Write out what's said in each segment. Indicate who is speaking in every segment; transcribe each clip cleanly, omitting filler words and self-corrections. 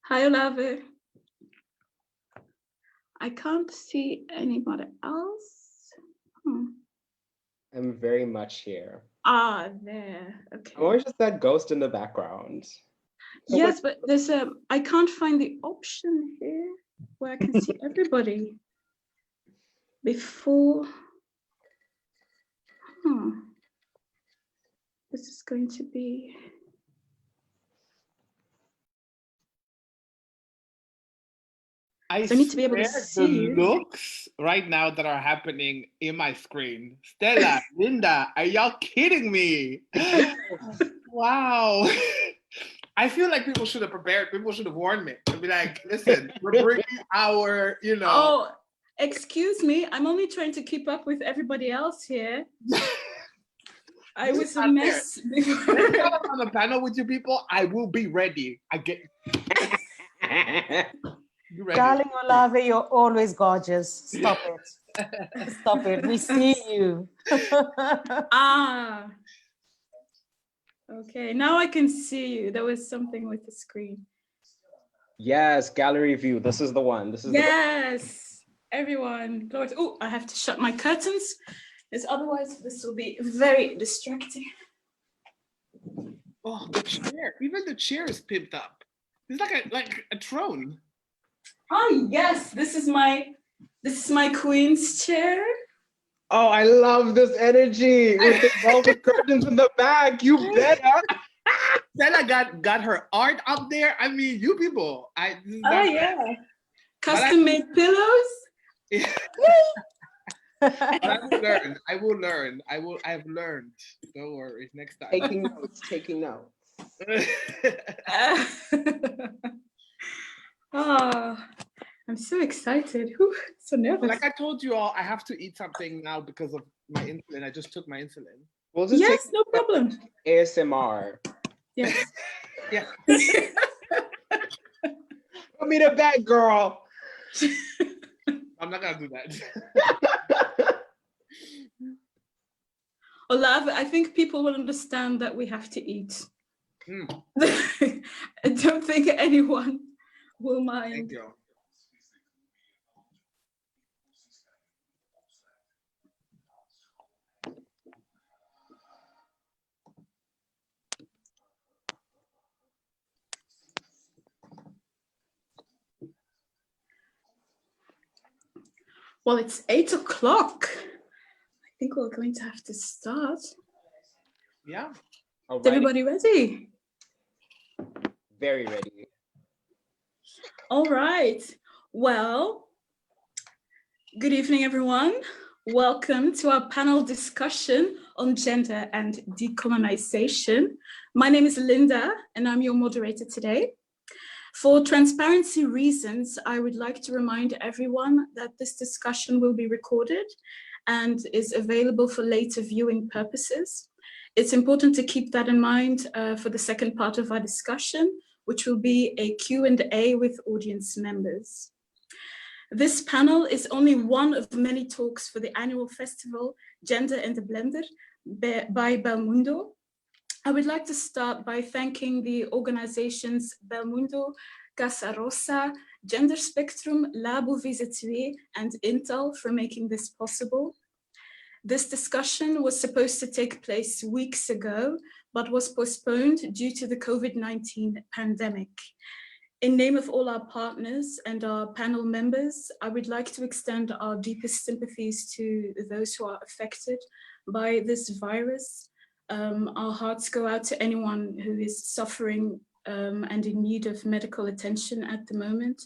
Speaker 1: Hi, Olave. I can't see anybody else.
Speaker 2: I'm very much here.
Speaker 1: Ah, there. Okay.
Speaker 2: I'm always just that ghost in the background.
Speaker 1: So yes, but there's I can't find the option here where I can see everybody before. This is going to be.
Speaker 3: I
Speaker 1: need to be able to see
Speaker 3: the looks right now that are happening in my screen. Stella, Linda, are y'all kidding me? Wow. I feel like people should have prepared. People should have warned me. To be like, listen, we're bringing our,
Speaker 1: Oh, excuse me. I'm only trying to keep up with everybody else here. I was a mess before.
Speaker 3: Next time I'm on the panel with you people, I will be ready. I get.
Speaker 4: Darling Olave, you're always gorgeous. Stop it. Stop it. We see you.
Speaker 1: Okay, now I can see you. There was something with the screen.
Speaker 2: Yes, gallery view. This is the one. This is
Speaker 1: yes, everyone. Oh, I have to shut my curtains, because otherwise this will be very distracting.
Speaker 3: Oh, the chair. Even the chair is pimped up. It's like a throne.
Speaker 1: Oh yes, this is my queen's chair.
Speaker 2: Oh, I love this energy with the velvet curtains in the back. You better.
Speaker 3: Stella got her art up there. I mean, you people.
Speaker 1: Yeah. Custom made pillows.
Speaker 3: Yeah. I will learn. I've learned. Don't worry. Next time.
Speaker 2: Taking notes.
Speaker 1: Oh, I'm so excited. So nervous.
Speaker 3: Like I told you all, I have to eat something now because of my insulin. I just took my insulin.
Speaker 2: We'll just
Speaker 1: yes, no problem.
Speaker 2: ASMR.
Speaker 1: Yes.
Speaker 3: Yeah.
Speaker 2: Put me to bed, girl.
Speaker 3: I'm not gonna do that.
Speaker 1: Olave, I think people will understand that we have to eat. I don't think anyone will mind.
Speaker 3: Thank you.
Speaker 1: Well, it's 8 o'clock. I think we're going to have to start.
Speaker 3: Yeah.
Speaker 1: Is everybody ready?
Speaker 2: Very ready.
Speaker 1: All right. Well, good evening, everyone. Welcome to our panel discussion on gender and decolonization. My name is Linda, and I'm your moderator today. For transparency reasons, I would like to remind everyone that this discussion will be recorded and is available for later viewing purposes. It's important to keep that in mind for the second part of our discussion, which will be a Q&A with audience members. This panel is only one of many talks for the annual festival Gender and the Blender by Belmundo. I would like to start by thanking the organizations Belmundo, Casa Rosa, Gender Spectrum, Labo Visa 2, and Intel for making this possible. This discussion was supposed to take place weeks ago, but was postponed due to the COVID-19 pandemic. In name of all our partners and our panel members, I would like to extend our deepest sympathies to those who are affected by this virus. Our hearts go out to anyone who is suffering and in need of medical attention at the moment.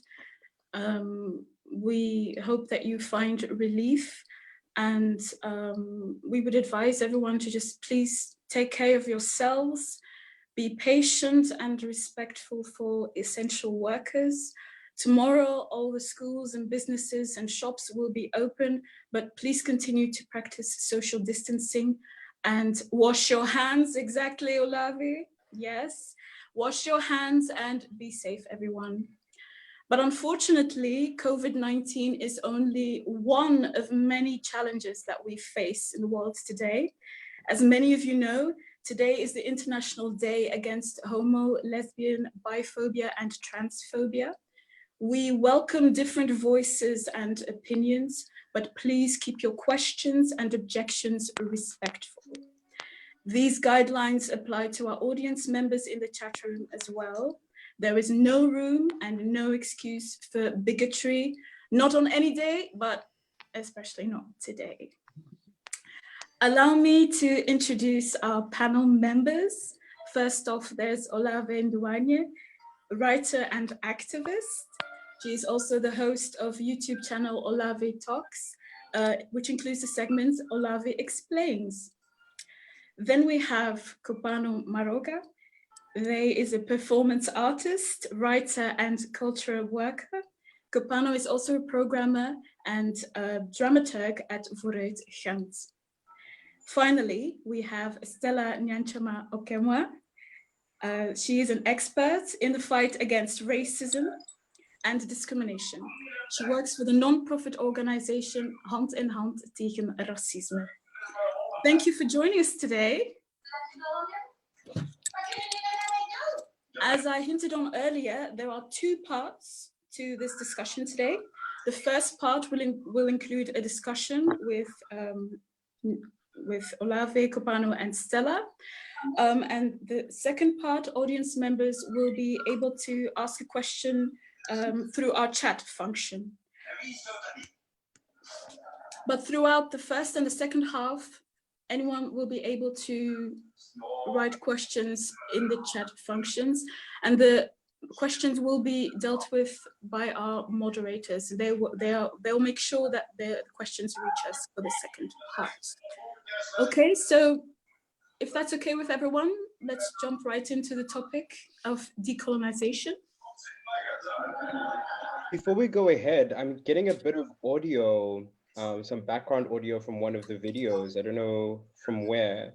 Speaker 1: We hope that you find relief, and we would advise everyone to just please take care of yourselves, be patient and respectful for essential workers. Tomorrow, all the schools and businesses and shops will be open, but please continue to practice social distancing and wash your hands. Exactly, Olave. Yes, wash your hands and be safe, everyone. But unfortunately, COVID-19 is only one of many challenges that we face in the world today. As many of you know, Today is the International Day Against Homo, Lesbian, Biphobia, and Transphobia. We welcome different voices and opinions, but please keep your questions and objections respectful. These guidelines apply to our audience members in the chat room as well. There is no room and no excuse for bigotry, not on any day, but especially not today. Allow me to introduce our panel members. First off, there's Olave Nduwanje, writer and activist. She is also the host of YouTube channel Olave Talks, which includes the segment Olave Explains. Then we have Kopano Maroga. They is a performance artist, writer, and cultural worker. Kopano is also a programmer and a dramaturg at Vooruit. Finally, we have Stella Nyanchama Okemwa. She is an expert in the fight against racism and discrimination. She works for the non-profit organization Hand in Hand tegen Racisme. Thank you for joining us today. As I hinted on earlier, there are two parts to this discussion today. The first part will include a discussion with Olave, Kopano, and Stella. And the second part, audience members will be able to ask a question through our chat function. But throughout the first and the second half, anyone will be able to write questions in the chat functions, and the questions will be dealt with by our moderators. They'll make sure that the questions reach us for the second part. Okay, so if that's okay with everyone, let's jump right into the topic of decolonization.
Speaker 2: Before we go ahead, I'm getting a bit of audio, some background audio from one of the videos. I don't know from where.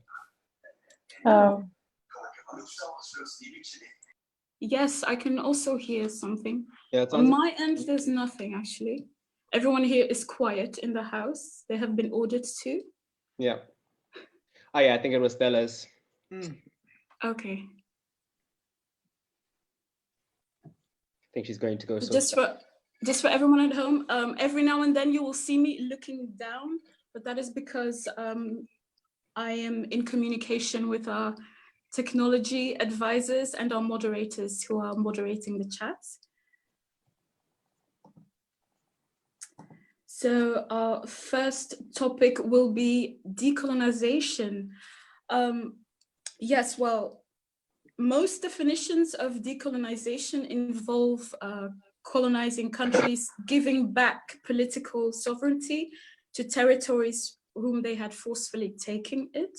Speaker 1: Yes, I can also hear something.
Speaker 2: Yeah,
Speaker 1: on my end, there's nothing actually. Everyone here is quiet in the house. They have been ordered to.
Speaker 2: Yeah. Oh yeah, I think it was Stella's.
Speaker 1: Okay.
Speaker 2: I think she's going to go.
Speaker 1: Just for everyone at home, every now and then you will see me looking down, but that is because I am in communication with our technology advisors and our moderators who are moderating the chat. So our first topic will be decolonization. Yes, well, most definitions of decolonization involve colonizing countries, giving back political sovereignty to territories whom they had forcefully taken it.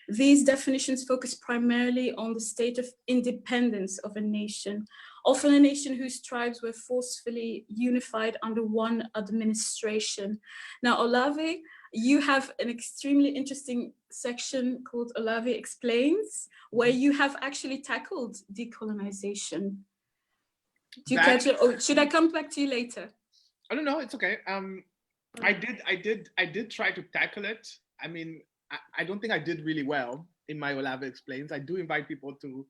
Speaker 1: These definitions focus primarily on the state of independence of a nation, often a nation whose tribes were forcefully unified under one administration. Now, Olave, you have an extremely interesting section called Olave Explains, where you have actually tackled decolonization. Do you care to, or should I come back to you later?
Speaker 3: I don't know, it's okay. I did try to tackle it. I mean, I don't think I did really well in my Olave Explains. I do invite people to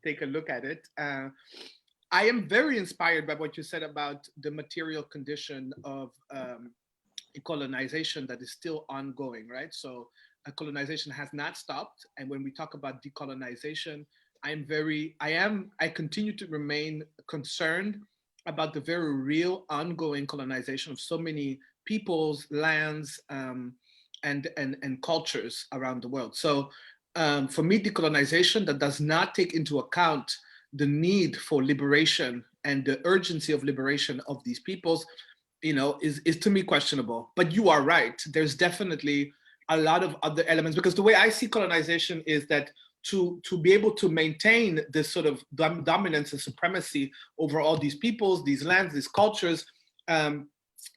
Speaker 3: take a look at it. I am very inspired by what you said about the material condition of colonization that is still ongoing, right? So colonization has not stopped. And when we talk about decolonization, I continue to remain concerned about the very real ongoing colonization of so many peoples, lands, and cultures around the world. So for me, decolonization that does not take into account the need for liberation and the urgency of liberation of these peoples, you know, is to me questionable. But you are right. There's definitely a lot of other elements, because the way I see colonization is that to be able to maintain this sort of dominance and supremacy over all these peoples, these lands, these cultures,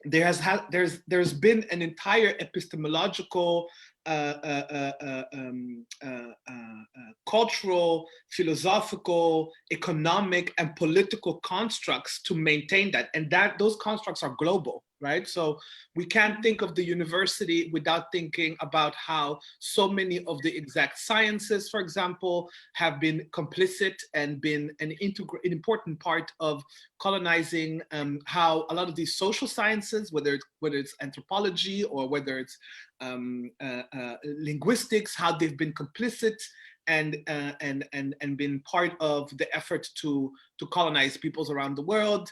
Speaker 3: there's been an entire epistemological, cultural, philosophical, economic, and political constructs to maintain that, and those constructs are global, right? So we can't think of the university without thinking about how so many of the exact sciences, for example, have been complicit and been an important part of colonizing, how a lot of these social sciences, whether it's anthropology or whether it's linguistics, how they've been complicit and been part of the effort to colonize peoples around the world,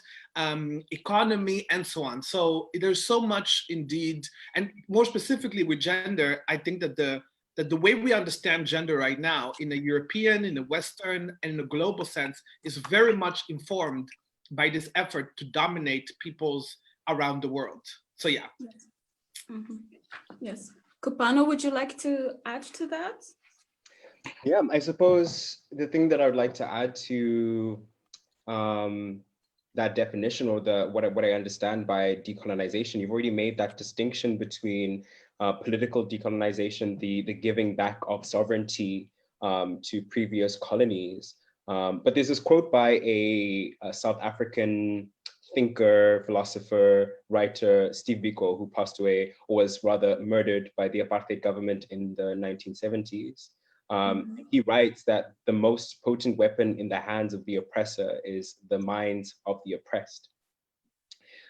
Speaker 3: economy, and so on. So there's so much indeed, and more specifically with gender, I think that the way we understand gender right now in a European, in a Western, and in a global sense is very much informed by this effort to dominate peoples around the world. So yeah.
Speaker 1: Yes. Yes. Kopano, would you like to add to that?
Speaker 2: Yeah, I suppose the thing that I would like to add to that definition, or what I understand by decolonization, you've already made that distinction between political decolonization, the giving back of sovereignty to previous colonies. But there's this quote by a South African thinker, philosopher, writer, Steve Biko, who passed away, or was rather murdered by the apartheid government in the 1970s. He writes that the most potent weapon in the hands of the oppressor is the minds of the oppressed.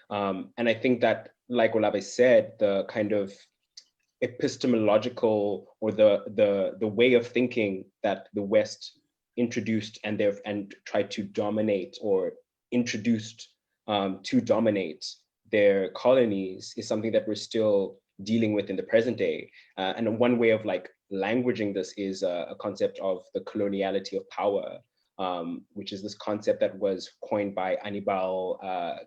Speaker 2: And I think that, like Olave said, the kind of epistemological, or the way of thinking that the West introduced and tried to dominate, or introduced to dominate their colonies, is something that we're still dealing with in the present day. And one way of languaging this is a concept of the coloniality of power, which is this concept that was coined by Aníbal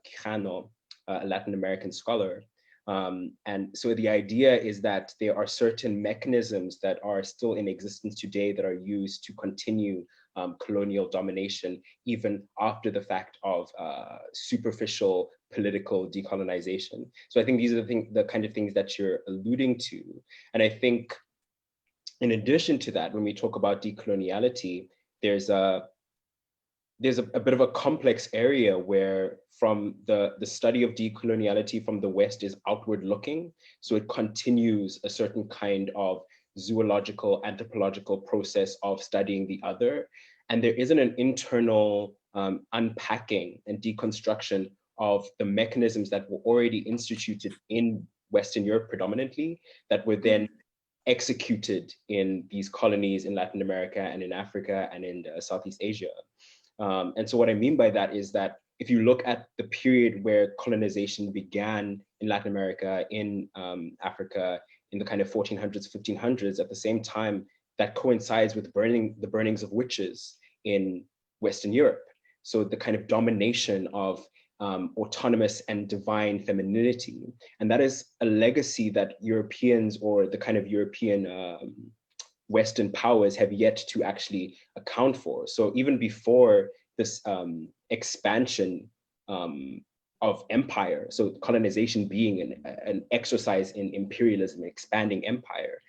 Speaker 2: Quijano, a Latin American scholar. And so the idea is that there are certain mechanisms that are still in existence today that are used to continue colonial domination, even after the fact of superficial political decolonization. So I think these are the kind of things that you're alluding to. And I think in addition to that, when we talk about decoloniality, there's a bit of a complex area where, from the study of decoloniality from the West, is outward looking. So it continues a certain kind of zoological, anthropological process of studying the other. And there isn't an internal unpacking and deconstruction of the mechanisms that were already instituted in Western Europe predominantly, that were then executed in these colonies in Latin America and in Africa and in Southeast Asia. And so what I mean by that is that if you look at the period where colonization began in Latin America, in Africa, in the kind of 1400s, 1500s, at the same time, that coincides with the burnings of witches in Western Europe. So the kind of domination of autonomous and divine femininity. And that is a legacy that Europeans, or the kind of European Western powers, have yet to actually account for. So even before this expansion of empire, so colonization being an exercise in imperialism, expanding empire,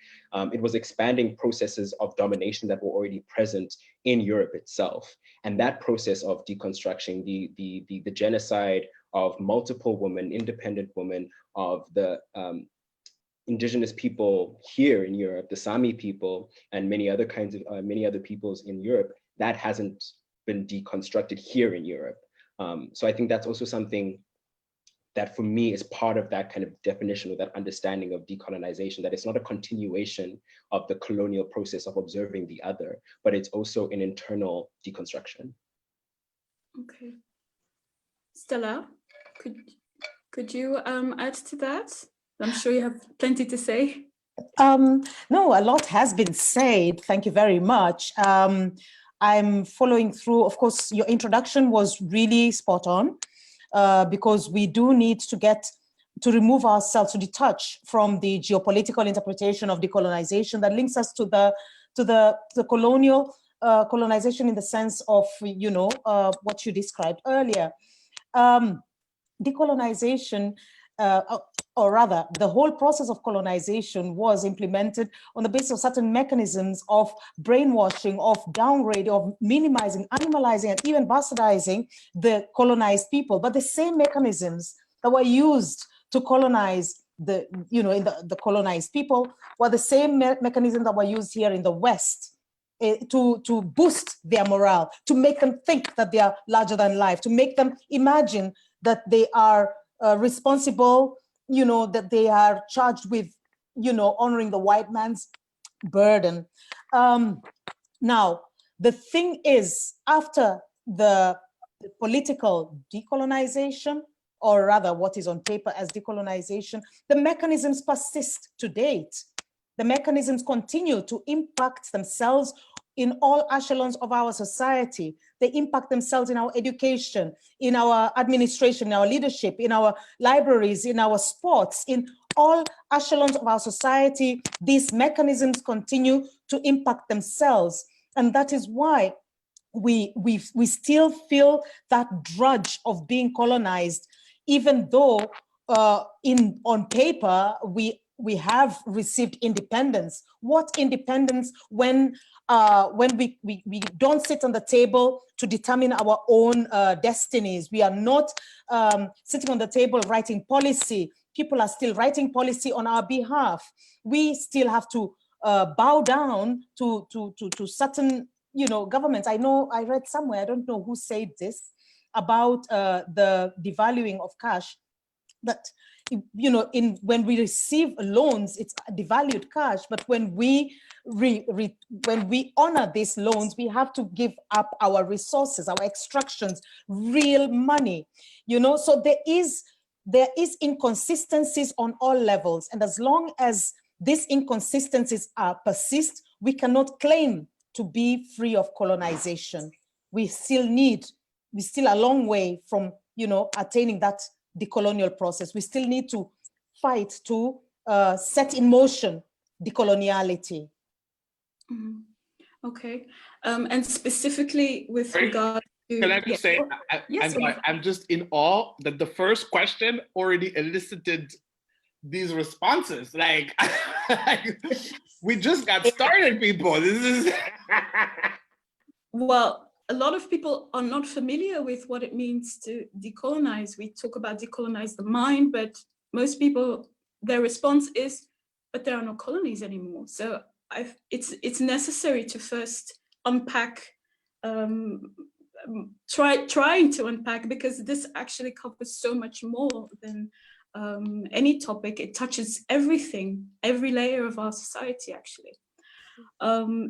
Speaker 2: it was expanding processes of domination that were already present in Europe itself. And that process of deconstruction, the genocide of multiple women, independent women, of the indigenous people here in Europe, the Sami people, and many other peoples in Europe, that hasn't been deconstructed here in Europe. So I think that's also something that, for me, is part of that kind of definition, or that understanding of decolonization, that it's not a continuation of the colonial process of observing the other, but it's also an internal deconstruction.
Speaker 1: Okay. Stella, could you add to that? I'm sure you have plenty to say.
Speaker 4: No, a lot has been said. Thank you very much. I'm following through. Of course, your introduction was really spot on, because we do need to remove ourselves, to detach from the geopolitical interpretation of decolonization that links us to the colonial colonization, in the sense of, what you described earlier. Decolonization, or rather, the whole process of colonization was implemented on the basis of certain mechanisms of brainwashing, of downgrading, of minimizing, animalizing, and even bastardizing the colonized people. But the same mechanisms that were used to colonize the, in the colonized people were the same mechanisms that were used here in the West to boost their morale, to make them think that they are larger than life, to make them imagine that they are responsible, that they are charged with, honoring the white man's burden. Now, the thing is, after the political decolonization, or rather what is on paper as decolonization, the mechanisms persist to date. The mechanisms continue to impact themselves in all echelons of our society. They impact themselves in our education, in our administration, in our leadership, in our libraries, in our sports, in all echelons of our society. These mechanisms continue to impact themselves. And that is why we still feel that drudge of being colonized, even though on paper we have received independence. What independence when we don't sit on the table to determine our own destinies? We are not sitting on the table writing policy. People are still writing policy on our behalf. We still have to bow down to certain, governments. I know I read somewhere, I don't know who said this, about the devaluing of cash, that when we receive loans, it's devalued cash, but when we honor these loans, we have to give up our resources, our extractions, real money, so there is inconsistencies on all levels, and as long as these inconsistencies persist, we cannot claim to be free of colonization. We still a long way from attaining that decolonial process. We still need to fight to set in motion decoloniality.
Speaker 1: Mm-hmm. Okay, and specifically with regard to—
Speaker 3: Can I just say, I'm just in awe that the first question already elicited these responses. Like, we just got started, people. This is...
Speaker 1: Well, a lot of people are not familiar with what it means to decolonize. We talk about decolonize the mind, but most people, their response is, but there are no colonies anymore. So it's necessary to first unpack, trying to unpack, because this actually covers so much more than any topic. It touches everything, every layer of our society, actually,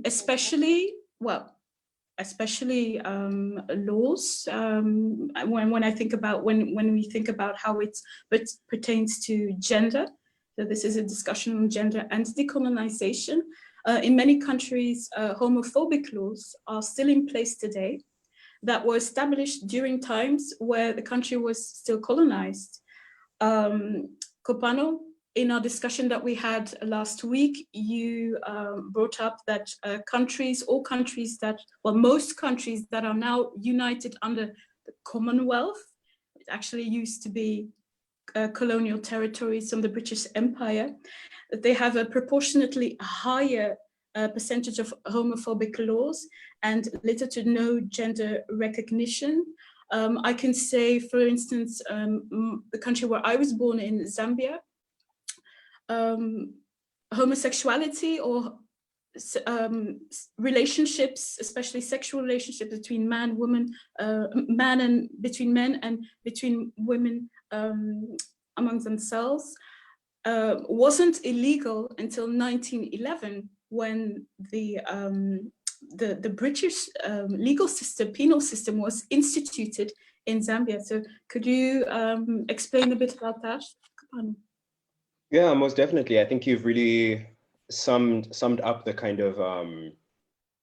Speaker 1: especially laws. When I think about when we think about how it pertains to gender. So this is a discussion on gender and decolonization. In many countries, homophobic laws are still in place today that were established during times where the country was still colonized. Kopano, in our discussion that we had last week, you brought up that most countries that are now united under the Commonwealth, it actually used to be colonial territories from the British Empire, that they have a proportionately higher percentage of homophobic laws and little to no gender recognition. I can say, for instance, the country where I was born in, Zambia, homosexuality or relationships, especially sexual relationships between man, woman, man and between men and between women among themselves, wasn't illegal until 1911, when the British legal system, penal system, was instituted in Zambia. So could you explain a bit about that, Kopano?
Speaker 2: Yeah, most definitely. I think you've really summed up the kind of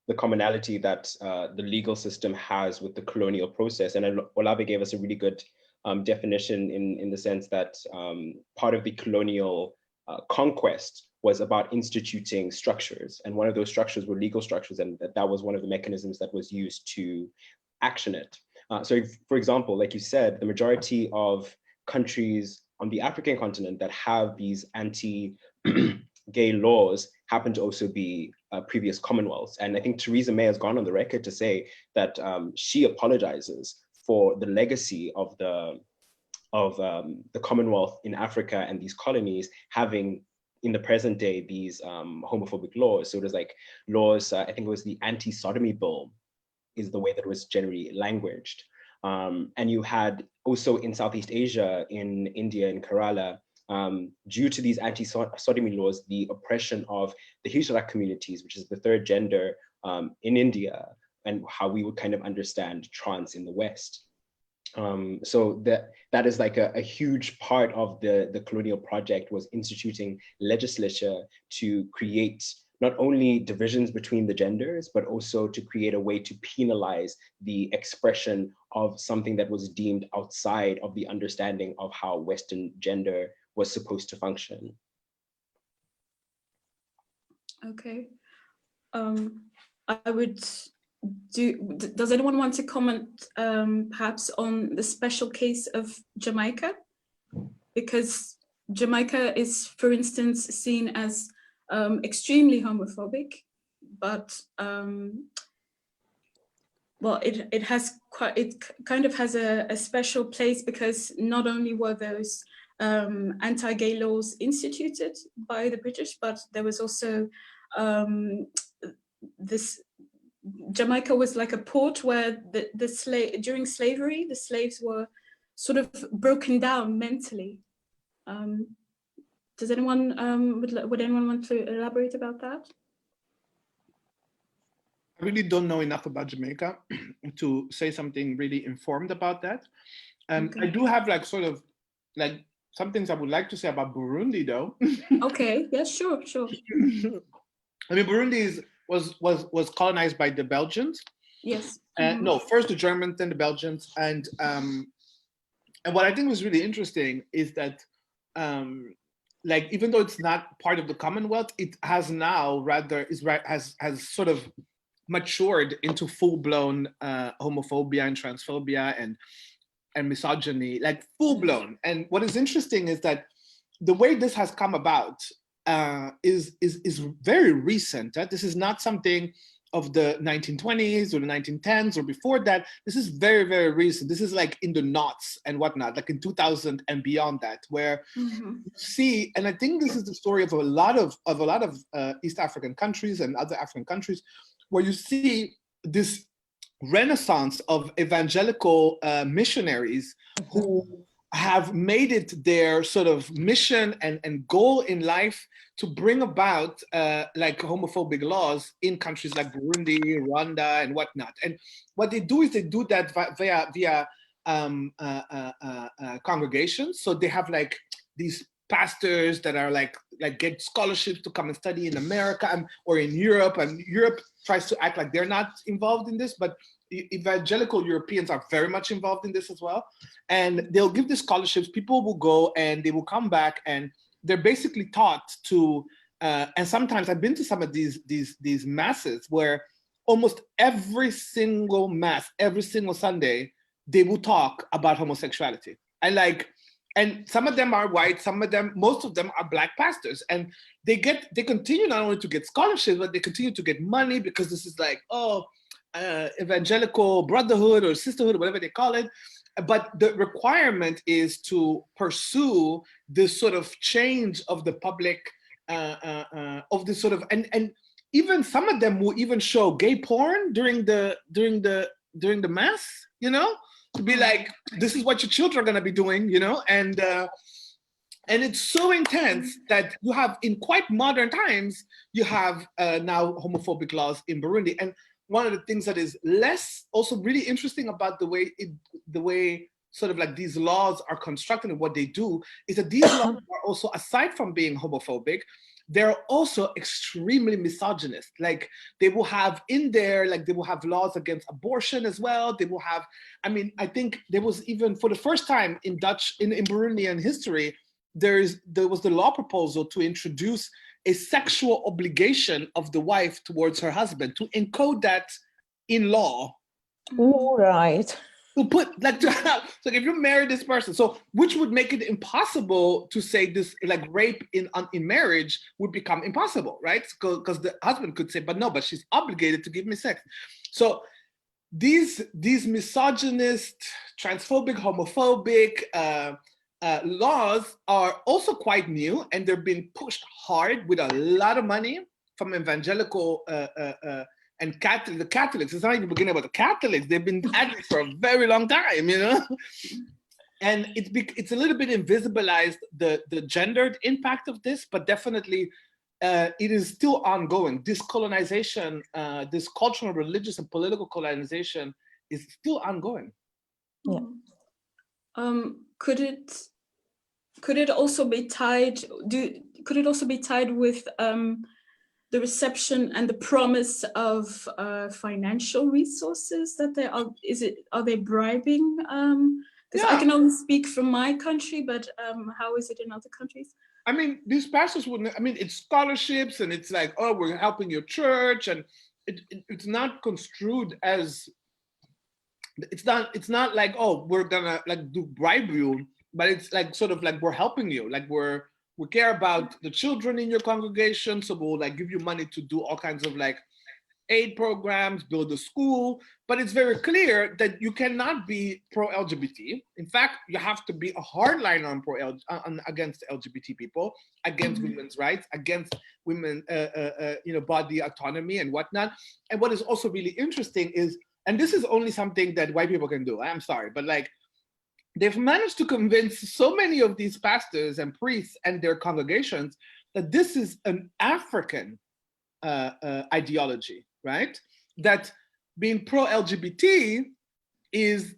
Speaker 2: the commonality that the legal system has with the colonial process. And Olave gave us a really good definition in the sense that part of the colonial conquest was about instituting structures. And one of those structures were legal structures. And that was one of the mechanisms that was used to action it. So for example, like you said, the majority of countries on the African continent that have these anti-gay laws happen to also be previous commonwealths. And I think Theresa May has gone on the record to say that she apologizes for the legacy of the the Commonwealth in Africa and these colonies having, in the present day, these homophobic laws. So it was like laws, I think it was the anti-sodomy bill is the way that it was generally languaged. And you had also in Southeast Asia, in India, in Kerala, due to these anti-sodomy laws, the oppression of the Hijra communities, which is the third gender in India, and how we would kind of understand trans in the West. So that is like a huge part of the colonial project, was instituting legislature to create not only divisions between the genders, but also to create a way to penalize the expression of something that was deemed outside of the understanding of how Western gender was supposed to function.
Speaker 1: Okay. Does anyone want to comment perhaps on the special case of Jamaica? Because Jamaica is, for instance, seen as extremely homophobic, but well, it kind of has a special place, because not only were those anti-gay laws instituted by the British, but there was also this. Jamaica was like a port where during slavery, the slaves were sort of broken down mentally. Does anyone would anyone want to elaborate about that?
Speaker 3: I really don't know enough about Jamaica to say something really informed about that. Okay. I do have like sort of like some things I would like to say about Burundi, though.
Speaker 1: Okay. Yeah. Sure.
Speaker 3: I mean, Burundi was colonized by the Belgians.
Speaker 1: Yes.
Speaker 3: No, first the Germans, then the Belgians, and what I think was really interesting is that like, even though it's not part of the Commonwealth, it has now has sort of matured into full-blown homophobia and transphobia and misogyny, like full-blown. And what is interesting is that the way this has come about is very recent. This is not something of the 1920s or the 1910s or before that. This is very, very recent. This is like in the noughts and whatnot, like in 2000 and beyond that, where you see, and I think this is the story of a lot of East African countries and other African countries, where you see this renaissance of evangelical missionaries who have made it their sort of mission and goal in life to bring about like homophobic laws in countries like Burundi, Rwanda, and whatnot. And what they do is they do that via congregations. So they have like these pastors that are like get scholarships to come and study in America or in Europe, and Europe tries to act like they're not involved in this, but evangelical Europeans are very much involved in this as well. And they'll give the scholarships, people will go and they will come back, and they're basically taught to, and sometimes I've been to some of these masses where almost every single mass, every single Sunday, they will talk about homosexuality. And some of them are white, most of them are Black pastors. And they continue not only to get scholarships, but they continue to get money, because this is like, evangelical brotherhood or sisterhood, whatever they call it. But the requirement is to pursue this sort of change of the public, of this sort of, and even some of them will even show gay porn during the mass, you know, to be like, this is what your children are gonna be doing, you know, and it's so intense that you have, in quite modern times, you have now homophobic laws in Burundi. And one of the things that is less also really interesting about the way sort of like these laws are constructed and what they do is that these laws are also, aside from being homophobic, they're also extremely misogynist. Like they will have in there, like they will have laws against abortion as well. They will have, I mean, I think there was even for the first time in Burundian history, there was the law proposal to introduce a sexual obligation of the wife towards her husband, to encode that in law.
Speaker 4: All right.
Speaker 3: To put like, so if you marry this person, so which would make it impossible to say this, like rape in marriage would become impossible, right? Because the husband could say, but no, but she's obligated to give me sex. So these misogynist, transphobic, homophobic laws are also quite new, and they're being pushed hard with a lot of money from evangelical and Catholic. The Catholics, it's not even beginning about the Catholics. They've been at it for a very long time, you know? And it's a little bit invisibilized, the gendered impact of this, but definitely it is still ongoing. This colonization, this cultural, religious, and political colonization is still ongoing.
Speaker 4: Yeah.
Speaker 1: Could it also be tied? Could it also be tied with the reception and the promise of financial resources that they are? Are they bribing? Because I can only speak from my country, but how is it in other countries?
Speaker 3: I mean, these pastors wouldn't. I mean, it's scholarships, and it's like, oh, we're helping your church, and it's not construed as. It's not like, oh, we're gonna like bribe you, but it's like sort of like we're helping you, like we care about the children in your congregation, so we'll like give you money to do all kinds of like aid programs, build a school. But it's very clear that you cannot be pro-LGBT. In fact, you have to be a hardliner on against LGBT people, against women's rights, against women, body autonomy and whatnot. And what is also really interesting is, and this is only something that white people can do, I'm sorry, but like, they've managed to convince so many of these pastors and priests and their congregations that this is an African ideology, right? That being pro-LGBT is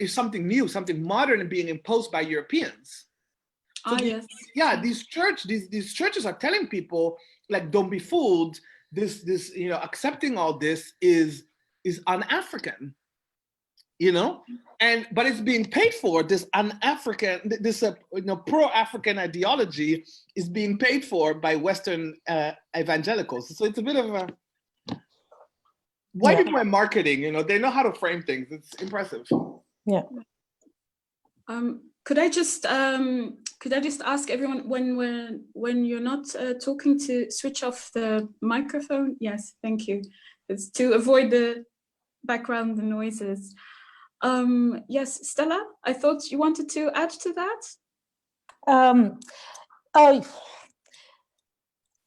Speaker 3: something new, something modern, and being imposed by Europeans. So
Speaker 1: yes.
Speaker 3: Yeah, these churches are telling people, like, don't be fooled. This accepting all this is un-African, you know, but it's being paid for. This un-African, this pro-African ideology is being paid for by Western evangelicals. So it's a bit of a white people in marketing. You know, they know how to frame things. It's impressive.
Speaker 4: Yeah.
Speaker 1: Could I just ask everyone, when you're not talking, to switch off the microphone? Yes, thank you. It's to avoid the background noises. Yes, Stella, I thought you wanted to add to that.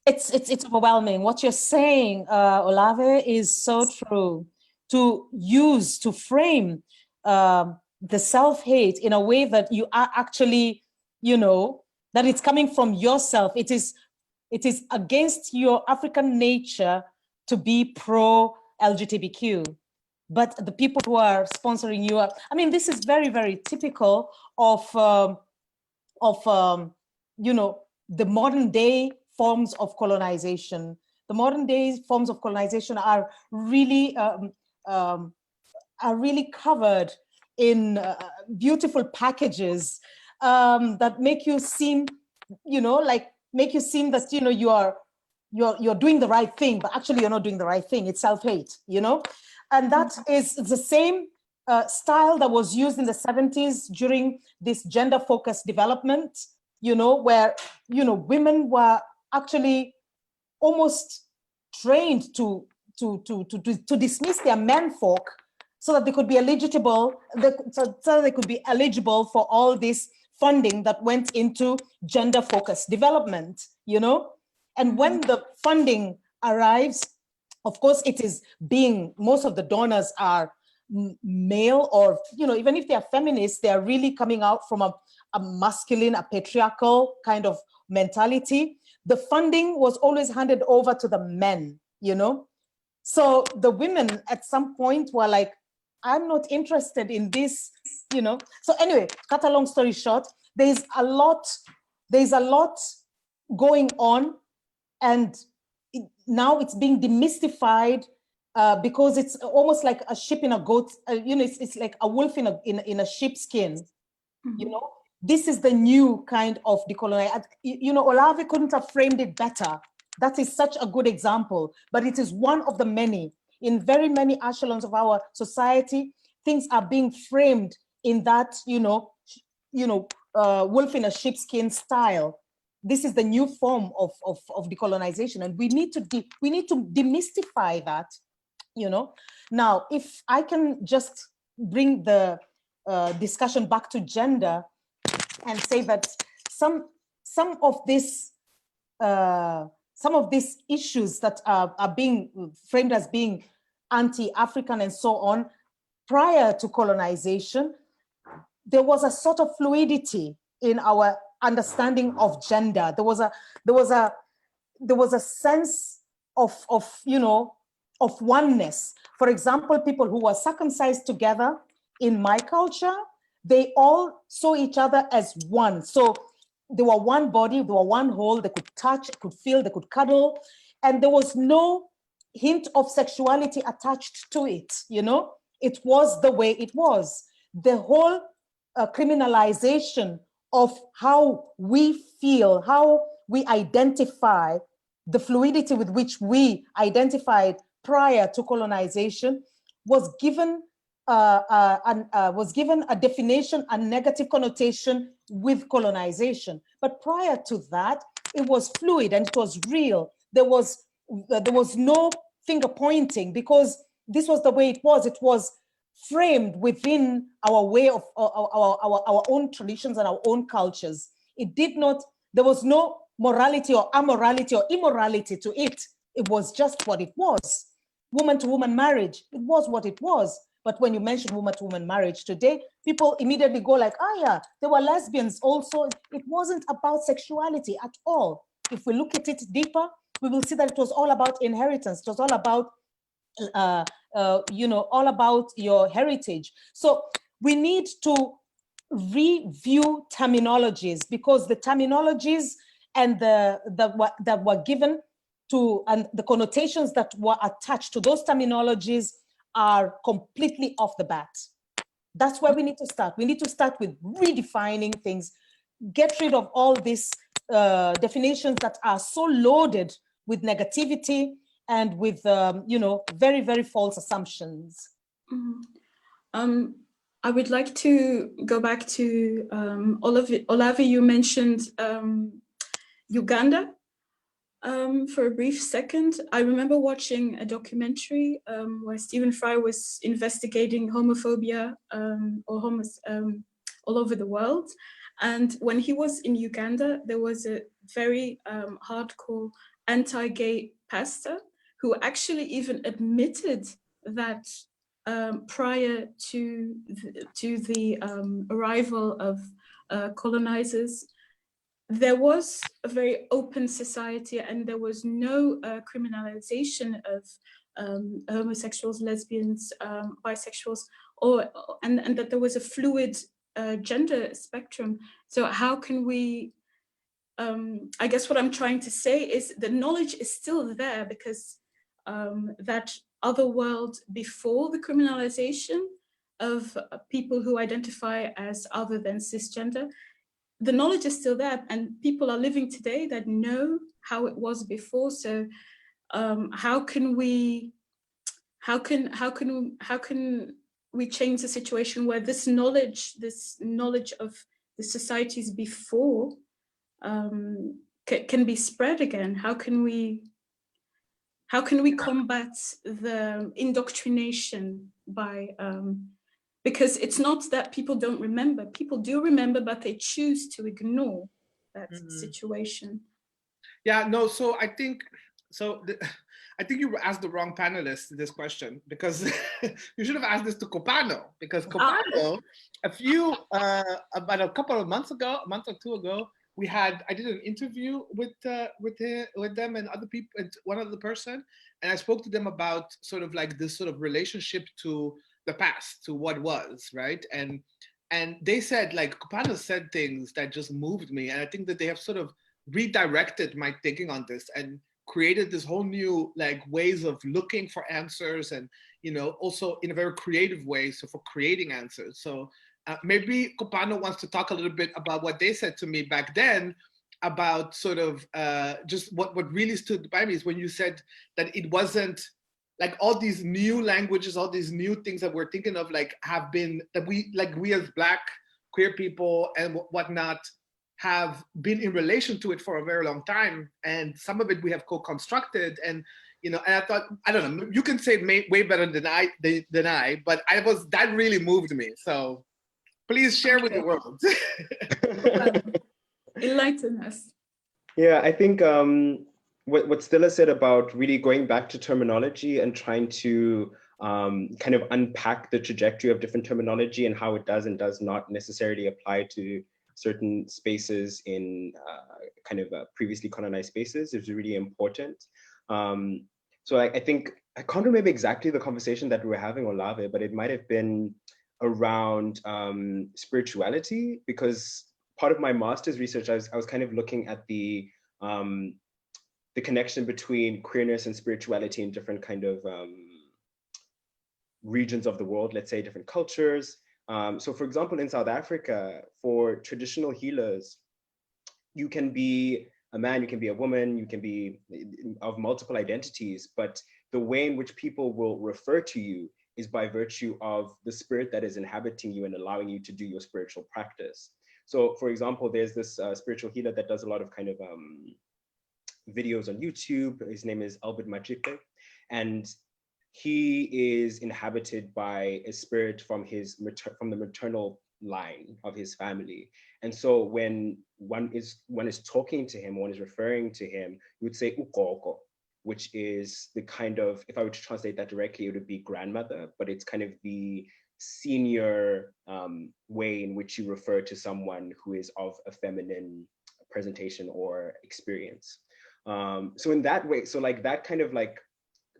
Speaker 4: It's overwhelming. What you're saying, Olave, is so true. To frame the self-hate in a way that you are actually, that it's coming from yourself. It is against your African nature to be pro-LGBTQ. But the people who are sponsoring you are, I mean, this is very, very typical of the modern day forms of colonization. The modern day forms of colonization are really covered in beautiful packages that make you seem, make you seem that you're doing the right thing, but actually you're not doing the right thing. It's self-hate, and that is the same style that was used in the 70s during this gender-focused development, where women were actually almost trained to dismiss their menfolk so that they could be eligible, so they could be eligible for all this funding that went into gender-focused development, And when the funding arrives, of course, it is most of the donors are male, or, even if they are feminists, they are really coming out from a masculine, a patriarchal kind of mentality. The funding was always handed over to the men, So the women at some point were like, I'm not interested in this, So anyway, cut a long story short, there's a lot going on, and now it's being demystified because it's almost like a sheep in a goat, it's like a wolf in a sheep's skin, This is the new kind of decolonization. Olave couldn't have framed it better. That is such a good example, but it is one of the many. In very many echelons of our society, things are being framed in that, wolf in a sheepskin style. This is the new form of decolonization, and we need to demystify that, you know. Now, if I can just bring the discussion back to gender and say that some of these issues that are being framed as being anti-African and so on, prior to colonization, there was a sort of fluidity in our understanding of gender. There was a sense of you know, of oneness. For example, people who were circumcised together in my culture, they all saw each other as one. So they were one body, they were one whole, they could touch, could feel, they could cuddle, and there was no hint of sexuality attached to it, you know? It was the way it was. The whole criminalization of how we feel, how we identify, the fluidity with which we identified prior to colonization was given a definition, a negative connotation with colonization. But prior to that, it was fluid and it was real. There was no finger pointing because this was the way it was. It was framed within our way of our own traditions and our own cultures. It did not, there was no morality or amorality or immorality to it. It was just what it was. Woman to woman marriage, it was what it was. But when you mention woman to woman marriage today, people immediately go like, oh yeah, there were lesbians also. It wasn't about sexuality at all. If we look at it deeper, we will see that it was all about inheritance. It was all about, you know, all about your heritage. So we need to review terminologies because the terminologies and that were given to, and the connotations that were attached to those terminologies are completely off the bat. That's where we need to start. We need to start with redefining things, get rid of all these definitions that are so loaded with negativity and with, you know, very, very false assumptions.
Speaker 1: I would like to go back to Olave, you mentioned Uganda. For a brief second, I remember watching a documentary where Stephen Fry was investigating homophobia or homos all over the world. And when he was in Uganda, there was a very hardcore anti-gay pastor who actually even admitted that prior to the arrival of colonizers, there was a very open society and there was no criminalization of homosexuals, lesbians, bisexuals, and that there was a fluid gender spectrum. So how can we, I guess what I'm trying to say is the knowledge is still there because that other world before the criminalization of people who identify as other than cisgender, the knowledge is still there and people are living today that know how it was before. So how can we change the situation where this knowledge of the societies before can be spread again? How can we combat the indoctrination by because it's not that people don't remember. People do remember, but they choose to ignore that situation.
Speaker 3: Yeah, no, so I think you asked the wrong panelist this question because you should have asked this to Kopano, because Kopano, about a couple of months ago, a month or two ago, I did an interview with them and other people, and one other person, and I spoke to them about sort of like this sort of relationship to the past, to what was, right? And they said, like, Kopano said things that just moved me, and I think that they have sort of redirected my thinking on this and created this whole new like ways of looking for answers, and you know, also in a very creative way, so for creating answers. So maybe Kopano wants to talk a little bit about what they said to me back then about sort of just what really stood by me is when you said that it wasn't like all these new languages, all these new things that we're thinking of, like have been that we as Black queer people and whatnot have been in relation to it for a very long time, and some of it we have co-constructed. And you know, and I thought, I don't know, you can say it way better than I, but that really moved me. So please share with the world.
Speaker 1: Enlighten us.
Speaker 2: Yeah, I think what Stella said about really going back to terminology and trying to kind of unpack the trajectory of different terminology and how it does and does not necessarily apply to certain spaces in kind of previously colonized spaces is really important. So I think, I can't remember exactly the conversation that we were having, Olave, but it might have been around spirituality, because part of my master's research, I was kind of looking at the connection between queerness and spirituality in different kind of regions of the world, let's say different cultures. So for example, in South Africa, for traditional healers, you can be a man, you can be a woman, you can be of multiple identities, but the way in which people will refer to you is by virtue of the spirit that is inhabiting you and allowing you to do your spiritual practice. So for example, there's this spiritual healer that does a lot of kind of videos on YouTube. His name is Albert Majipe, and he is inhabited by a spirit from the maternal line of his family. And so when one is talking to him, one is referring to him, you would say ukoko, which is the kind of, if I were to translate that directly, it would be grandmother, but it's kind of the senior way in which you refer to someone who is of a feminine presentation or experience. So in that way, so like that kind of like,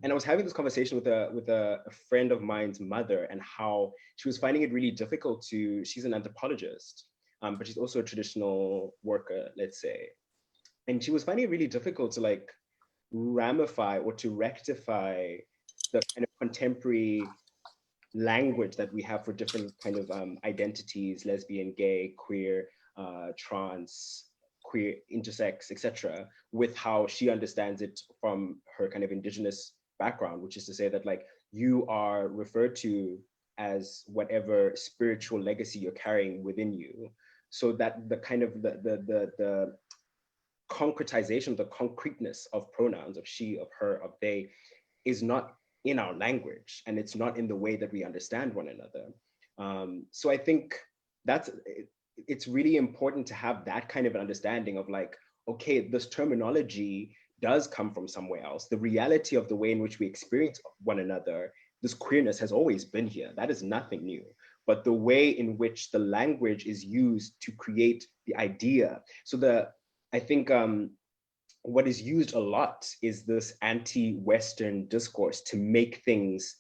Speaker 2: and I was having this conversation with a friend of mine's mother, and how she was finding it really difficult she's an anthropologist, but she's also a traditional worker, let's say. And she was finding it really difficult to like ramify or to rectify the kind of contemporary language that we have for different kind of identities, lesbian, gay, queer, trans, queer, intersex, etc., with how she understands it from her kind of indigenous background, which is to say that like you are referred to as whatever spiritual legacy you're carrying within you, so that the kind of the concretization, the concreteness of pronouns, of she, of her, of they, is not in our language, and it's not in the way that we understand one another. So I think it's really important to have that kind of an understanding of like, okay, this terminology does come from somewhere else. The reality of the way in which we experience one another, this queerness has always been here. That is nothing new. But the way in which the language is used to create the idea. So I think what is used a lot is this anti-Western discourse to make things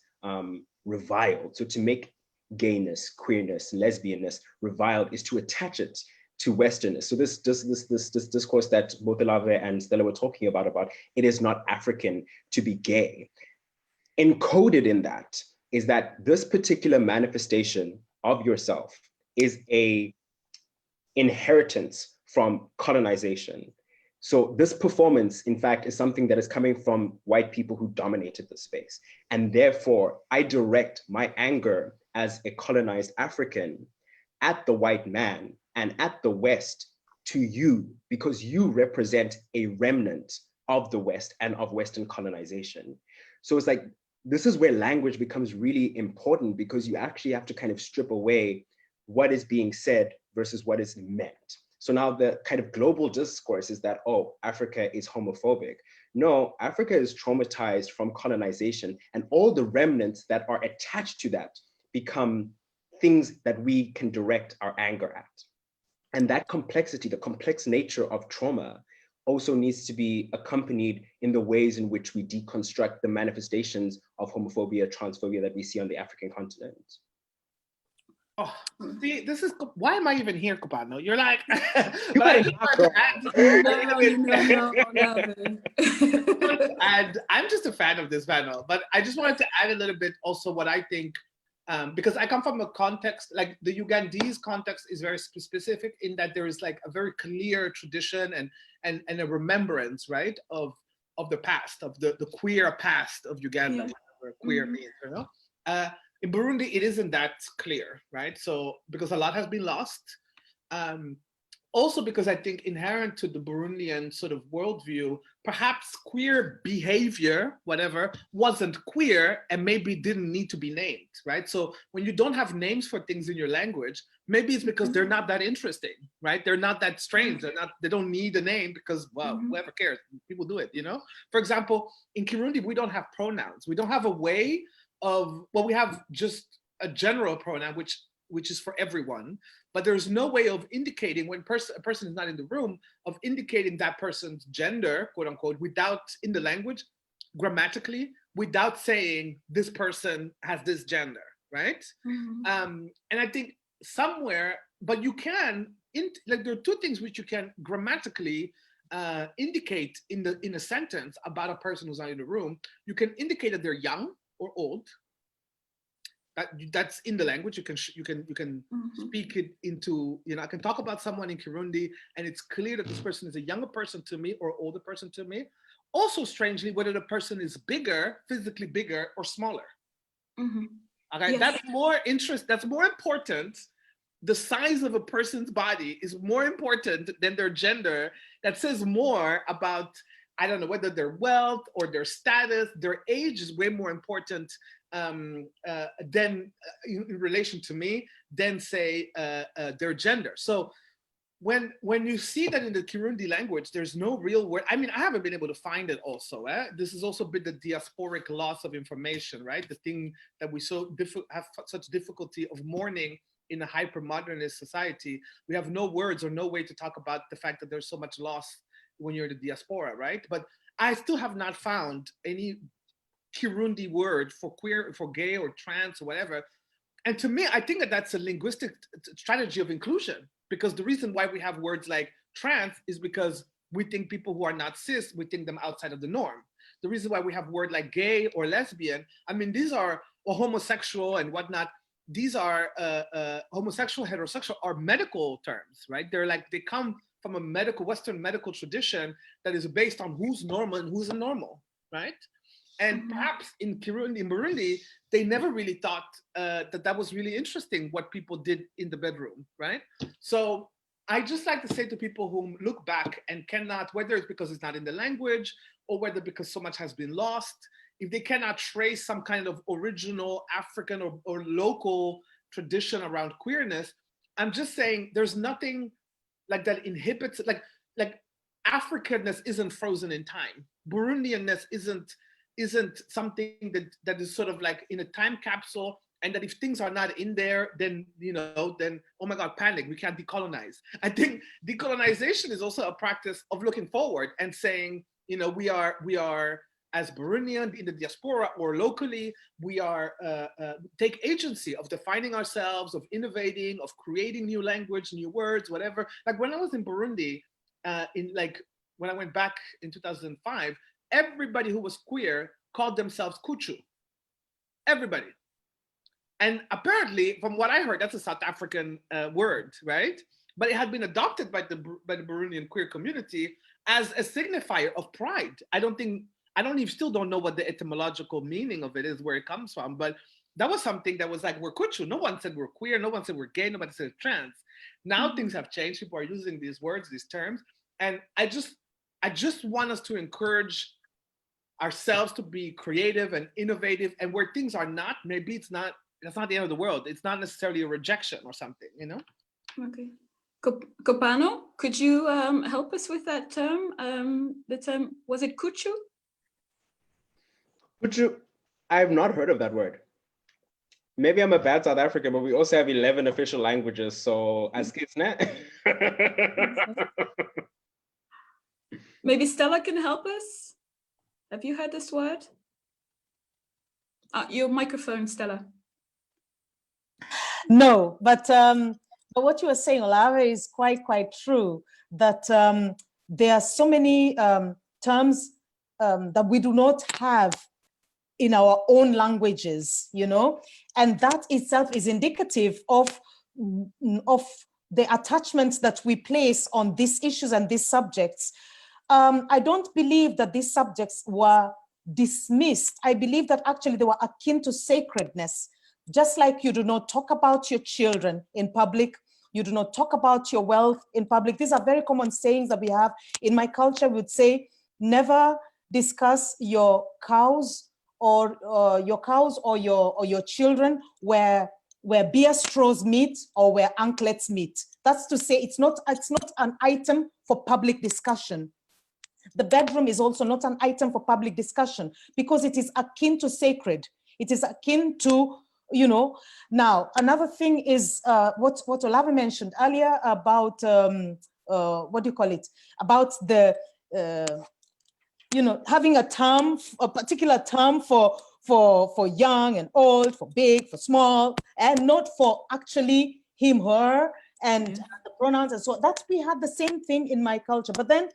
Speaker 2: reviled. So to make gayness, queerness, lesbianness reviled is to attach it to Westernness. So this discourse that both Olave and Stella were talking about it is not African to be gay. Encoded in that is that this particular manifestation of yourself is a inheritance from colonization. So this performance, in fact, is something that is coming from white people who dominated the space. And therefore, I direct my anger as a colonized African at the white man and at the West to you, because you represent a remnant of the West and of Western colonization. So it's like, this is where language becomes really important, because you actually have to kind of strip away what is being said versus what is meant. So now the kind of global discourse is that, oh, Africa is homophobic. No, Africa is traumatized from colonization, and all the remnants that are attached to that become things that we can direct our anger at. And that complexity, the complex nature of trauma, also needs to be accompanied in the ways in which we deconstruct the manifestations of homophobia, transphobia that we see on the African continent.
Speaker 3: Oh, see, this is, why am I even here, Kopano? You're like, and I'm just a fan of this panel, but I just wanted to add a little bit also what I think, because I come from a context, like the Ugandese context is very specific in that there is like a very clear tradition and a remembrance, right, of the past, of the queer past of Uganda, whatever queer means, you know? In Burundi, it isn't that clear, right? So, because a lot has been lost. also because I think inherent to the Burundian sort of worldview, perhaps queer behavior, whatever, wasn't queer and maybe didn't need to be named, right? So when you don't have names for things in your language, maybe it's because they're not that interesting, right? They're not that strange. They don't need a name because, well, whoever cares? People do it, you know? For example, in Kirundi, we don't have pronouns. We don't have a way of, well, we have just a general pronoun, which is for everyone, but there's no way of indicating when a person is not in the room, of indicating that person's gender, quote unquote, without, in the language, grammatically, without saying this person has this gender, right? And I think somewhere, but you can, like there are two things which you can grammatically indicate in a sentence about a person who's not in the room. You can indicate that they're young or old. That's in the language. You can speak it into, you know, I can talk about someone in Kirundi and it's clear that this person is a younger person to me or older person to me. Also, strangely, whether the person is bigger, physically bigger or smaller. Okay, yes. That's more important. The size of a person's body is more important than their gender. That says more about, I don't know, whether their wealth or their status, their age is way more important than in relation to me than say their gender. So when you see that in the Kirundi language, there's no real word. I mean, I haven't been able to find it also. This has also been the diasporic loss of information, right? The thing that we have such difficulty of mourning in a hyper-modernist society. We have no words or no way to talk about the fact that there's so much loss when you're in the diaspora, right? But I still have not found any Kirundi word for queer, for gay or trans or whatever. And to me, I think that that's a linguistic strategy of inclusion, because the reason why we have words like trans is because we think people who are not cis, we think them outside of the norm. The reason why we have word like gay or lesbian, I mean, these are, or homosexual and whatnot, these are homosexual, heterosexual are medical terms, right? They come from a Western medical tradition that is based on who's normal and who's abnormal, right? And perhaps in Kirundi, in Burundi, they never really thought that was really interesting what people did in the bedroom, right? So I just like to say to people who look back and cannot, whether it's because it's not in the language or whether because so much has been lost, if they cannot trace some kind of original African or local tradition around queerness, I'm just saying there's nothing like that inhibits, like Africanness isn't frozen in time. Burundianness isn't something that is sort of like in a time capsule, and that if things are not in there, then, you know, then, oh my God, panic, we can't decolonize. I think decolonization is also a practice of looking forward and saying, you know, we are as Burundian in the diaspora or locally, we are take agency of defining ourselves, of innovating, of creating new language, new words, whatever. Like when I was in Burundi, when I went back in 2005, everybody who was queer called themselves Kuchu. Everybody. And apparently, from what I heard, that's a South African word, right? But it had been adopted by the Burundian queer community as a signifier of pride. Still don't know what the etymological meaning of it is, where it comes from, but that was something that was like, we're Kuchu. No one said we're queer, no one said we're gay, nobody said trans. Now things have changed, people are using these words, these terms, and I just want us to encourage ourselves to be creative and innovative, and where things are not, maybe that's not the end of the world. It's not necessarily a rejection or something, you know?
Speaker 1: Okay. Kopano, could you help us with that term? The term, was it Kuchu?
Speaker 2: Kuchu, I have not heard of that word. Maybe I'm a bad South African, but we also have 11 official languages, so as kids,
Speaker 1: Maybe Stella can help us? Have you heard this word? Your microphone, Stella.
Speaker 4: No, but what you were saying, Olave, is quite true, that there are so many terms that we do not have in our own languages, you know, and that itself is indicative of the attachments that we place on these issues and these subjects. I don't believe that these subjects were dismissed. I believe that actually they were akin to sacredness. Just like you do not talk about your children in public You do not talk about your wealth in public. These are very common sayings that we have. In my culture, we would say, never discuss your cows or your children where beer straws meet or where anklets meet. That's to say, it's not an item for public discussion. The bedroom is also not an item for public discussion because it is akin to sacred. It is akin to, Now, another thing is what Olave mentioned earlier about, about the, having a particular term for young and old, for big, for small, and not for actually him, her, and the pronouns and so on. That we had the same thing in my culture. But then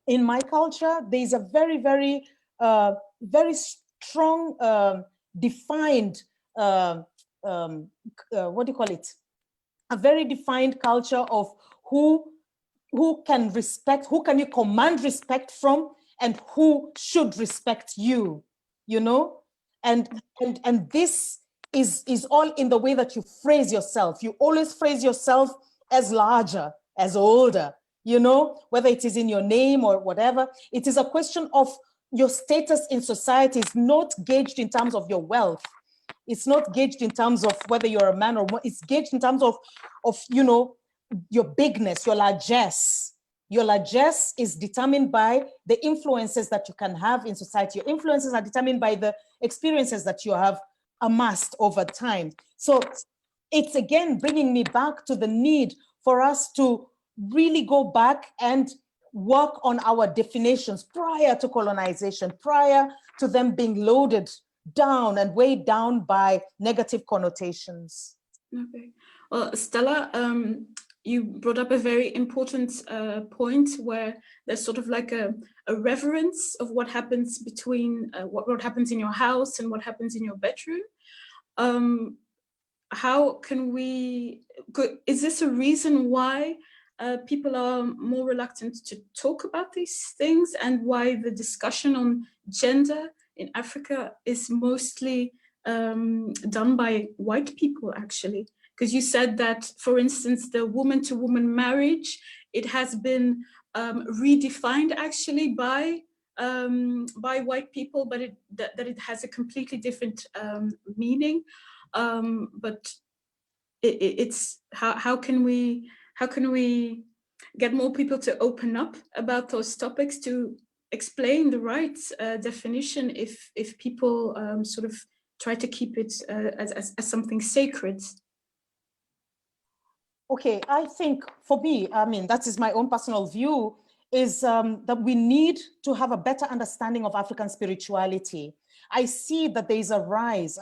Speaker 4: in my culture, there's a very, very, very strong, defined, a very defined culture of who can you command respect from, and who should respect you, and this is all in the way that you phrase yourself. You always phrase yourself as larger, as older, whether it is in your name or whatever. It is a question of your status in society. Is not gauged in terms of your wealth. It's not gauged in terms of whether you're a man or what. It's gauged in terms of your bigness, your largesse. Your largesse is determined by the influences that you can have in society. Your influences are determined by the experiences that you have amassed over time. So it's again bringing me back to the need for us to really go back and work on our definitions prior to colonization, prior to them being loaded down and weighed down by negative connotations.
Speaker 1: Okay. Well, Stella, you brought up a very important point where there's sort of like a reverence of what happens between what happens in your house and what happens in your bedroom. How can is this a reason why people are more reluctant to talk about these things, and why the discussion on gender in Africa is mostly done by white people, actually? Because you said that, for instance, the woman-to-woman marriage, it has been redefined actually by white people, but that it has a completely different meaning. But it's how can we get more people to open up about those topics, to explain the right definition if people sort of try to keep it as something sacred?
Speaker 4: Okay, I think for me, that is my own personal view, is that we need to have a better understanding of African spirituality. I see that there is a rise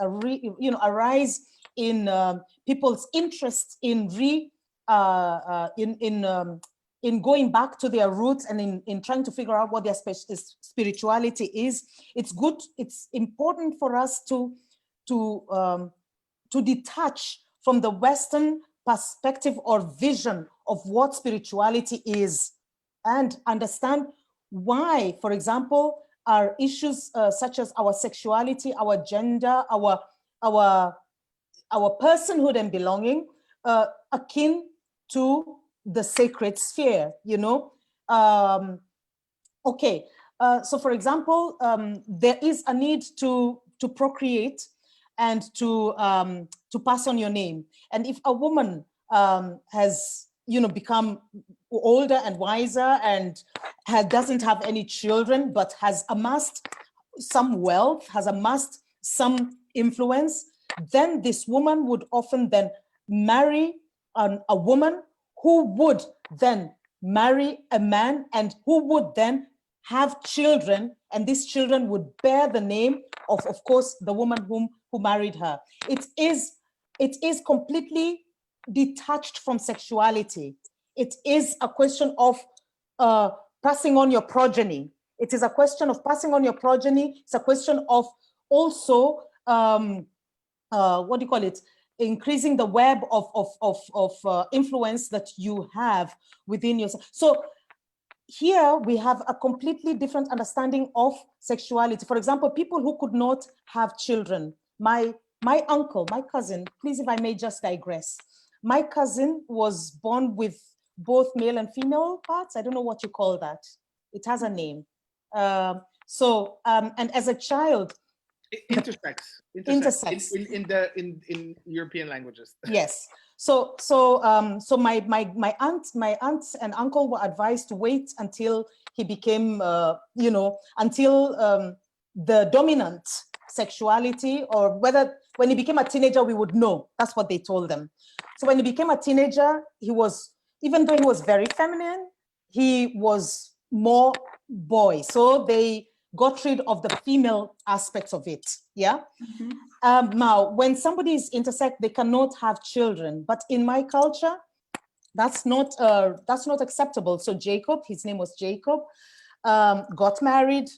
Speaker 4: in people's interest in going back to their roots and in trying to figure out what their spirituality is. It's good. It's important for us to detach from the Western perspective or vision of what spirituality is, and understand why, for example, our issues such as our sexuality, our gender, our personhood and belonging, akin to the sacred sphere, Okay, so for example, there is a need to procreate and to pass on your name. And if a woman has become older and wiser and doesn't have any children, but has amassed some wealth, has amassed some influence, then this woman would often then marry a woman who would then marry a man and who would then have children, and these children would bear the name of course, the woman who married her. It is completely detached from sexuality. It is a question of passing on your progeny. It is a question of passing on your progeny. It's a question of also, increasing the web of influence that you have within yourself. So here we have a completely different understanding of sexuality. For example, people who could not have children. My uncle, my cousin, please, if I may just digress. My cousin was born with both male and female parts. I don't know what you call that. It has a name. And as a child,
Speaker 3: intersex in European languages.
Speaker 4: Yes. So my aunt and uncle were advised to wait until he became, until the dominant sexuality, or whether when he became a teenager, we would know. That's what they told them. So when he became a teenager, even though he was very feminine, he was more boy. So they got rid of the female aspects of it. Yeah. Mm-hmm. Now, when somebody is intersex, they cannot have children. But in my culture, that's not acceptable. So Jacob, his name was Jacob, got married,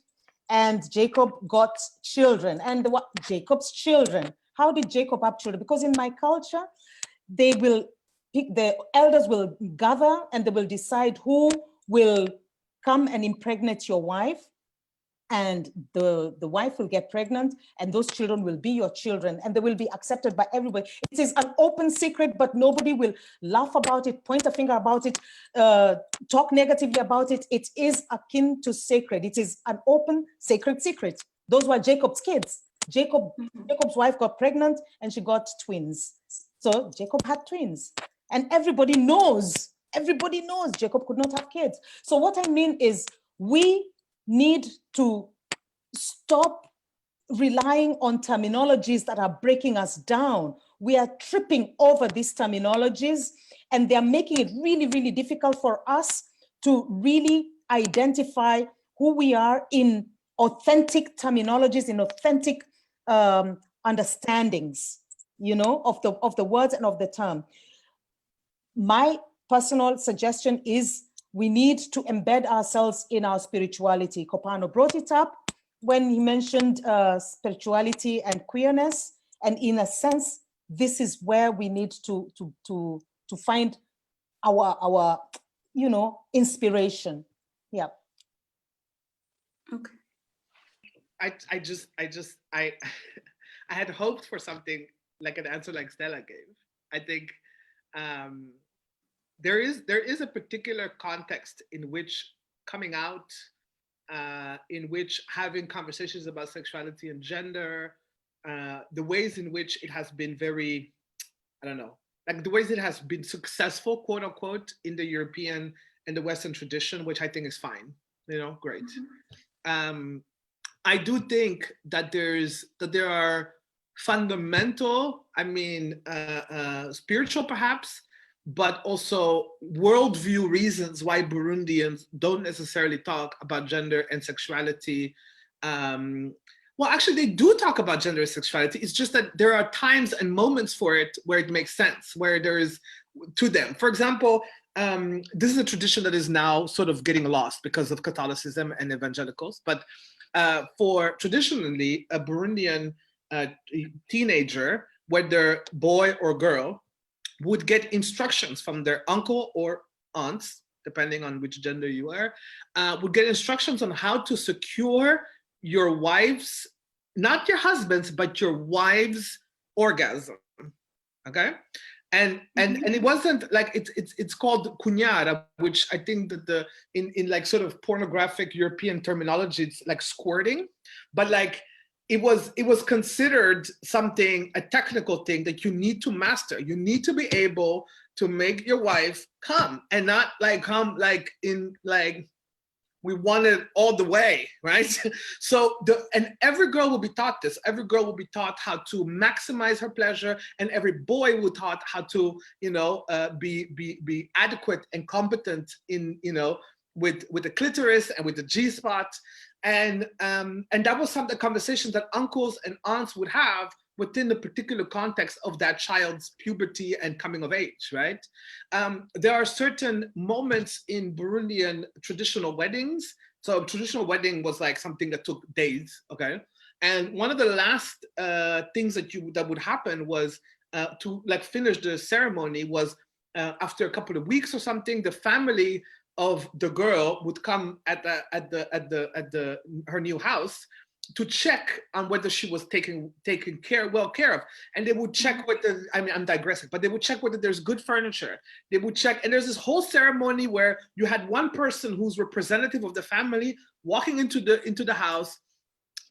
Speaker 4: and Jacob got children. And Jacob's children, how did Jacob have children? Because in my culture, they will pick, the elders will gather and they will decide who will come and impregnate your wife, and the wife will get pregnant, and those children will be your children, and they will be accepted by everybody. It is an open secret, but nobody will laugh about it, point a finger about it, talk negatively about it. It is akin to sacred. It is an open, sacred secret. Those were Jacob's kids. Jacob's wife got pregnant and she got twins. So Jacob had twins, and everybody knows Jacob could not have kids. So what I mean is, we need to stop relying on terminologies that are breaking us down. We are tripping over these terminologies, and they're making it really, really difficult for us to really identify who we are in authentic terminologies, in authentic understandings, of the words and of the term. My personal suggestion is, we need to embed ourselves in our spirituality. Kopano brought it up when he mentioned spirituality and queerness. And in a sense, this is where we need to find our inspiration. Yeah.
Speaker 1: Okay.
Speaker 3: I had hoped for something like an answer like Stella gave. I think there is a particular context in which coming out, in which having conversations about sexuality and gender, the ways in which it has been very, the ways it has been successful, quote unquote, in the European and the Western tradition, which I think is fine, great. Mm-hmm. I do think that there are fundamental, spiritual perhaps, but also worldview reasons why Burundians don't necessarily talk about gender and sexuality. Well, actually, they do talk about gender and sexuality. It's just that there are times and moments for it where it makes sense, where there is to them. For example, this is a tradition that is now sort of getting lost because of Catholicism and evangelicals. But for traditionally, a Burundian teenager, whether boy or girl, would get instructions from their uncle or aunts, depending on which gender you are, would get instructions on how to secure your wife's, not your husband's, but your wife's orgasm, okay? And it wasn't like, it's called kunyara, which I think that in like sort of pornographic European terminology, it's like squirting, but like, it was considered something, a technical thing that you need to master. You need to be able to make your wife come, and not like come like in like we want it all the way, right? So and every girl will be taught this. Every girl will be taught how to maximize her pleasure, and every boy will taught how to be adequate and competent in with the clitoris and with the G-spot. And that was some of the conversations that uncles and aunts would have within the particular context of that child's puberty and coming of age, right? There are certain moments in Burundian traditional weddings. So traditional wedding was like something that took days, okay? And one of the last things that would happen was to like finish the ceremony was after a couple of weeks or something, the family of the girl would come at her new house, to check on whether she was taken well care of. And they would check whether, I mean, I'm digressing, but they would check whether there's good furniture. They would check, and there's this whole ceremony where you had one person who's representative of the family walking into the house,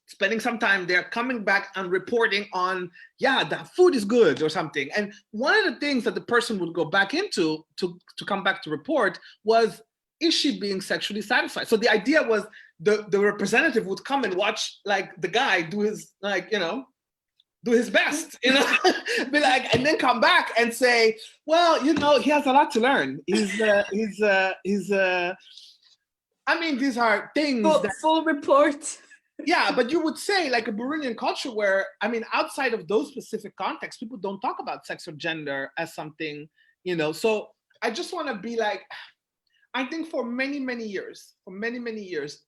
Speaker 3: spending some time there, coming back and reporting on, yeah, the food is good or something. And one of the things that the person would go back into to come back to report was, is she being sexually satisfied? So the idea was the representative would come and watch like the guy do his, like, do his best, be like, and then come back and say, well, he has a lot to learn. I mean, these are things
Speaker 1: full report.
Speaker 3: Yeah, but you would say like a Burundian culture where, I mean, outside of those specific contexts, people don't talk about sex or gender as something, so I just want to be like, I think for many, many years,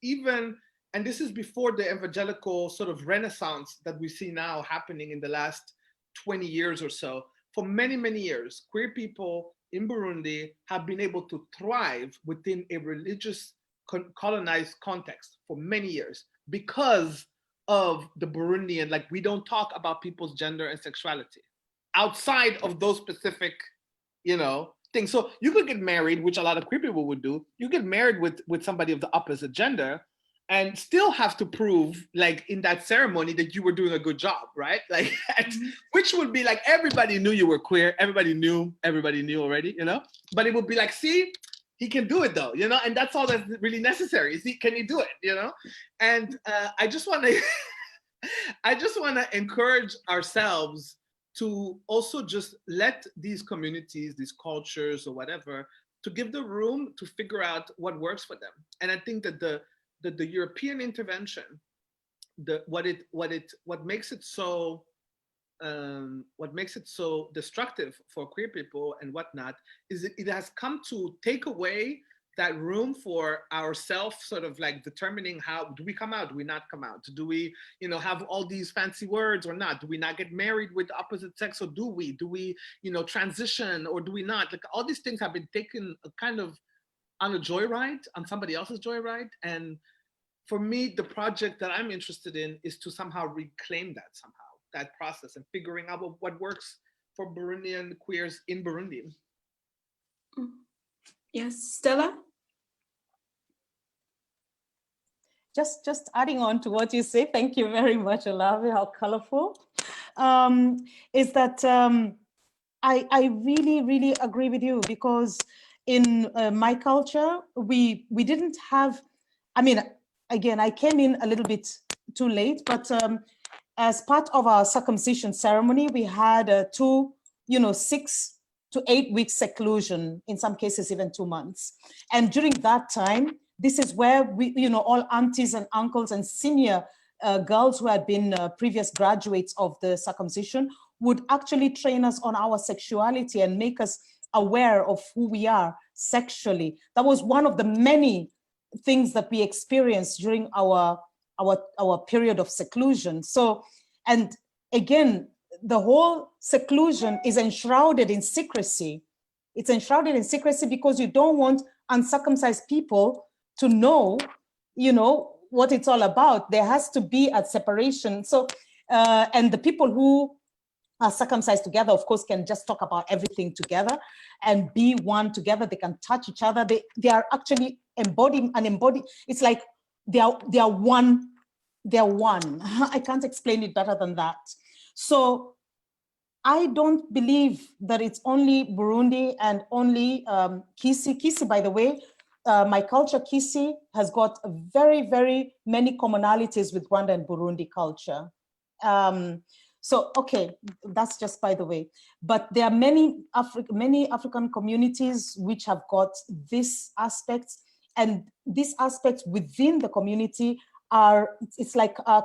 Speaker 3: even, and this is before the evangelical sort of renaissance that we see now happening in the last 20 years or so, for many, many years, queer people in Burundi have been able to thrive within a religious colonized context for many years because of the Burundian, like, we don't talk about people's gender and sexuality outside of those specific, things. So you could get married, which a lot of queer people would do. You get married with somebody of the opposite gender and still have to prove, like, in that ceremony that you were doing a good job, right? Like, which would be like, everybody knew you were queer. Everybody knew already, but it would be like, see, he can do it though, and that's all that's really necessary. Is can he do it, And I just want to encourage ourselves to also just let these communities, these cultures or whatever, to give the room to figure out what works for them. And I think that the European intervention, what makes it so destructive for queer people and whatnot is it has come to take away that room for ourself sort of like determining, how do we come out, do we not come out, do we have all these fancy words or not, do we not get married with the opposite sex, or do we transition, or do we not, like, all these things have been taken kind of on a joyride, on somebody else's joyride. And for me, the project that I'm interested in is to somehow reclaim that process and figuring out what works for Burundian queers in Burundi.
Speaker 1: Yes, Stella?
Speaker 4: Just adding on to what you say, thank you very much, Olave, how colorful, is that I really, really agree with you, because in my culture, we didn't have, I mean, again, I came in a little bit too late, but as part of our circumcision ceremony, we had 6 to 8 weeks seclusion, in some cases even 2 months. And during that time, this is where we, all aunties and uncles and senior girls who had been previous graduates of the circumcision would actually train us on our sexuality and make us aware of who we are sexually. That was one of the many things that we experienced during our period of seclusion. So, and again, the whole seclusion is enshrouded in secrecy. It's enshrouded in secrecy because you don't want uncircumcised people to know, what it's all about. There has to be a separation. So, and the people who are circumcised together, of course, can just talk about everything together and be one together. They can touch each other. They are actually embodied. It's like they are one. They're one. I can't explain it better than that. So I don't believe that it's only Burundi and only Kisi. Kisi, by the way, my culture, Kisi, has got very, very many commonalities with Rwanda and Burundi culture. So, okay, that's just by the way. But there are many African communities which have got this aspect, and these aspects within the community it's like a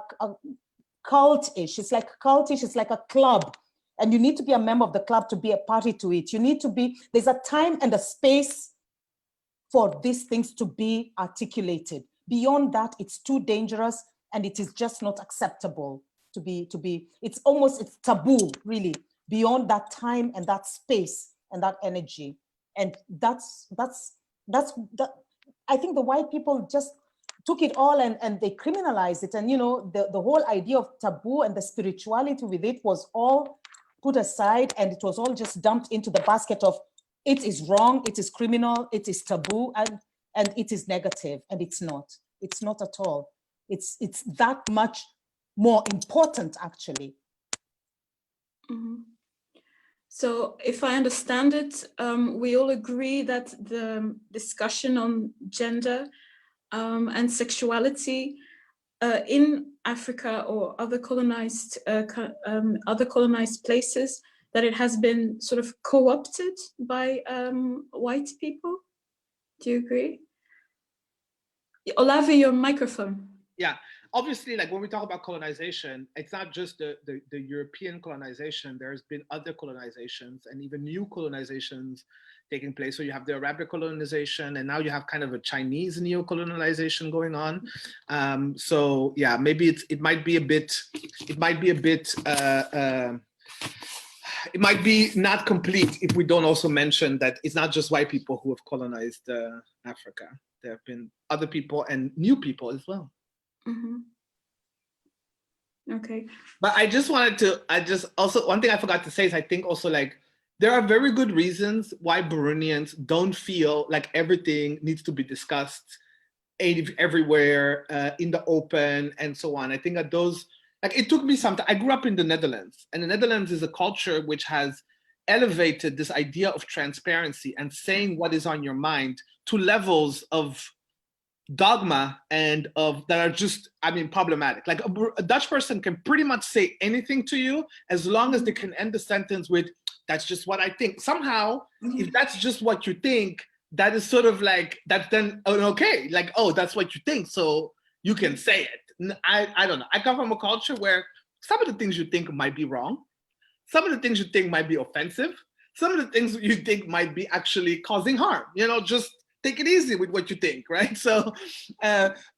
Speaker 4: cult-ish. It's like cultish, it's like a club. And you need to be a member of the club to be a party to it. You need to be, there's a time and a space for these things to be articulated. Beyond that, it's too dangerous and it is just not acceptable to be, it's taboo, really, beyond that time and that space and that energy. And that's I think the white people just took it all and they criminalized it. And, you know, the whole idea of taboo and the spirituality with it was all put aside, and it was all just dumped into the basket of it is wrong, it is criminal, it is taboo, and it is negative. And it's not at all. It's that much more important, actually.
Speaker 1: Mm-hmm. So if I understand it, we all agree that the discussion on gender and sexuality in Africa or other colonized places, that it has been sort of co-opted by white people. Do you agree? Olave, your microphone.
Speaker 3: Yeah, obviously, like when we talk about colonization, it's not just the European colonization. There's been other colonizations and even new colonizations taking place. So you have the Arabic colonization, and now you have kind of a Chinese neo-colonization going on. So yeah, maybe it might be not complete if we don't also mention that it's not just white people who have colonized Africa. There have been other people and new people as well.
Speaker 1: Mm-hmm. Okay.
Speaker 3: But also one thing I forgot to say is I think also like there are very good reasons why Burundians don't feel like everything needs to be discussed everywhere in the open and so on. I think that those, like it took me some time. I grew up in the Netherlands, and the Netherlands is a culture which has elevated this idea of transparency and saying what is on your mind to levels of dogma and that are just, I mean, problematic. Like a Dutch person can pretty much say anything to you as long as they can end the sentence with, that's just what I think. Somehow, if that's just what you think, that is sort of like, that's then okay. Like, oh, that's what you think, so you can say it. I don't know. I come from a culture where some of the things you think might be wrong. Some of the things you think might be offensive. Some of the things you think might be actually causing harm. You know, just take it easy with what you think, right? So,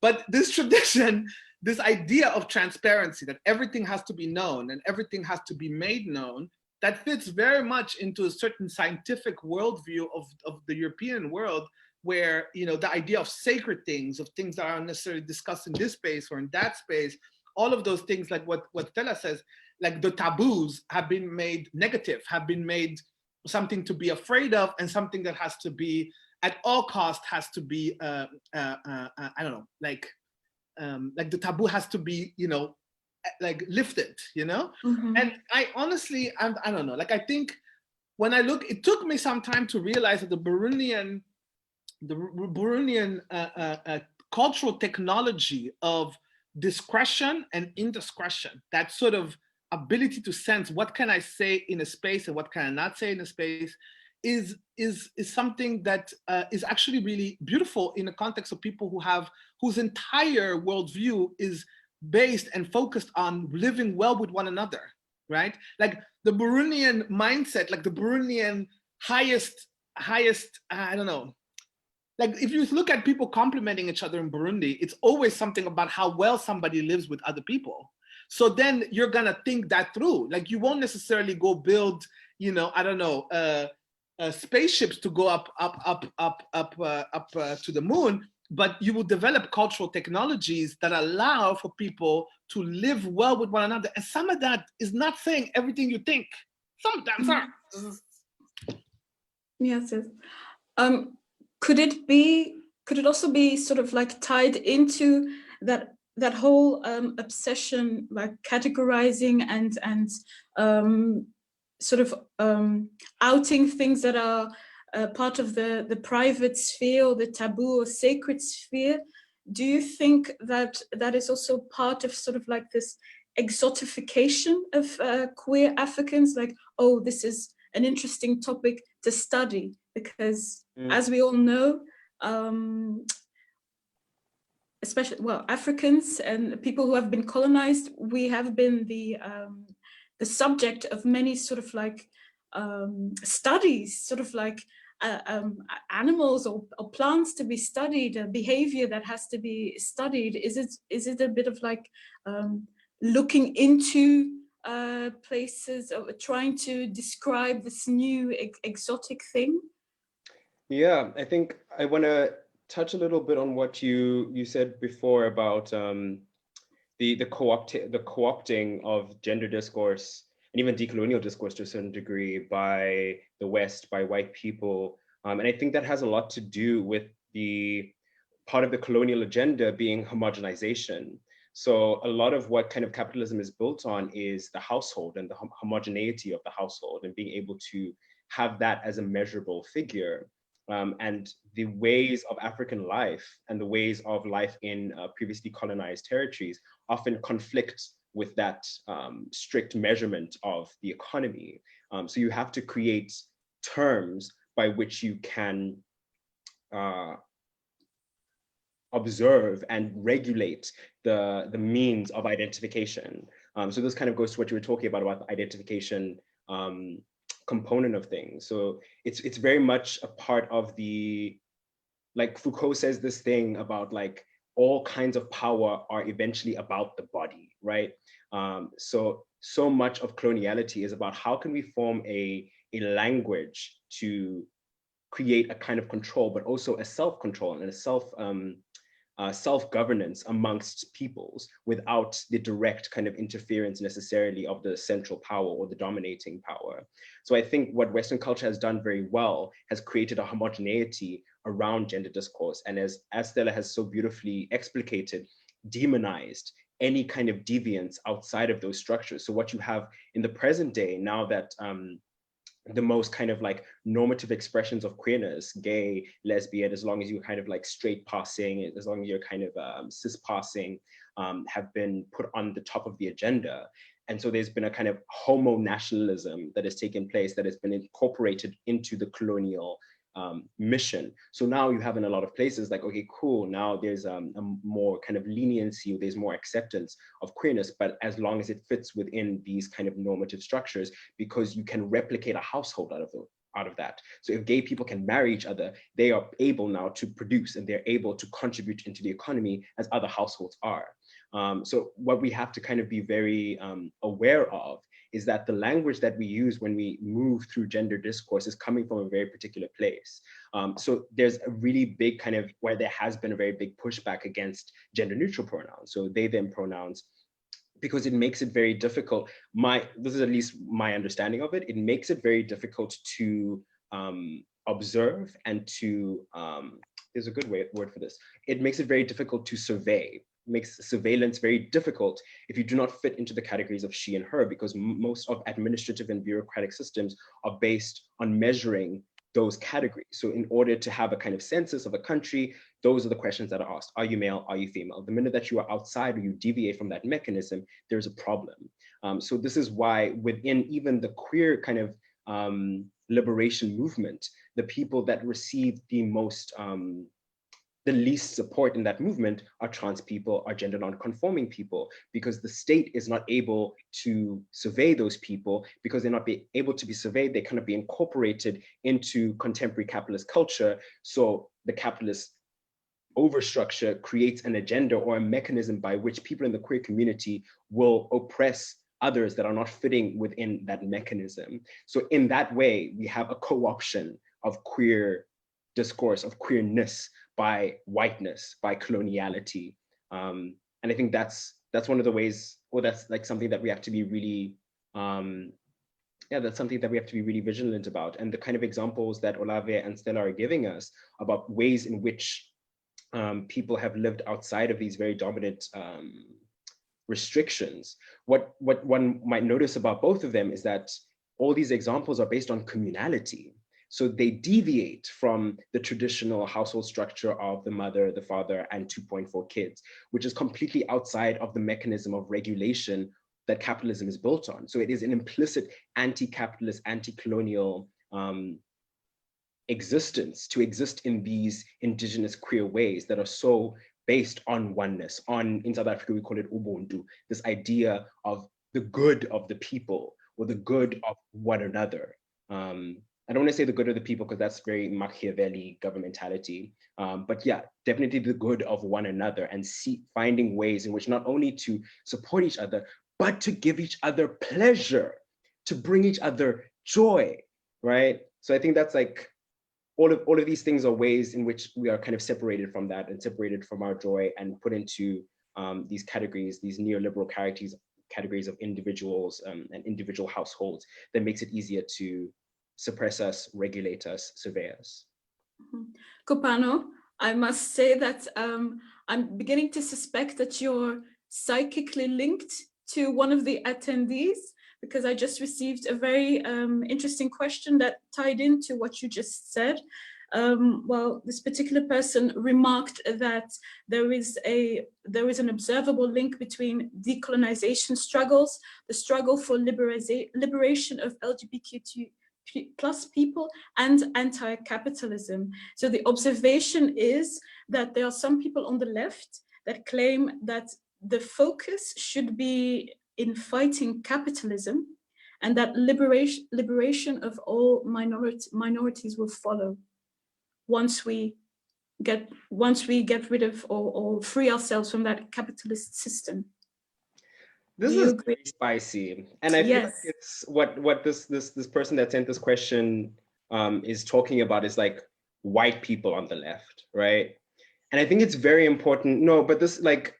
Speaker 3: but this tradition, this idea of transparency, that everything has to be known and everything has to be made known, that fits very much into a certain scientific worldview of the European world, where, you know, the idea of sacred things, of things that aren't necessarily discussed in this space or in that space, all of those things, like what Stella says, like the taboos have been made negative, have been made something to be afraid of, and something that has to be, at all cost, has to be, I don't know, like the taboo has to be, you know, like lifted, you know?
Speaker 1: Mm-hmm.
Speaker 3: And I honestly, I don't know, like I think when I look, it took me some time to realize that the Burundian cultural technology of discretion and indiscretion, that sort of ability to sense what can I say in a space and what can I not say in a space, is something that is actually really beautiful in the context of people whose entire worldview is based and focused on living well with one another, right? Like the Burundian mindset, like the Burundian highest, I don't know, like if you look at people complimenting each other in Burundi, it's always something about how well somebody lives with other people. So then you're gonna think that through. Like you won't necessarily go build, you know, I don't know, spaceships to go up to the moon, but you will develop cultural technologies that allow for people to live well with one another. And some of that is not saying everything you think. Sometimes are.
Speaker 1: Yes, yes. Could it also be sort of like tied into that whole obsession, like categorizing and sort of outing things that are part of the private sphere or the taboo or sacred sphere? Do you think that that is also part of sort of like this exotification of queer Africans? Like, oh, this is an interesting topic to study, because as we all know, especially, well, Africans and people who have been colonized, we have been the subject of many sort of like studies, sort of like animals or plants to be studied, behavior that has to be studied. Is it a bit of like looking into places, or trying to describe this new exotic thing?
Speaker 2: Yeah, I think I want to touch a little bit on what you said before about the co-opting of gender discourse and even decolonial discourse to a certain degree by the West, by white people. And I think that has a lot to do with the part of the colonial agenda being homogenization. So a lot of what kind of capitalism is built on is the household and the homogeneity of the household and being able to have that as a measurable figure. And the ways of African life and the ways of life in previously colonized territories often conflict with that strict measurement of the economy. So you have to create terms by which you can observe and regulate the means of identification. So this kind of goes to what you were talking about the identification component of things. So it's very much a part of the, like Foucault says this thing about like all kinds of power are eventually about the body, right? So much of coloniality is about how can we form a language to create a kind of control, but also a self-control and a self-governance amongst peoples without the direct kind of interference necessarily of the central power or the dominating power. So I think what Western culture has done very well has created a homogeneity around gender discourse. And as Stella has so beautifully explicated, demonized any kind of deviance outside of those structures. So what you have in the present day, now that the most kind of like normative expressions of queerness, gay, lesbian, as long as you're kind of like straight passing, as long as you're kind of cis passing, have been put on the top of the agenda. And so there's been a kind of homo nationalism that has taken place that has been incorporated into the colonial mission. So now you have in a lot of places like, okay, cool, now there's a more kind of leniency, there's more acceptance of queerness, but as long as it fits within these kind of normative structures, because you can replicate a household out of that. So if gay people can marry each other, they are able now to produce and they're able to contribute into the economy as other households are. So what we have to kind of be very aware of is that the language that we use when we move through gender discourse is coming from a very particular place. So there's a really big kind of, where there has been a very big pushback against gender neutral pronouns, so they, them pronouns, because it makes it very difficult. This is at least my understanding of it. It makes it very difficult to observe and to, there's a good word for this. It makes it very difficult to survey. Makes surveillance very difficult if you do not fit into the categories of she and her, because most of administrative and bureaucratic systems are based on measuring those categories. So in order to have a kind of census of a country, those are the questions that are asked. Are you male? Are you female? The minute that you are outside or you deviate from that mechanism, there's a problem. So this is why within even the queer kind of liberation movement, the people that receive the most the least support in that movement are trans people, are gender non-conforming people, because the state is not able to survey those people. Because they're not able to be surveyed, they cannot be incorporated into contemporary capitalist culture. So the capitalist overstructure creates an agenda or a mechanism by which people in the queer community will oppress others that are not fitting within that mechanism. So in that way, we have a co-option of queer discourse, of queerness, by whiteness, by coloniality. And I think that's one of the ways, or that's like something that we have to be really, that's something that we have to be really vigilant about. And the kind of examples that Olave and Stella are giving us about ways in which people have lived outside of these very dominant restrictions. What one might notice about both of them is that all these examples are based on communality. So they deviate from the traditional household structure of the mother, the father, and 2.4 kids, which is completely outside of the mechanism of regulation that capitalism is built on. So it is an implicit anti-capitalist, anti-colonial existence to exist in these indigenous queer ways that are so based on oneness. In South Africa, we call it Ubuntu, this idea of the good of the people or the good of one another. I don't want to say the good of the people because that's very Machiavelli governmentality, but yeah, definitely the good of one another, and finding ways in which not only to support each other, but to give each other pleasure, to bring each other joy, right? So I think that's like all of these things are ways in which we are kind of separated from that and separated from our joy and put into these categories, these neoliberal categories of individuals and individual households that makes it easier to suppress us, regulate us, survey us.
Speaker 1: Kopano, I must say that I'm beginning to suspect that you're psychically linked to one of the attendees, because I just received a very interesting question that tied into what you just said. Well, this particular person remarked that there is an observable link between decolonization struggles, the struggle for liberation of LGBTQ plus people, and anti-capitalism. So the observation is that there are some people on the left that claim that the focus should be in fighting capitalism, and that liberation of all minorities will follow once we get rid of or free ourselves from that capitalist system.
Speaker 2: This is very spicy, and I feel like it's what this person that sent this question is talking about is like white people on the left, right? And I think it's very important. No, but this, like,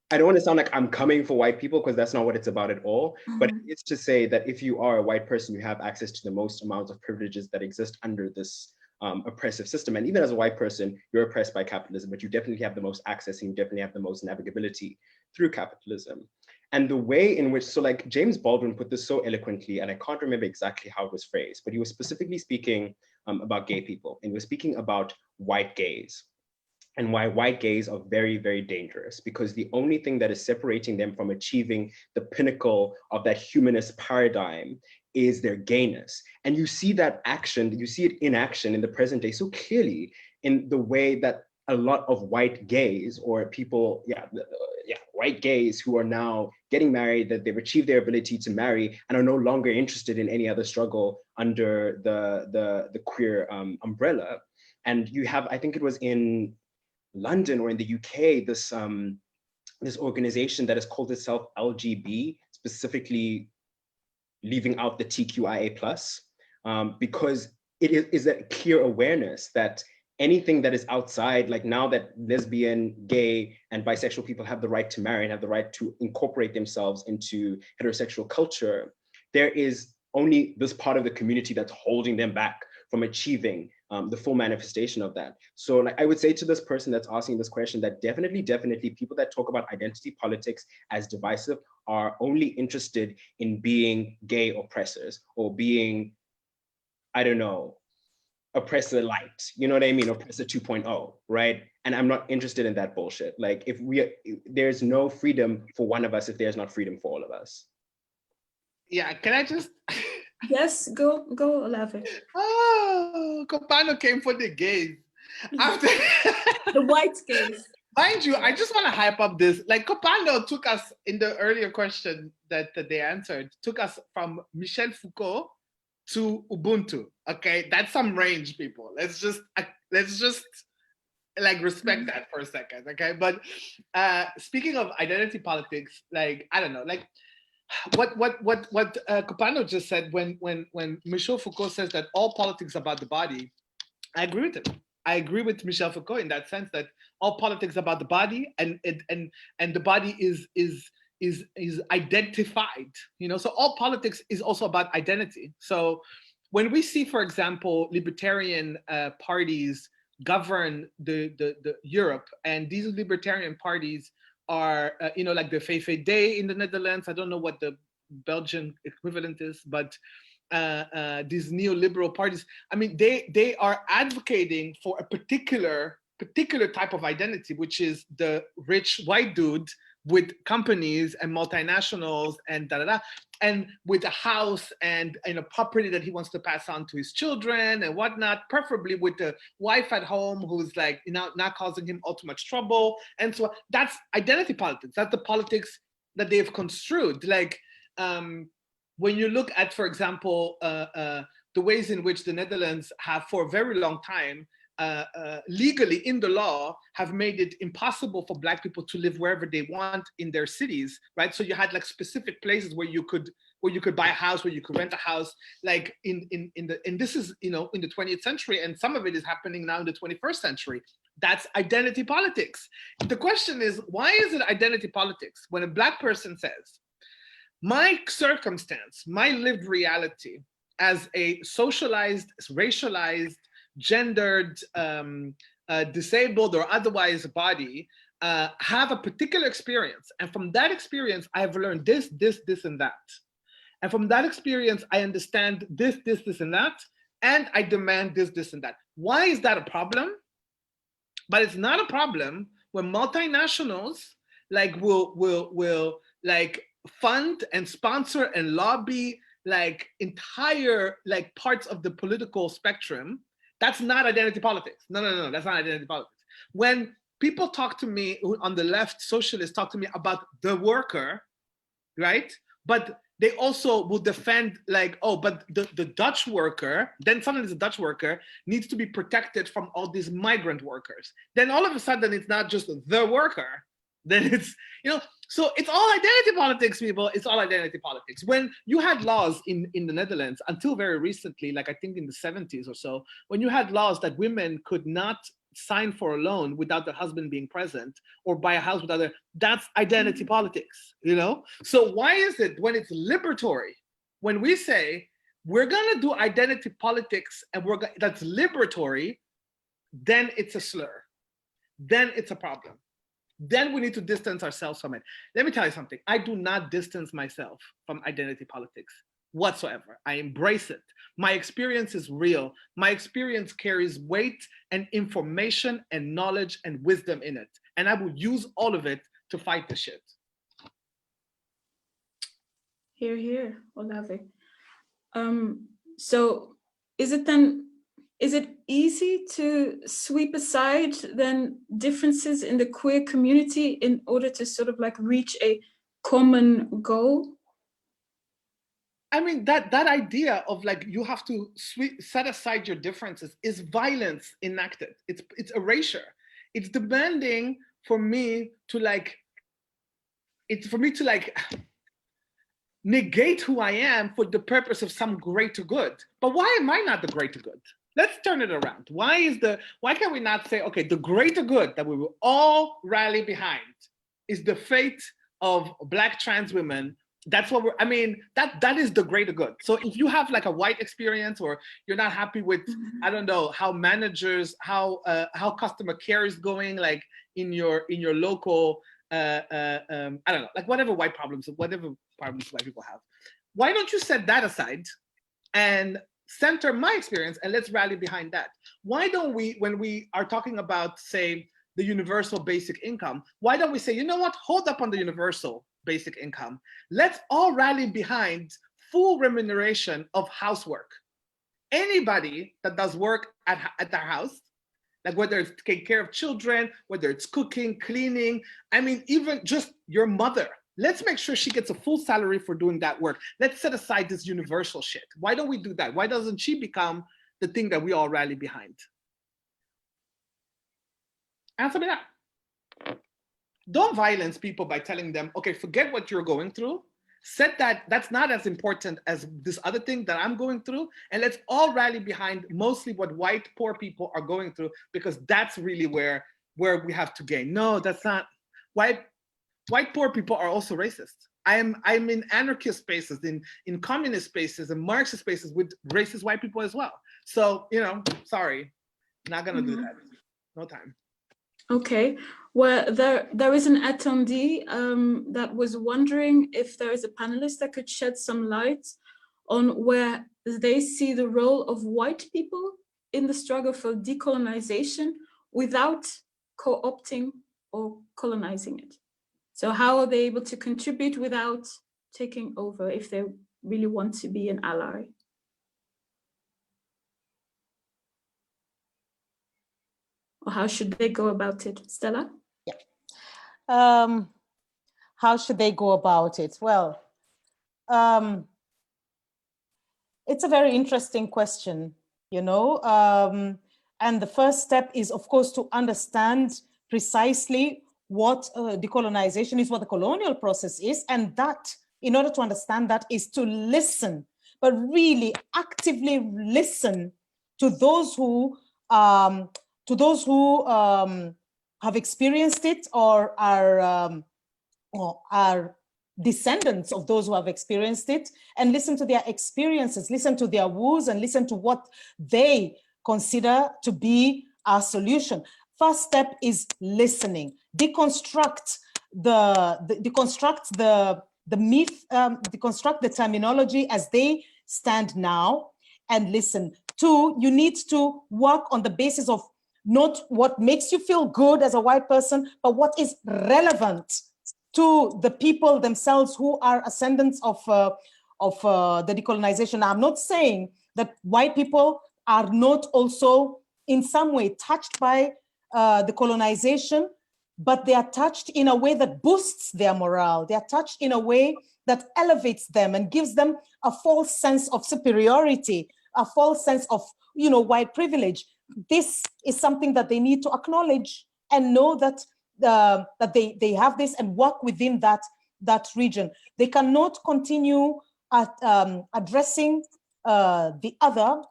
Speaker 2: I don't want to sound like I'm coming for white people, because that's not what it's about at all. But it's to say that if you are a white person, you have access to the most amounts of privileges that exist under this oppressive system. And even as a white person, you're oppressed by capitalism, but you definitely have the most access and you definitely have the most navigability through capitalism. And the way in which, so like James Baldwin put this so eloquently, and I can't remember exactly how it was phrased, but he was specifically speaking about gay people, and he was speaking about white gays, and why white gays are very, very dangerous, because the only thing that is separating them from achieving the pinnacle of that humanist paradigm is their gayness. And you see that action, you see it in action in the present day so clearly in the way that a lot of white gays, or people, white gays who are now getting married, that they've achieved their ability to marry and are no longer interested in any other struggle under the queer umbrella. And you have, I think it was in London or in the UK, this organization that has called itself LGB, specifically leaving out the TQIA+, because it is a clear awareness that anything that is outside, like now that lesbian, gay, and bisexual people have the right to marry and have the right to incorporate themselves into heterosexual culture, there is only this part of the community that's holding them back from achieving the full manifestation of that. So like I would say to this person that's asking this question that definitely people that talk about identity politics as divisive are only interested in being gay oppressors or being, I don't know, oppressor light, you know what I mean? Oppressor 2.0, right? And I'm not interested in that bullshit. Like there's no freedom for one of us if there's not freedom for all of us.
Speaker 3: Yeah, can I just...
Speaker 1: Yes, go, Olave.
Speaker 3: Oh, Kopano came for the gays. After
Speaker 1: the white gays.
Speaker 3: Mind you, I just want to hype up this. Like Kopano took us in the earlier question that they answered, took us from Michel Foucault to Ubuntu. Okay, that's some range, people. Let's just like respect that for a second. Okay, but speaking of identity politics, like I don't know, like what Kopano just said when Michel Foucault says that all politics about the body, I agree with him. I agree with Michel Foucault in that sense that all politics about the body and the body is identified, you know. So all politics is also about identity. So when we see, for example, libertarian parties govern the Europe, and these libertarian parties are, you know, like the VVD in the Netherlands. I don't know what the Belgian equivalent is, but these neoliberal parties, I mean, they are advocating for a particular type of identity, which is the rich white dude with companies and multinationals and and with a house and a property that he wants to pass on to his children and whatnot, preferably with a wife at home who's like, you know, not causing him all too much trouble. And so that's identity politics. That's the politics that they've construed. Like when you look at, for example, the ways in which the Netherlands have for a very long time legally in the law have made it impossible for Black people to live wherever they want in their cities, right? So you had like specific places where you could where you could buy a house, where you could rent a house, like this is, in the 20th century, and some of it is happening now in the 21st century. That's identity politics. The question is, why is it identity politics when a Black person says, my circumstance, my lived reality as a socialized, racialized, gendered, disabled or otherwise body, have a particular experience. And from that experience, I have learned this, and that. And from that experience, I understand this, and that. And I demand this, and that. Why is that a problem? But it's not a problem when multinationals will fund and sponsor and lobby entire parts of the political spectrum. That's not identity politics. No, that's not identity politics. When people talk to me on the left, socialists talk to me about the worker, right? But they also will defend but the Dutch worker, then suddenly the Dutch worker needs to be protected from all these migrant workers. Then all of a sudden it's not just the worker, then it's, so it's all identity politics, people. It's all identity politics. When you had laws in the Netherlands until very recently, I think in the 70s or so, when you had laws that women could not sign for a loan without their husband being present or buy a house without that's identity politics, So why is it when it's liberatory, when we say we're gonna do identity politics and that's liberatory, then it's a slur, then it's a problem, then we need to distance ourselves from it. Let me tell you something. I do not distance myself from identity politics whatsoever. I embrace it. My experience is real. My experience carries weight and information and knowledge and wisdom in it. And I will use all of it to fight the shit.
Speaker 1: Hear, hear, Olave. So is it easy to sweep aside then differences in the queer community in order to sort of reach a common goal?
Speaker 3: I mean, that idea of you have to set aside your differences is violence enacted. It's erasure. It's demanding for me to negate who I am for the purpose of some greater good. But why am I not the greater good? Let's turn it around. Why can we not say, okay, the greater good that we will all rally behind is the fate of Black trans women. That's what that is the greater good. So if you have a white experience, or you're not happy with, I don't know, how managers, how customer care is going, in your local, I don't know, whatever problems white people have, why don't you set that aside and center my experience and let's rally behind that? Why don't we, when we are talking about, say, the universal basic income, why don't we say, you know what, hold up on the universal basic income. Let's all rally behind full remuneration of housework. Anybody that does work at their house, whether it's taking care of children, whether it's cooking, cleaning, even just your mother, let's make sure she gets a full salary for doing that work. Let's set aside this universal shit. Why don't we do that? Why doesn't she become the thing that we all rally behind? Answer me that. Don't violence people by telling them, okay, forget what you're going through. That's not as important as this other thing that I'm going through. And let's all rally behind mostly what white poor people are going through, because that's really where we have to gain. No, that's not. White poor people are also racist. I'm in anarchist spaces, in communist spaces, and Marxist spaces with racist white people as well. So, sorry, not gonna do that. No time.
Speaker 1: Okay, well, there is an attendee that was wondering if there is a panelist that could shed some light on where they see the role of white people in the struggle for decolonization without co-opting or colonizing it. So how are they able to contribute without taking over if they really want to be an ally? Or how should they go about it? Stella?
Speaker 4: Yeah. How should they go about it? Well, it's a very interesting question, and the first step is, of course, to understand precisely what decolonization is, what the colonial process is, and that in order to understand that, is to listen, but really actively listen to those who have experienced it or are descendants of those who have experienced it, and listen to their experiences, listen to their woes, and listen to what they consider to be our solution. First step is listening. Deconstruct the myth, deconstruct the terminology as they stand now, and listen. Two, you need to work on the basis of not what makes you feel good as a white person, but what is relevant to the people themselves who are ascendants of the decolonization. I'm not saying that white people are not also in some way touched by the colonization, but they are touched in a way that boosts their morale. They are touched in a way that elevates them and gives them a false sense of superiority, a false sense of, white privilege. This is something that they need to acknowledge and know that that they have this, and work within that region. They cannot continue at addressing the other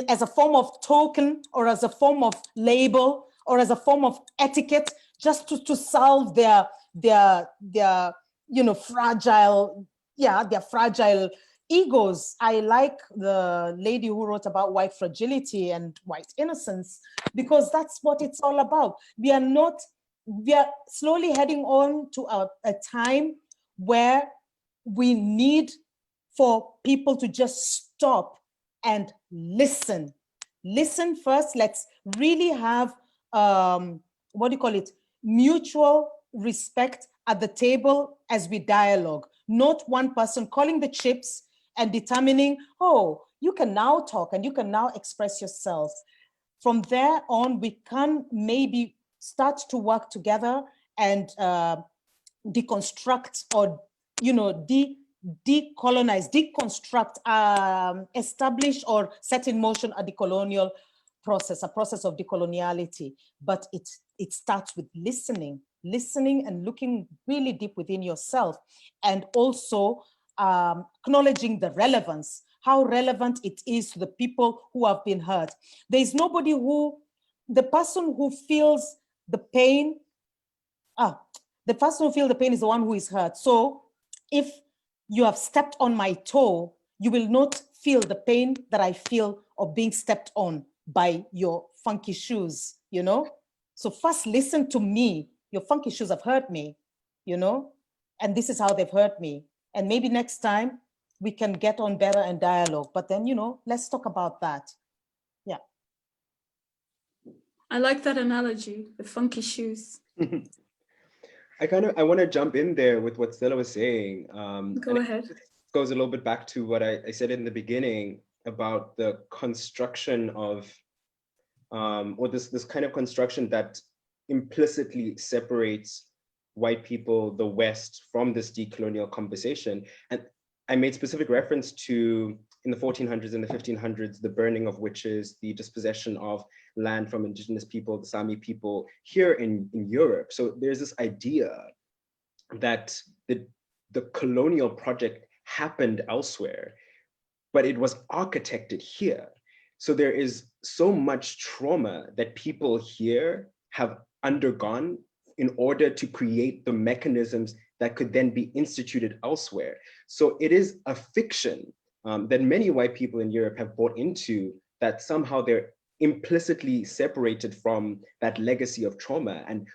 Speaker 4: as a form of token, or as a form of label, or as a form of etiquette, just to solve their fragile egos. I like the lady who wrote about white fragility and white innocence, because that's what it's all about. We are slowly heading on to a time where we need for people to just stop and listen. Listen first. Let's really have, mutual respect at the table as we dialogue. Not one person calling the chips and determining, oh, you can now talk and you can now express yourself. From there on, we can maybe start to work together and deconstruct, or decolonize, deconstruct, establish or set in motion a decolonial process, a process of decoloniality. But it starts with listening and looking really deep within yourself, and also acknowledging the relevance, how relevant it is to the people who have been hurt. There is nobody the person who feels the pain is the one who is hurt. So if you have stepped on my toe, you will not feel the pain that I feel of being stepped on by your funky shoes, So first listen to me. Your funky shoes have hurt me, and this is how they've hurt me. And maybe next time we can get on better and dialogue. But then, let's talk about that. Yeah.
Speaker 1: I like that analogy, the funky shoes.
Speaker 2: I want to jump in there with what Stella was saying.
Speaker 1: Go ahead.
Speaker 2: It goes a little bit back to what I said in the beginning about the construction of, or this kind of construction that implicitly separates white people, the West, from this decolonial conversation. And I made specific reference to, in the 1400s and the 1500s, the burning of witches, the dispossession of land from indigenous people, the Sami people here in Europe. So there's this idea that the colonial project happened elsewhere, but it was architected here. So there is so much trauma that people here have undergone in order to create the mechanisms that could then be instituted elsewhere. So it is a fiction that many white people in Europe have bought into, that somehow they're implicitly separated from that legacy of trauma. And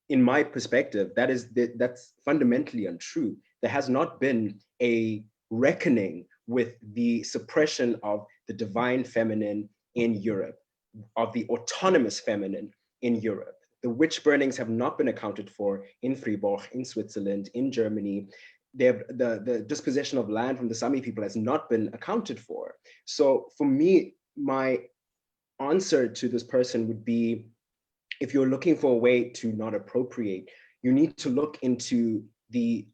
Speaker 2: in my perspective, that's fundamentally untrue. There has not been a reckoning with the suppression of the divine feminine in Europe, of the autonomous feminine in Europe. The witch burnings have not been accounted for in Fribourg, in Switzerland, in Germany. The dispossession of land from the Sami people has not been accounted for. So for me, my answer to this person would be, if you're looking for a way to not appropriate, you need to look into the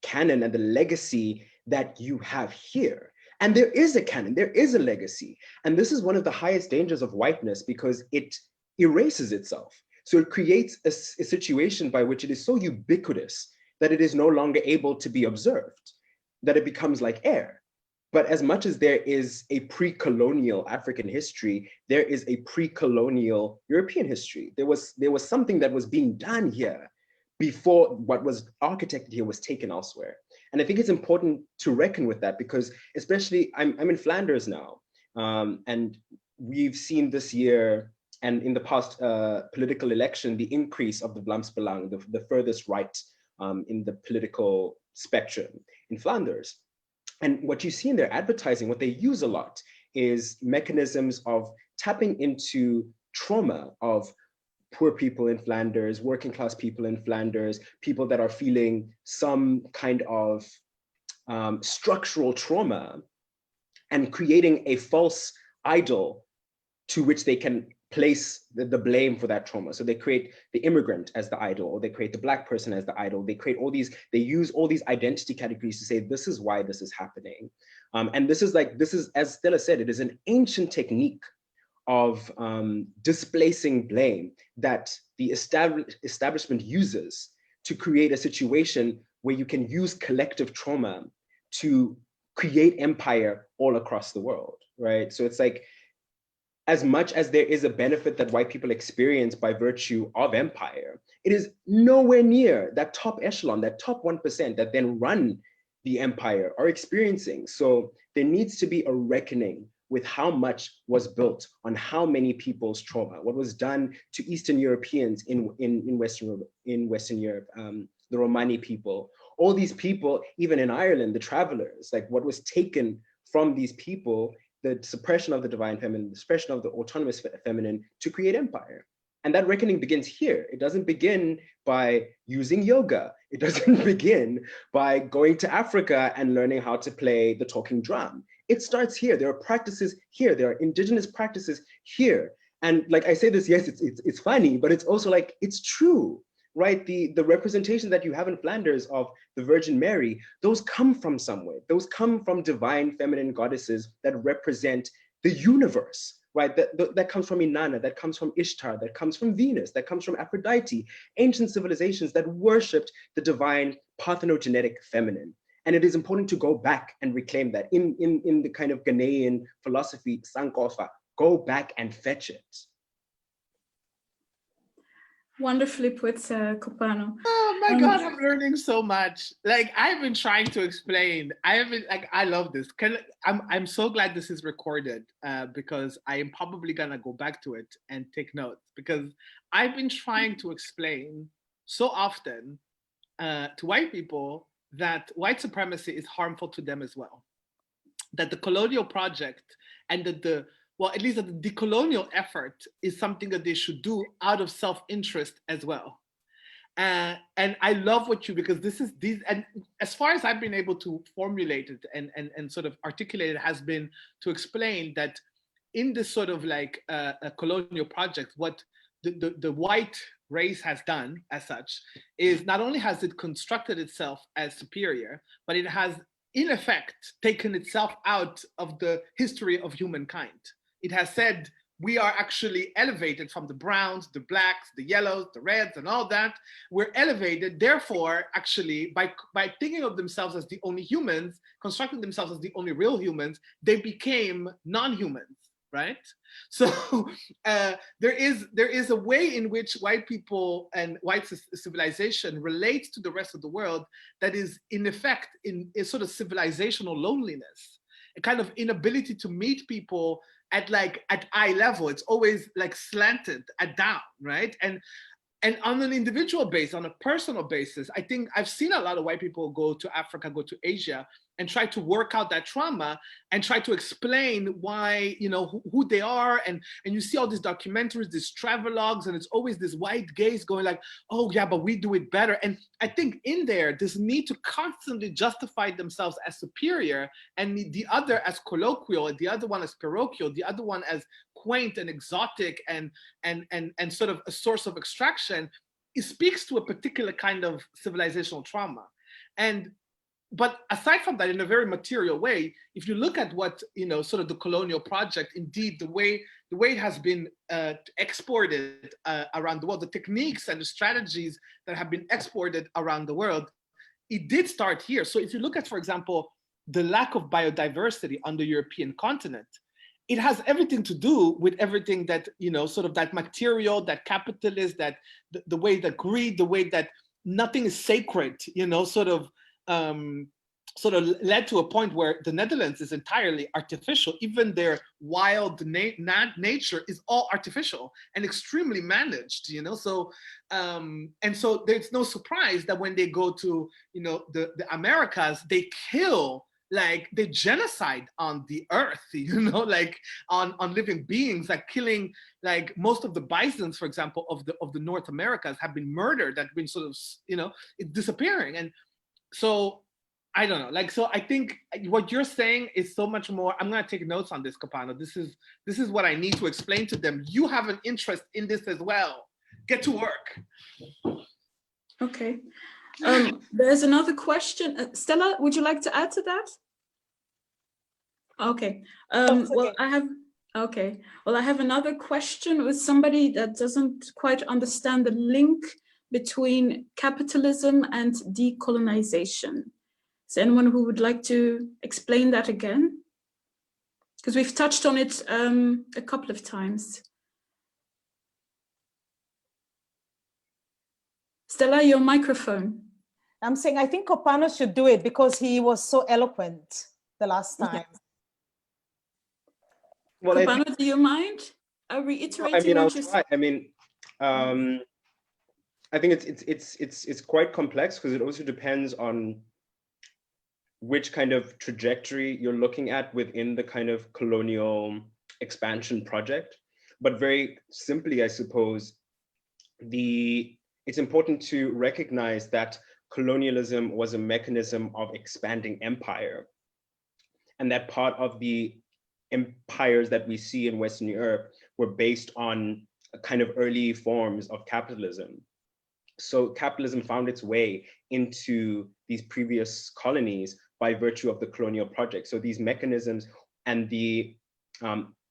Speaker 2: canon and the legacy that you have here. And there is a canon, there is a legacy. And this is one of the highest dangers of whiteness, because it erases itself. So it creates a situation by which it is so ubiquitous that it is no longer able to be observed, that it becomes like air. But as much as there is a pre-colonial African history, there is a pre-colonial European history. There was something that was being done here before what was architected here was taken elsewhere. And I think it's important to reckon with that, because especially I'm in Flanders now, and we've seen this year and in the past political election, the increase of the Vlaamsbelang, the furthest right in the political spectrum in Flanders. And what you see in their advertising, what they use a lot is mechanisms of tapping into trauma of poor people in Flanders, working class people in Flanders, people that are feeling some kind of structural trauma, and creating a false idol to which they can place the blame for that trauma. So they create the immigrant as the idol, or they create the Black person as the idol. They create all these, they use all these identity categories to say, this is why this is happening. And this is, as Stella said, it is an ancient technique of displacing blame that the establishment uses to create a situation where you can use collective trauma to create empire all across the world, right? So it's like, as much as there is a benefit that white people experience by virtue of empire, it is nowhere near that top echelon, that top 1% that then run the empire are experiencing. So there needs to be a reckoning with how much was built on how many people's trauma, what was done to Eastern Europeans in Western Europe, the Romani people, all these people, even in Ireland, the travelers, like what was taken from these people, the suppression of the divine feminine, the suppression of the autonomous feminine to create empire. And that reckoning begins here. It doesn't begin by using yoga. It doesn't begin by going to Africa and learning how to play the talking drum. It starts here. There are practices here. There are indigenous practices here. And like I say this, yes, it's funny, but it's also like, it's true, right? The representation that you have in Flanders of the Virgin Mary, those come from somewhere. Those come from divine feminine goddesses that represent the universe, right? That comes from Inanna, that comes from Ishtar, that comes from Venus, that comes from Aphrodite, ancient civilizations that worshipped the divine parthenogenetic feminine. And it is important to go back and reclaim that in the kind of Ghanaian philosophy, Sankofa, go back and fetch it.
Speaker 1: Wonderfully put, Kopano.
Speaker 3: Oh my God, I'm learning so much. Like, I've been trying to explain. I love this. I'm so glad this is recorded because I am probably gonna go back to it and take notes, because I've been trying to explain so often to white people that white supremacy is harmful to them as well. That the colonial project and that well, at least that the decolonial effort is something that they should do out of self-interest as well. And I love what because and as far as I've been able to formulate it and sort of articulate it, has been to explain that in this sort of like a colonial project, what the white race has done as such is not only has it constructed itself as superior, but it has in effect taken itself out of the history of humankind. It has said, we are actually elevated from the browns, the blacks, the yellows, the reds, and all that. We're elevated, therefore, actually, by thinking of themselves as the only humans, constructing themselves as the only real humans, they became non-humans, right? So there is a way in which white people and white civilization relates to the rest of the world that is, in effect, in a sort of civilizational loneliness, a kind of inability to meet people at eye level. It's always like slanted at down, right? And on an individual basis, on a personal basis, I think I've seen a lot of white people go to Africa, go to Asia, and try to work out that trauma and try to explain why, you know, who they are. And you see all these documentaries, these travelogues, and it's always this white gaze going like, oh yeah, but we do it better. And I think in there, this need to constantly justify themselves as superior and the other as colloquial, the other one as parochial, the other one as quaint and exotic and sort of a source of extraction. It speaks to a particular kind of civilizational trauma. But aside from that, in a very material way, if you look at what, you know, sort of the colonial project, indeed, the way it has been exported around the world, the techniques and the strategies that have been exported around the world it did start here. So if you look at, for example, the lack of biodiversity on the European continent, it has everything to do with everything that, sort of that material, that capitalist, that the way that greed, the way that nothing is sacred, sort of led to a point where the Netherlands is entirely artificial. Even their wild nature is all artificial and extremely managed, So, and so there's no surprise that when they go to, the Americas, they kill, like they genocide on the earth, like on living beings, like killing, like most of the bisons, for example, of the North Americas have been murdered, that have been sort of, it's disappearing. And so I don't know, like, so I think what you're saying is so much more. I'm gonna take notes on this, Kopano. This is what I need to explain to them. You have an interest in this as well. Get to work.
Speaker 1: Okay. There's another question. Stella, would you like to add to that? Okay. Well, I have another question with somebody that doesn't quite understand the link between capitalism and decolonization. Is there anyone who would like to explain that again? Because we've touched on it a couple of times. Stella, your microphone.
Speaker 4: I'm saying I think Kopano should do it because he was so eloquent the last time.
Speaker 1: Yeah. Well, Kopano, do you mind reiterating what you said?
Speaker 2: I mean, I think it's quite complex because it also depends on which kind of trajectory you're looking at within the kind of colonial expansion project. But very simply, I suppose, it's important to recognize that colonialism was a mechanism of expanding empire. And that part of the empires that we see in Western Europe were based on kind of early forms of capitalism. So capitalism found its way into these previous colonies by virtue of the colonial project. So these mechanisms and the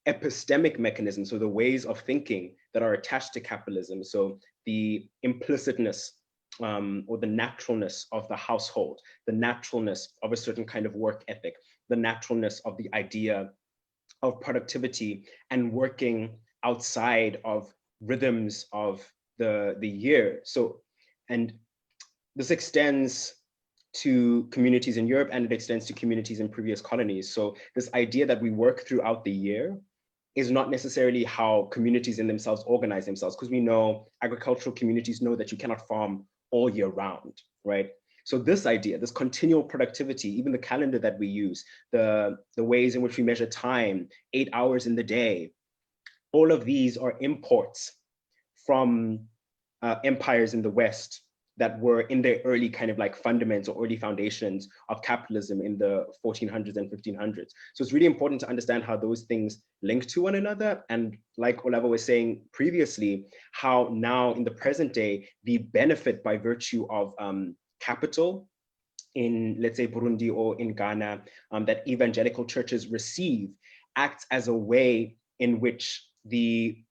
Speaker 2: epistemic mechanisms, so the ways of thinking that are attached to capitalism, so the implicitness or the naturalness of the household, the naturalness of a certain kind of work ethic, the naturalness of the idea of productivity and working outside of rhythms of the year. So, and this extends to communities in Europe and it extends to communities in previous colonies. So this idea that we work throughout the year is not necessarily how communities in themselves organize themselves, because we know agricultural communities know that you cannot farm all year round, right? So this idea, this continual productivity, even the calendar that we use, the ways in which we measure time, 8 hours in the day, all of these are imports from empires in the West that were in their early kind of like fundaments or early foundations of capitalism in the 1400s and 1500s. So it's really important to understand how those things link to one another. And like Olave was saying previously, how now in the present day, the benefit by virtue of capital in, let's say, Burundi or in Ghana, that evangelical churches receive acts as a way in which the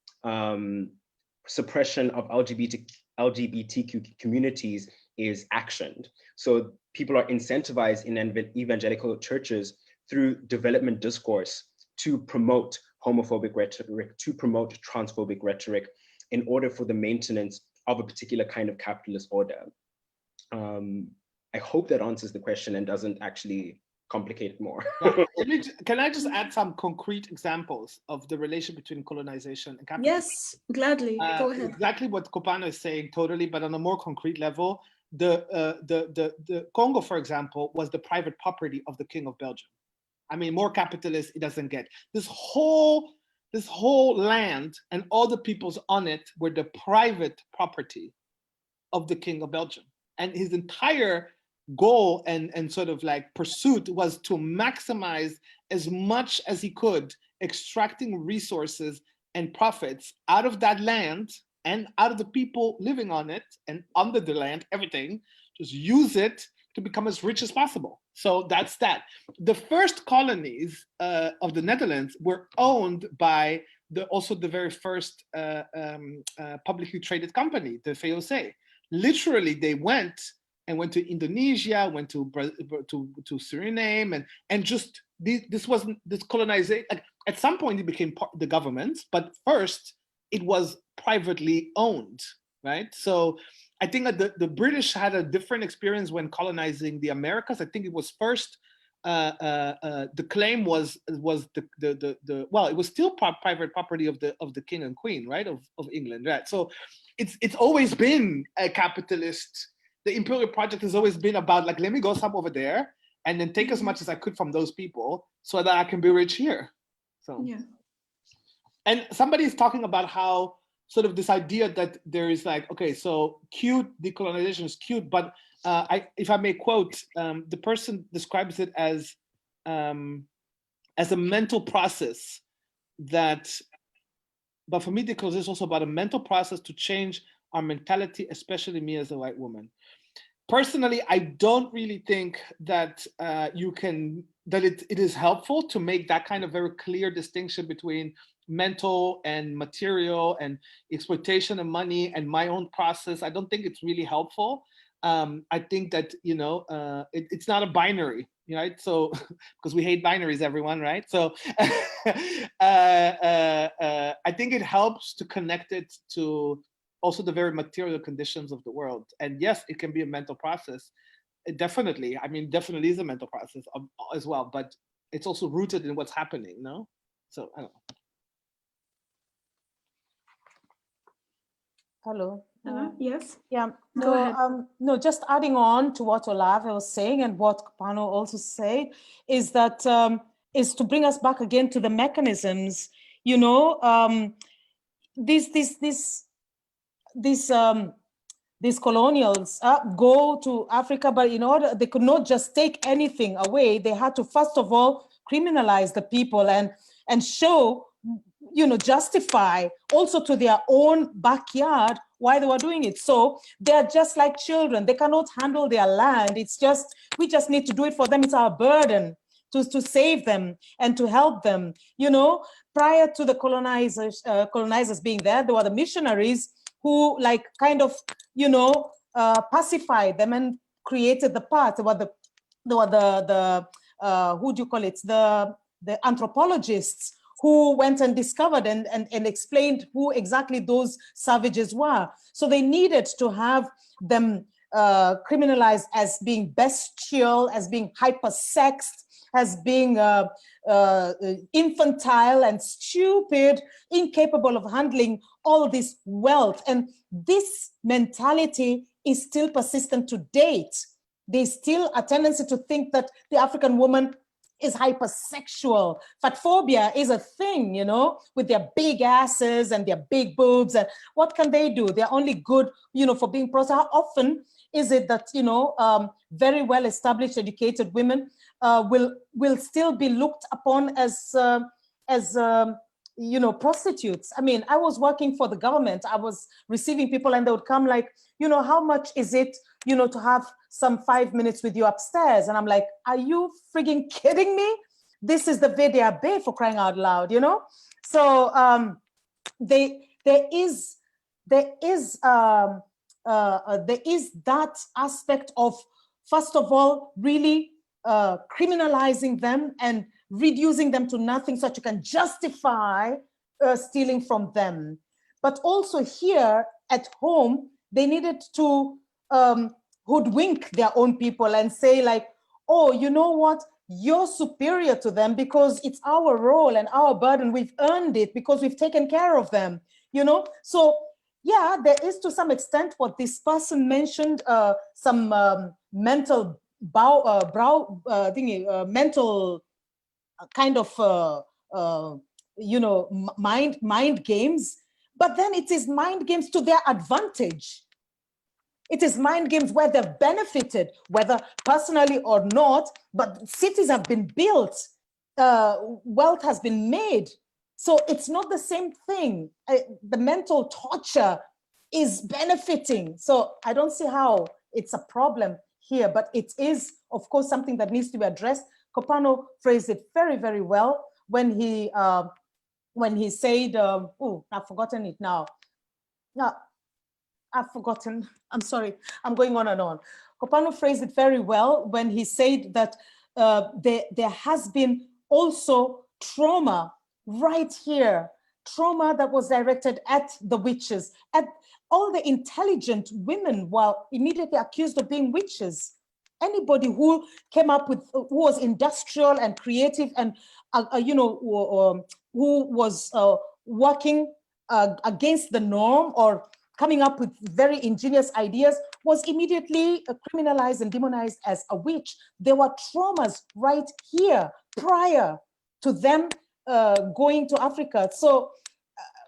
Speaker 2: suppression of LGBTQ communities is actioned. So people are incentivized in evangelical churches through development discourse to promote homophobic rhetoric, to promote transphobic rhetoric in order for the maintenance of a particular kind of capitalist order. I hope that answers the question and doesn't actually complicate it more.
Speaker 3: Can I just add some concrete examples of the relation between colonization and capitalism?
Speaker 1: Yes, gladly. Go ahead.
Speaker 3: Exactly what Kopano is saying, totally, but on a more concrete level, the Congo, for example, was the private property of the King of Belgium. I mean, more capitalist it doesn't get. This whole land and all the peoples on it were the private property of the King of Belgium, and his entire goal and sort of like pursuit was to maximize as much as he could, extracting resources and profits out of that land and out of the people living on it and under the land, everything, just use it to become as rich as possible. So that's that. The first colonies of the Netherlands were owned by also the very first publicly traded company, the VOC. Literally, they went and went to Indonesia, went to Suriname, and just this wasn't this colonization. Like, at some point, it became part of the government, but first it was privately owned, right? So I think that the British had a different experience when colonizing the Americas. I think it was first. The claim was well, it was still private property of the king and queen, right, of England, right? So it's always been a capitalist. The imperial project has always been about, like, let me go some over there and then take as much as I could from those people so that I can be rich here. So
Speaker 1: yeah.
Speaker 3: And somebody's talking about how sort of this idea that there is like, okay, so cute, decolonization is cute, but if I may quote, the person describes it as a mental process that, but for me, decolonization is also about a mental process to change our mentality, especially me as a white woman. Personally, I don't really think that it is helpful to make that kind of very clear distinction between mental and material and exploitation of money and my own process. I don't think it's really helpful. I think that, it's not a binary, right? So, because we hate binaries, everyone, right? So I think it helps to connect it to also the very material conditions of the world. And yes, it can be a mental process. Definitely. I mean, definitely is a mental process as well, but it's also rooted in what's happening, no? So, I don't know.
Speaker 4: Hello.
Speaker 1: Yes.
Speaker 4: Yeah.
Speaker 1: Go ahead.
Speaker 4: No, just adding on to what Olave was saying and what Kopano also said is that is to bring us back again to the mechanisms. These colonials go to Africa, but in order, they could not just take anything away. They had to first of all criminalize the people and show, justify also to their own backyard why they were doing it. So they're just like children. They cannot handle their land. It's just, we just need to do it for them. It's our burden to save them and to help them. Prior to the colonizers being there were the missionaries who pacified them and created the path. They were the who do you call it? The anthropologists who went and discovered and explained who exactly those savages were. So they needed to have them criminalized as being bestial, as being hypersexed, as being infantile and stupid, incapable of handling all this wealth. And this mentality is still persistent to date. There's still a tendency to think that the African woman is hypersexual. Fatphobia is a thing, with their big asses and their big boobs. And what can they do? They're only good, for being prostitutes. How often is it that, very well established, educated women will still be looked upon as prostitutes? I mean, I was working for the government. I was receiving people and they would come like, how much is it, to have some 5 minutes with you upstairs? And I'm like, are you frigging kidding me? This is the VDAB, for crying out loud, So there is that aspect of, first of all, really criminalizing them and reducing them to nothing so that you can justify stealing from them. But also here at home, they needed to hoodwink their own people and say like, oh, you know what? You're superior to them because it's our role and our burden. We've earned it because we've taken care of them, So yeah, there is to some extent what this person mentioned, some mental mental kind of mind games, but then it is mind games to their advantage. It is mind games where they've benefited, whether personally or not, but cities have been built, wealth has been made. So it's not the same thing. The mental torture is benefiting. So I don't see how it's a problem here, but it is, of course, something that needs to be addressed. Kopano phrased it very, very well when he said, oh, I've forgotten it now. I've forgotten. I'm sorry. I'm going on and on. Kopano phrased it very well when he said that there has been also trauma right here, trauma that was directed at the witches, at all the intelligent women were immediately accused of being witches. Anybody who came up with, who was industrial and creative and, who was working against the norm or coming up with very ingenious ideas was immediately criminalized and demonized as a witch. There were traumas right here prior to them going to Africa. So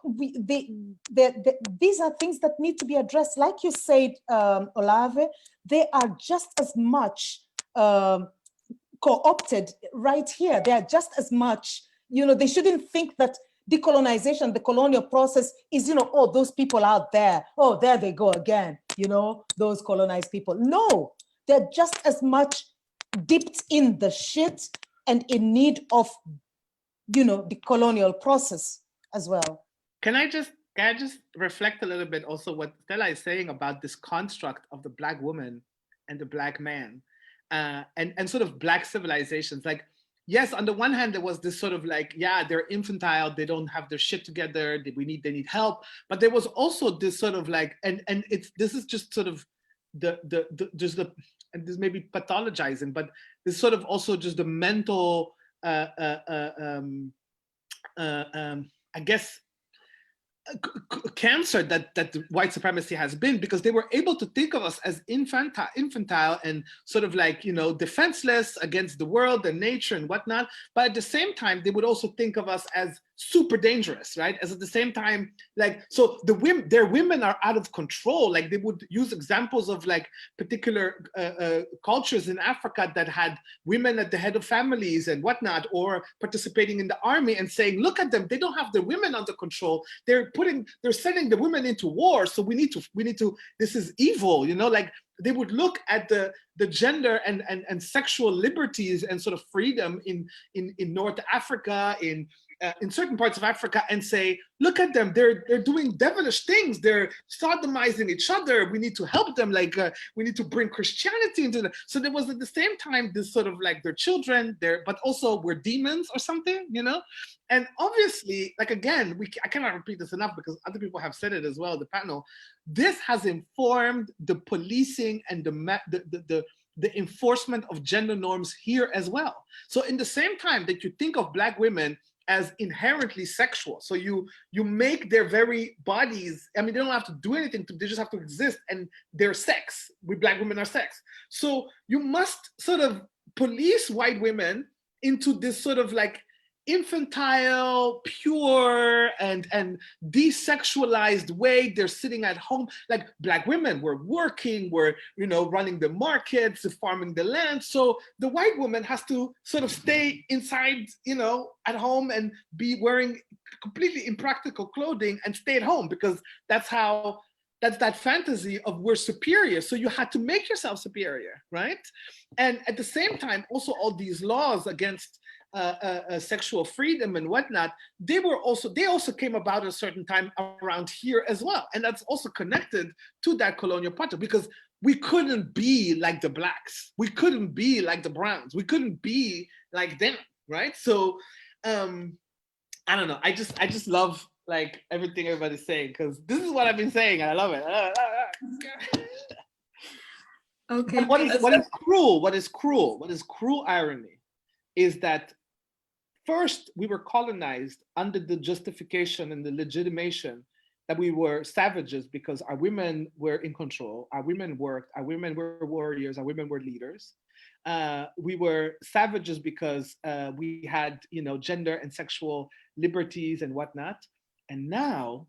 Speaker 4: these are things that need to be addressed. Like you said, Olave, they are just as much co-opted right here. They are just as much, they shouldn't think that decolonization, the colonial process is, oh, those people out there, oh, there they go again, those colonized people. No, they're just as much dipped in the shit and in need of, the colonial process as well.
Speaker 3: Can I just reflect a little bit also what Stella is saying about this construct of the Black woman and the Black man and sort of Black civilizations? Like, yes, on the one hand, there was this sort of like, yeah, they're infantile, they don't have their shit together, they need help. But there was also this sort of like, and this is just sort of and this may be pathologizing, but this sort of also just the mental, I guess, cancer that white supremacy has been, because they were able to think of us as infantile and sort of like, defenseless against the world and nature and whatnot. But at the same time, they would also think of us as super dangerous, right? As at the same time, like, so their women are out of control. Like they would use examples of like particular cultures in Africa that had women at the head of families and whatnot, or participating in the army and saying, look at them, they don't have their women under control. They're sending the women into war. So we need to, this is evil, like they would look at the gender and sexual liberties and sort of freedom in North Africa, in certain parts of Africa, and say, look at them, they're doing devilish things, they're sodomizing each other, we need to help them, like we need to bring Christianity into them. So there was at the same time this sort of like, their children, but also we're demons or something, And obviously, like again, I cannot repeat this enough because other people have said it as well, the panel, this has informed the policing and the enforcement of gender norms here as well. So in the same time that you think of Black women as inherently sexual, so you make their very bodies, I mean, they don't have to do anything, they just have to exist, and they're sex. We Black women are sex. So you must sort of police white women into this sort of like infantile, pure, and desexualized way. They're sitting at home. Like Black women were working, were running the markets, farming the land. So the white woman has to sort of stay inside, at home and be wearing completely impractical clothing and stay at home, because that's that fantasy of we're superior. So you had to make yourself superior, right? And at the same time, also all these laws against sexual freedom and whatnot, they also came about at a certain time around here as well. And that's also connected to that colonial project, because we couldn't be like the Blacks. We couldn't be like the Browns. We couldn't be like them, right? So I don't know. I just love like everything everybody's saying, because this is what I've been saying and I love it.
Speaker 1: Okay.
Speaker 3: What is cruel irony is that first, we were colonized under the justification and the legitimation that we were savages because our women were in control, our women worked, our women were warriors, our women were leaders. We were savages because we had, gender and sexual liberties and whatnot. And now,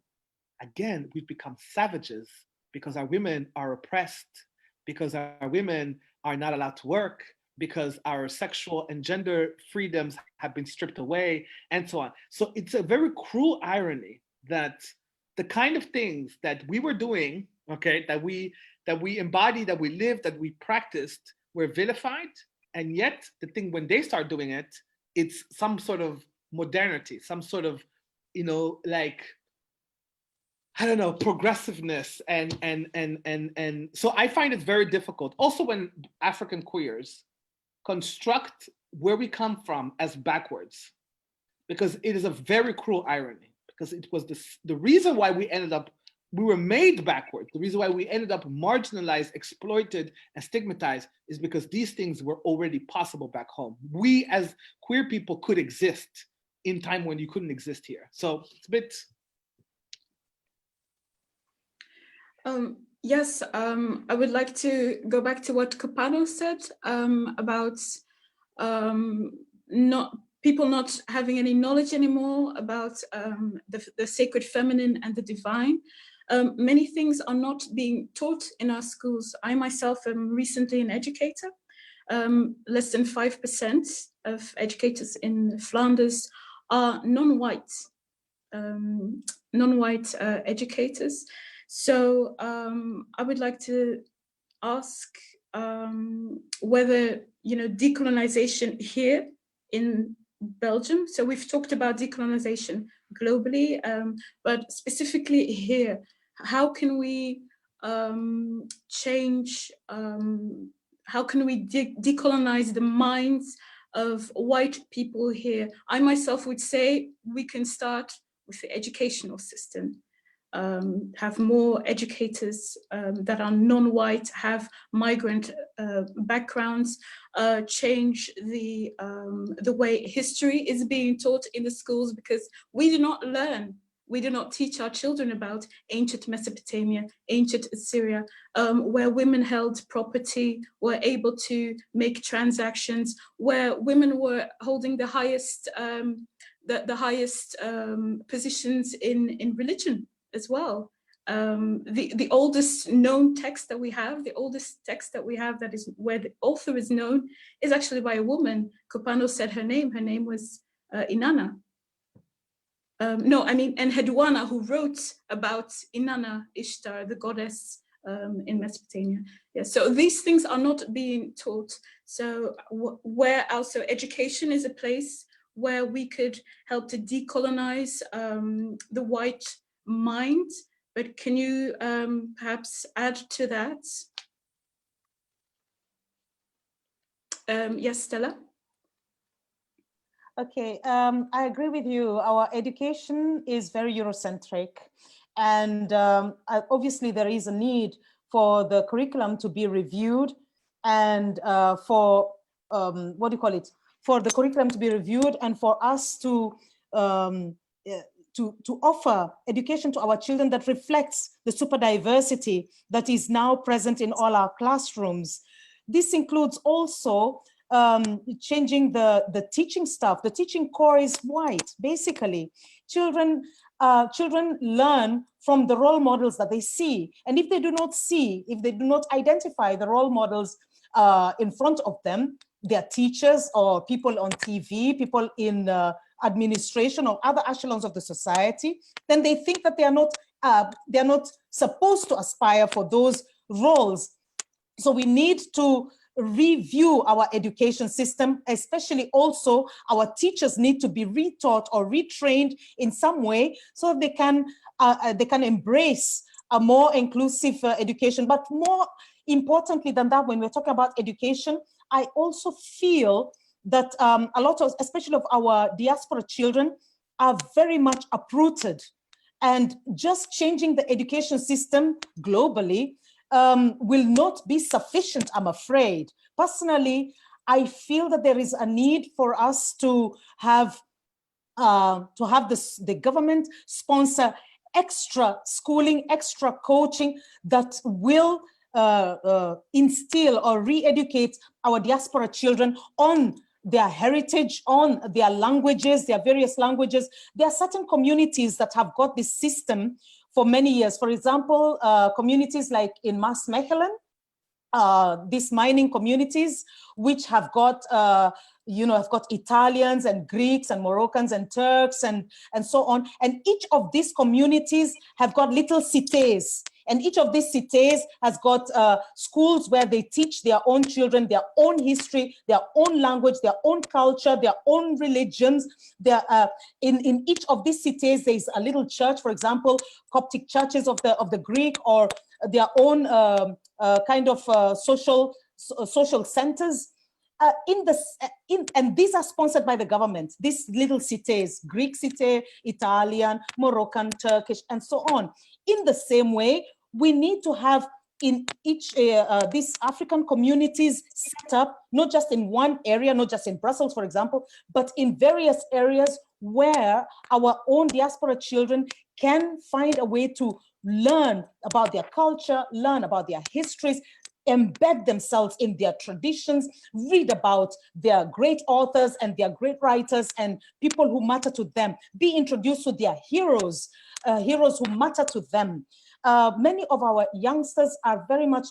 Speaker 3: again, we've become savages because our women are oppressed, because our women are not allowed to work, because our sexual and gender freedoms have been stripped away, and so on. So it's a very cruel irony that the kind of things that we were doing, okay, that we embodied, that we lived, that we practiced, were vilified, and yet the thing when they start doing it, it's some sort of modernity, some sort of, like I don't know, progressiveness and so I find it very difficult. Also, when African queers construct where we come from as backwards, because it is a very cruel irony, because it was the reason why we were made backwards, the reason why we ended up marginalized, exploited, and stigmatized is because these things were already possible back home. We as queer people could exist in time when you couldn't exist here. So it's a bit.
Speaker 1: Yes, I would like to go back to what Kopano said about people not having any knowledge anymore about the sacred feminine and the divine. Many things are not being taught in our schools. I myself am recently an educator. Less than 5% of educators in Flanders are non-white educators. So I would like to ask whether, decolonization here in Belgium, so we've talked about decolonization globally, but specifically here, how can we change, how can we decolonize the minds of white people here? I myself would say we can start with the educational system. Have more educators that are non-white, have migrant backgrounds, change the way history is being taught in the schools, because we do not teach our children about ancient Mesopotamia, ancient Assyria, where women held property, were able to make transactions, where women were holding the highest positions in religion as well. The oldest known text that we have, that is where the author is known, is actually by a woman. Kopano said her name was Inanna. And Hedwana, who wrote about Inanna Ishtar, the goddess in Mesopotamia. Yeah, so these things are not being taught. So where also education is a place where we could help to decolonize the white mind. But can you perhaps add to that? Yes, Stella?
Speaker 4: Okay, I agree with you. Our education is very Eurocentric, and obviously there is a need for the curriculum to be reviewed, and for for the curriculum to be reviewed, and for us to offer education to our children that reflects the super diversity that is now present in all our classrooms. This includes also changing the teaching staff. The teaching core is white, basically. Children learn from the role models that they see. And if they do not identify the role models in front of them, their teachers or people on TV, people in administration or other echelons of the society, then they think that they are not supposed to aspire for those roles. So we need to review our education system, especially also our teachers need to be retaught or retrained in some way so they can embrace a more inclusive education. But more importantly than that, when we're talking about education, I also feel that a lot of, especially of our diaspora children, are very much uprooted, and just changing the education system globally will not be sufficient, I'm afraid. Personally, I feel that there is a need for us to have the government sponsor extra schooling, extra coaching that will instill or re-educate our diaspora children on their heritage, on their languages, their various languages. There are certain communities that have got this system for many years. For example, communities like in Maasmechelen, these mining communities, which have got, have got Italians and Greeks and Moroccans and Turks and so on. And each of these communities have got little cités And each of these cities has got schools where they teach their own children, their own history, their own language, their own culture, their own religions. In each of these cities, there's a little church, for example, Coptic churches of the Greek, or their own kind of social centers. And these are sponsored by the government, these little cities, Greek city, Italian, Moroccan, Turkish, and so on. In the same way, we need to have in each, these African communities set up, not just in one area, not just in Brussels, for example, but in various areas where our own diaspora children can find a way to learn about their culture, learn about their histories, embed themselves in their traditions, read about their great authors and their great writers and people who matter to them, be introduced to their heroes, heroes who matter to them. Many of our youngsters are very much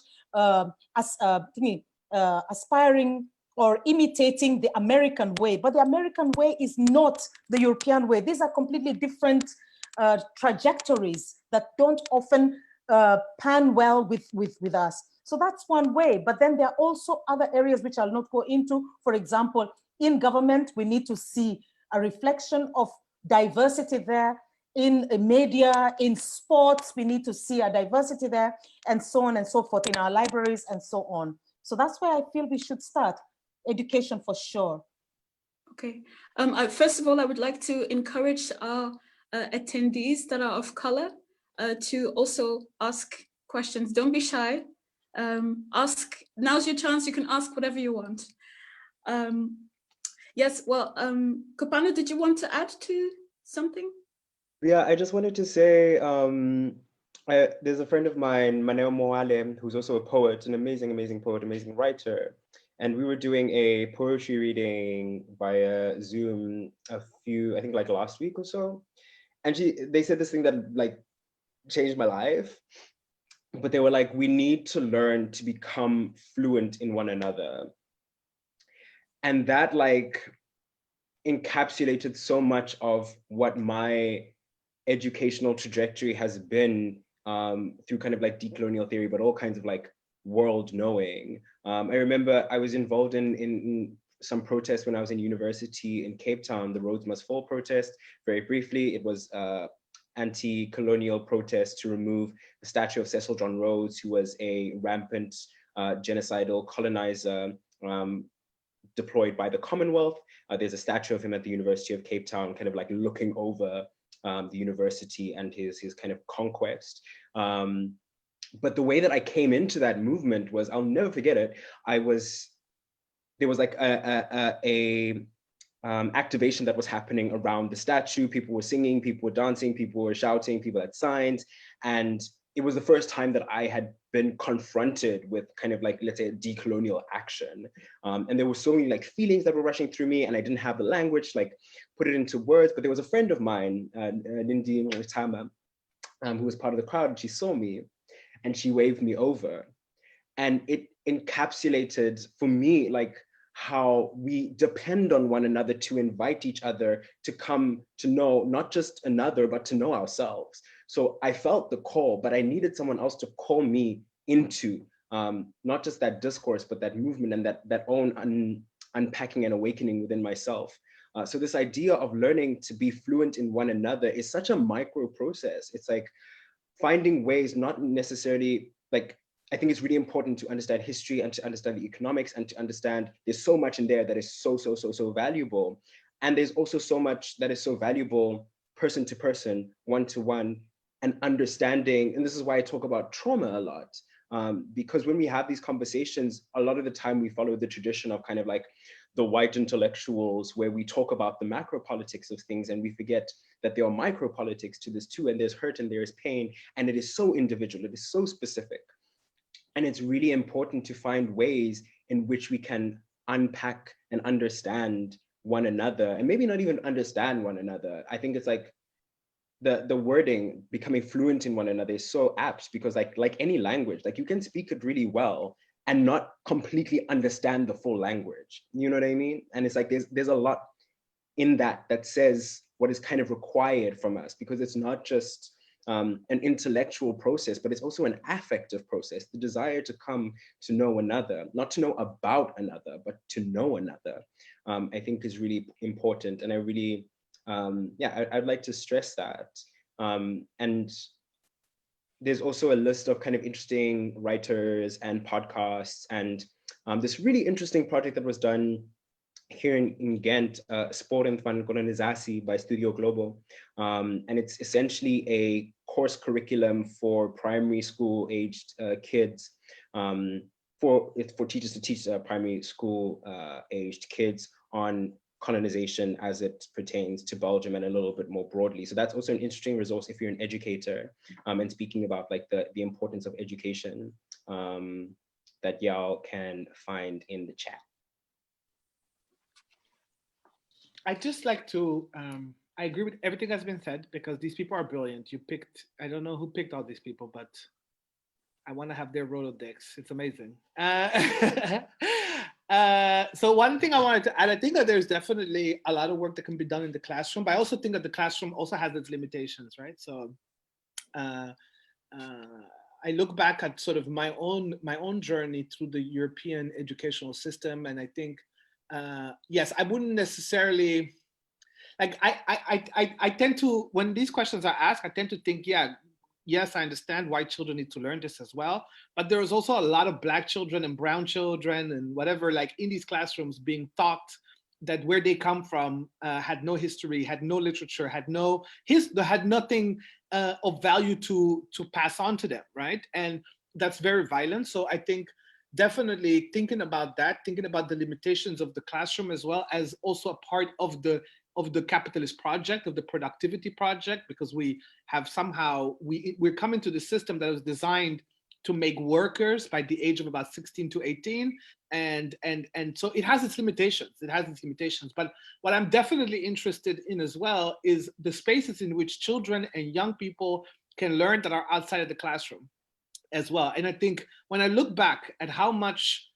Speaker 4: aspiring or imitating the American way, but the American way is not the European way. These are completely different trajectories that don't often pan well with us. So that's one way, but then there are also other areas which I'll not go into. For example, in government, we need to see a reflection of diversity there. In media, in sports, we need to see a diversity there, and so on and so forth, in our libraries and so on. So that's where I feel we should start, education for sure.
Speaker 1: Okay, first of all, I would like to encourage our attendees that are of color to also ask questions. Don't be shy. Ask, now's your chance, you can ask whatever you want. Yes, well, Kopano, did you want to add to something?
Speaker 2: Yeah, I just wanted to say, there's a friend of mine, Maneo Moale, who's also a poet, an amazing, amazing poet, amazing writer. And we were doing a poetry reading via Zoom I think like last week or so. And they said this thing that like changed my life. But they were like, we need to learn to become fluent in one another. And that like encapsulated so much of what my educational trajectory has been through kind of like decolonial theory, but all kinds of like world knowing. I remember I was involved in some protests when I was in university in Cape Town, the Roads Must Fall protest. Very briefly, it was anti-colonial protest to remove the statue of Cecil John Rhodes, who was a rampant genocidal colonizer deployed by the Commonwealth. There's a statue of him at the University of Cape Town, kind of like looking over the university and his kind of conquest. But the way that I came into that movement was, I'll never forget it. There was like a activation that was happening around the statue. People were singing, people were dancing, people were shouting, people had signs. And it was the first time that I had been confronted with kind of like, let's say, decolonial action. And there were so many like feelings that were rushing through me, and I didn't have the language to like put it into words. But there was a friend of mine, Nindi Tama, who was part of the crowd, and she saw me and she waved me over. And it encapsulated for me like how we depend on one another to invite each other to come to know not just another, but to know ourselves. So I felt the call, but I needed someone else to call me into not just that discourse, but that movement and that own unpacking and awakening within myself. So this idea of learning to be fluent in one another is such a micro process. It's like finding ways, not necessarily like, I think it's really important to understand history and to understand the economics and to understand there's so much in there that is so valuable. And there's also so much that is so valuable person to person, one to one, and understanding. And this is why I talk about trauma a lot, because when we have these conversations, a lot of the time we follow the tradition of kind of like the white intellectuals, where we talk about the macro politics of things and we forget that there are micro politics to this too, and there's hurt and there's pain, and it is so individual, it is so specific. And it's really important to find ways in which we can unpack and understand one another, and maybe not even understand one another. I think it's like the wording, becoming fluent in one another, is so apt, because like any language, like you can speak it really well and not completely understand the full language. You know what I mean? And it's like there's a lot in that says what is kind of required from us, because it's not just an intellectual process, but it's also an affective process. The desire to come to know another, not to know about another, but to know another, I think is really important. And I really, I'd like to stress that. And there's also a list of kind of interesting writers and podcasts, and this really interesting project that was done here in Ghent, Sporen van Colonisatie by Studio Global. And it's essentially a course curriculum for primary school aged kids, for teachers to teach primary school aged kids on colonization as it pertains to Belgium and a little bit more broadly. So that's also an interesting resource if you're an educator, and speaking about like the importance of education, that y'all can find in the chat.
Speaker 3: I'd just like to, I agree with everything that's been said, because these people are brilliant. You picked, I don't know who picked all these people, but I want to have their Rolodex. It's amazing. So one thing I wanted to add, I think that there's definitely a lot of work that can be done in the classroom, but I also think that the classroom also has its limitations, right? So I look back at sort of my own journey through the European educational system, and I think, yes, I wouldn't necessarily, like, I tend to, when these questions are asked, I tend to think, yeah, yes, I understand why children need to learn this as well, but there is also a lot of Black children and brown children and whatever, like in these classrooms being taught that where they come from had no history, had no literature, had nothing of value to pass on to them, right? And that's very violent. So I think definitely thinking about that, thinking about the limitations of the classroom as well as also a part of the capitalist project, of the productivity project, because we have somehow, we're coming to the system that was designed to make workers by the age of about 16 to 18. And so it has its limitations, But what I'm definitely interested in as well is the spaces in which children and young people can learn that are outside of the classroom as well. And I think when I look back at how much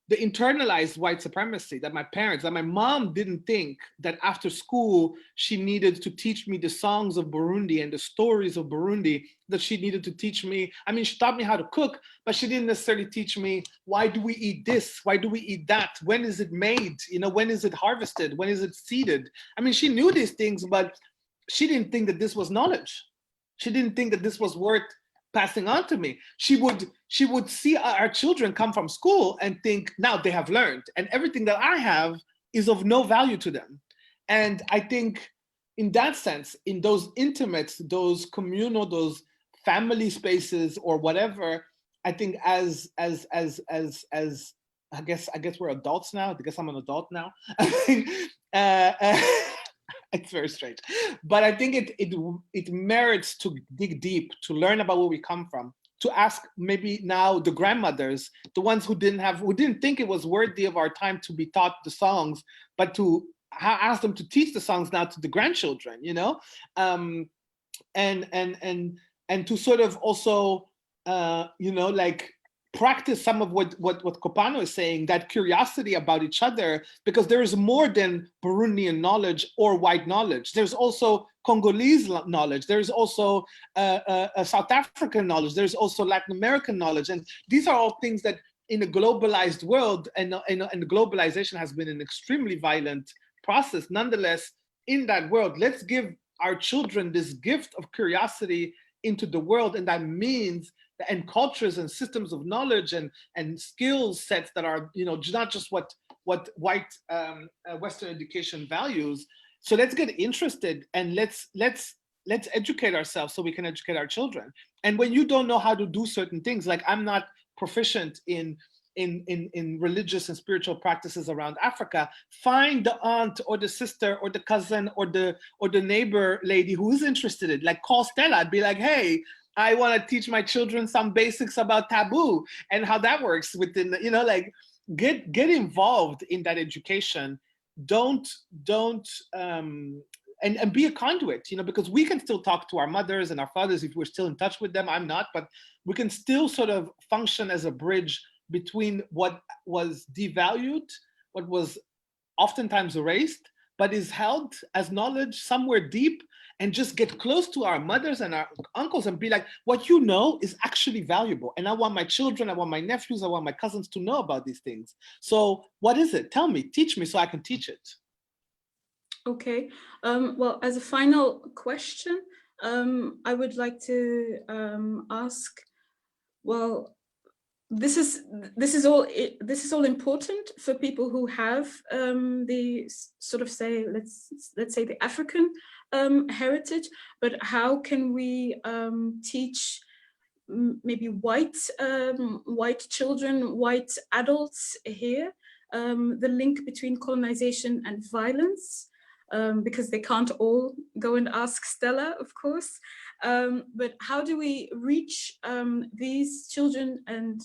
Speaker 3: the internalized white supremacy that my mom didn't think that after school she needed to teach me the songs of Burundi and the stories of Burundi, that she needed to teach me. I mean, she taught me how to cook, but she didn't necessarily teach me, why do we eat this? Why do we eat that? When is it made? You know, when is it harvested? When is it seeded? I mean, she knew these things, but she didn't think that this was knowledge. She didn't think that this was worth passing on to me. She would see our children come from school and think, now they have learned, and everything that I have is of no value to them. And I think in that sense, in those intimate, those communal, those family spaces or whatever, I think as I guess we're adults now. I guess I'm an adult now. It's very strange, but I think it merits to dig deep, to learn about where we come from, to ask maybe now the grandmothers, the ones who didn't think it was worthy of our time to be taught the songs, but to ask them to teach the songs now to the grandchildren, you know, and to sort of also, you know, like practice some of what Kopano is saying, that curiosity about each other, because there is more than Burundian knowledge or white knowledge. There's also Congolese knowledge. There's also South African knowledge. There's also Latin American knowledge. And these are all things that in a globalized world, and globalization has been an extremely violent process. Nonetheless, in that world, let's give our children this gift of curiosity into the world. And that means, and cultures and systems of knowledge and skill sets that are, you know, not just what white Western education values. So let's get interested, and let's educate ourselves so we can educate our children. And when you don't know how to do certain things, like I'm not proficient in religious and spiritual practices around Africa, find the aunt or the sister or the cousin or the neighbor lady who is interested in, like call Stella and be like, hey, I want to teach my children some basics about taboo and how that works within, you know, like get involved in that education. Don't and be a conduit, you know, because we can still talk to our mothers and our fathers if we're still in touch with them. I'm not, but we can still sort of function as a bridge between what was devalued, what was oftentimes erased, but is held as knowledge somewhere deep, and just get close to our mothers and our uncles and be like, what you know is actually valuable. And I want my children, I want my nephews, I want my cousins to know about these things. So what is it? Tell me, teach me so I can teach it.
Speaker 1: Okay, well, as a final question, I would like to ask, well, this is all important for people who have the sort of, say, let's say the African heritage, but how can we teach maybe white children, white adults here, the link between colonization and violence, because they can't all go and ask Stella, of course. But how do we reach these children and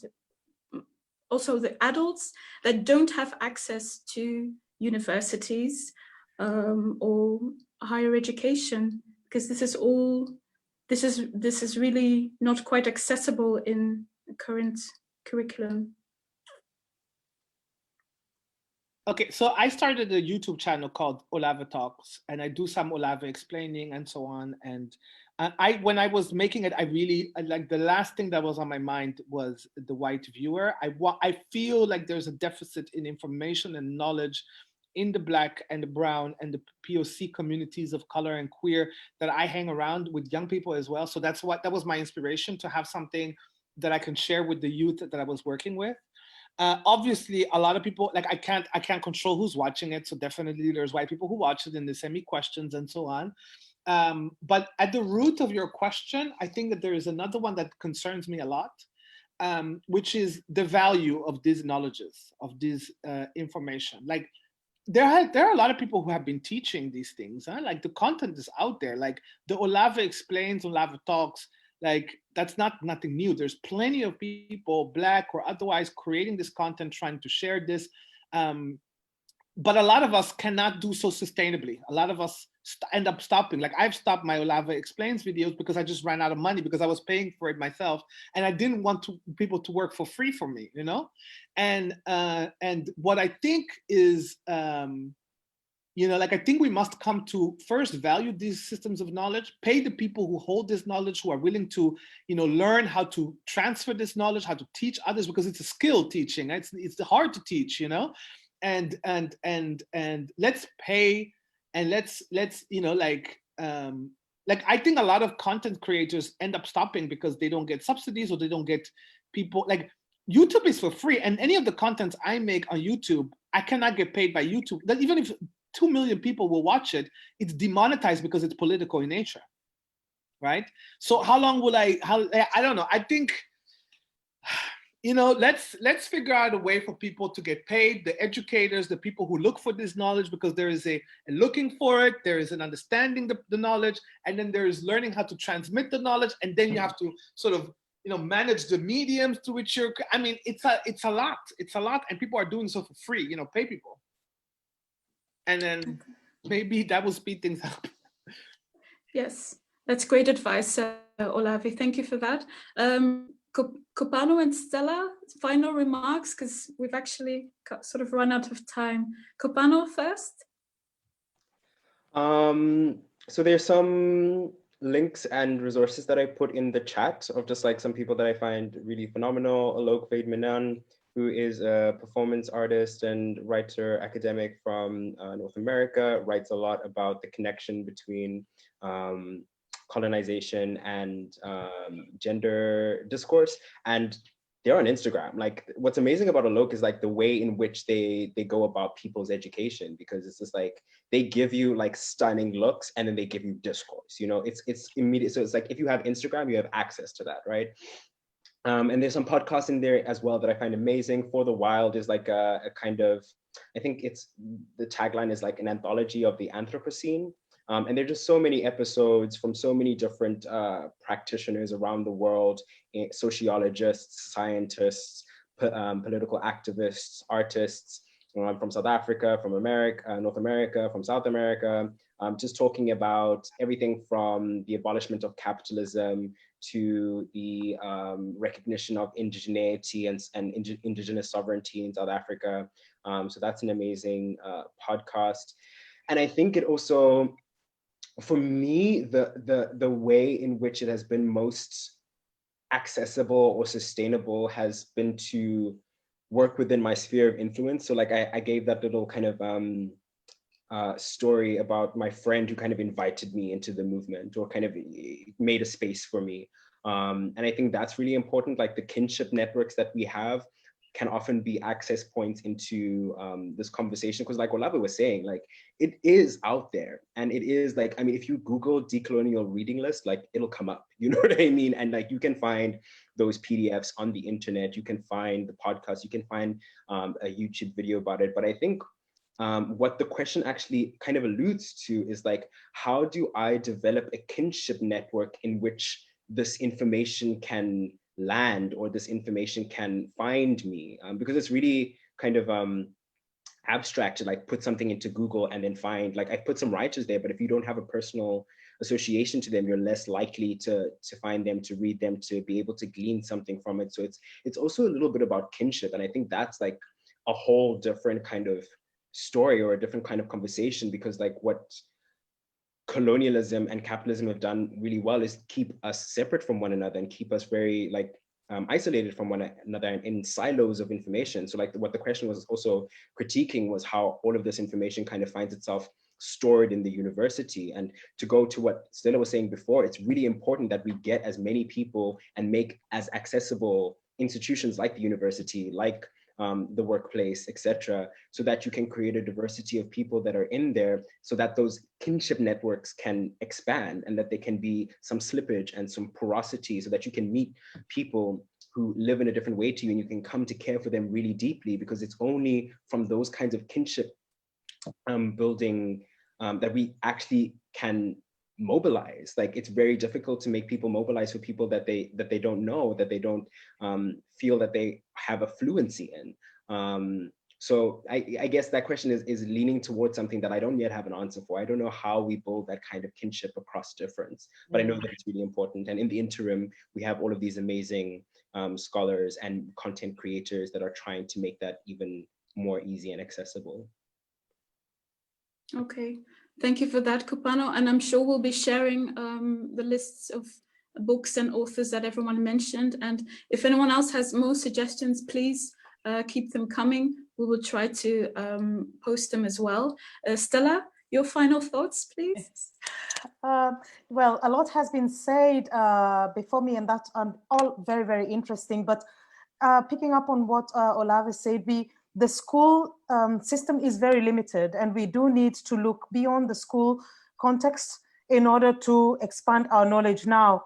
Speaker 1: also the adults that don't have access to universities or higher education? Because this is really not quite accessible in the current curriculum.
Speaker 3: Okay, so I started a YouTube channel called Olave Talks, and I do some Olave explaining and so on. And when I was making it, I really, like, the last thing that was on my mind was the white viewer. I feel like there's a deficit in information and knowledge in the Black and the brown and the POC communities of color and queer that I hang around with young people as well. So that was my inspiration, to have something that I can share with the youth that I was working with. Obviously, a lot of people, like, I can't control who's watching it. So definitely there's white people who watch it and they send me questions and so on. But at the root of your question, I think that there is another one that concerns me a lot, which is the value of these knowledges, of this information. Like, there are a lot of people who have been teaching these things. Huh? Like, the content is out there. Like, the Olave Explains, Olave Talks, like, that's nothing new. There's plenty of people, Black or otherwise, creating this content, trying to share this. But a lot of us cannot do so sustainably. A lot of us end up stopping. Like, I've stopped my Olave Explains videos because I just ran out of money, because I was paying for it myself, and I didn't want people to work for free for me, you know? And what I think is, like, I think we must come to first value these systems of knowledge, pay the people who hold this knowledge, who are willing to, learn how to transfer this knowledge, how to teach others, because it's a skill teaching. It's hard to teach, and let's pay, and let's like, I think a lot of content creators end up stopping because they don't get subsidies, or they don't get people. Like, YouTube is for free, and any of the contents I make on YouTube, I cannot get paid by YouTube. That even if 2 million people will watch it, it's demonetized because it's political in nature, right? So how long will I don't know. I think, let's figure out a way for people to get paid, the educators, the people who look for this knowledge, because there is a looking for it, there is an understanding the knowledge, and then there is learning how to transmit the knowledge, and then you have to sort of, manage the mediums to which you're, it's a lot, and people are doing so for free, pay people. And then maybe that will speed things up.
Speaker 1: Yes, that's great advice, Olave. Thank you for that. Kopano and Stella, final remarks, because we've actually sort of run out of time. Kopano first.
Speaker 2: So there's some links and resources that I put in the chat of just like some people that I find really phenomenal. Olave Menan, who is a performance artist and writer, academic from North America, writes a lot about the connection between colonization and gender discourse. And they're on Instagram. Like, what's amazing about Olave is like the way in which they go about people's education, because it's just like, they give you like stunning looks and then they give you discourse, it's immediate. So it's like, if you have Instagram, you have access to that, right? And there's some podcasts in there as well that I find amazing. For the Wild is like a kind of, I think the tagline is like an anthology of the Anthropocene. And there are just so many episodes from so many different practitioners around the world, sociologists, scientists, political activists, artists from South Africa, from America, North America, from South America, just talking about everything from the abolishment of capitalism to the recognition of indigeneity and indigenous sovereignty in South Africa. So that's an amazing podcast. And I think it also, for me, the way in which it has been most accessible or sustainable has been to work within my sphere of influence. So like I gave that little kind of story about my friend who kind of invited me into the movement or kind of made a space for me. And I think that's really important. Like the kinship networks that we have can often be access points into this conversation, because like Olave was saying, like it is out there, and it is like, I mean, if you Google decolonial reading list, like it'll come up, you know what I mean? And like you can find those PDFs on the internet, you can find the podcast, you can find a YouTube video about it. But I think what the question actually kind of alludes to is like, how do I develop a kinship network in which this information can land, or this information can find me? Because it's really kind of abstract to like put something into Google and then find, like I put some writers there, but if you don't have a personal association to them, you're less likely to find them, to read them, to be able to glean something from it. So it's also a little bit about kinship. And I think that's like a whole different kind of story or a different kind of conversation, because like what colonialism and capitalism have done really well is keep us separate from one another and keep us very like isolated from one another in silos of information. So like what the question was also critiquing was how all of this information kind of finds itself stored in the university. And to go to what Stella was saying before, it's really important that we get as many people and make as accessible institutions like the university, like the workplace, etc., so that you can create a diversity of people that are in there, so that those kinship networks can expand and that there can be some slippage and some porosity, so that you can meet people who live in a different way to you and you can come to care for them really deeply, because it's only from those kinds of kinship building that we actually can mobilize. Like it's very difficult to make people mobilize for people that they don't know, that they don't feel that they have a fluency in. So I guess that question is leaning towards something that I don't yet have an answer for. I don't know how we build that kind of kinship across difference, but I know that it's really important. And in the interim, we have all of these amazing scholars and content creators that are trying to make that even more easy and accessible.
Speaker 1: Okay, thank you for that, Kopano. And I'm sure we'll be sharing the lists of books and authors that everyone mentioned. And if anyone else has more suggestions, please keep them coming. We will try to post them as well. Stella, your final thoughts, please.
Speaker 4: Yes. Well, a lot has been said before me, and that's all very, very interesting. But picking up on what Olave said, the school system is very limited, and we do need to look beyond the school context in order to expand our knowledge now.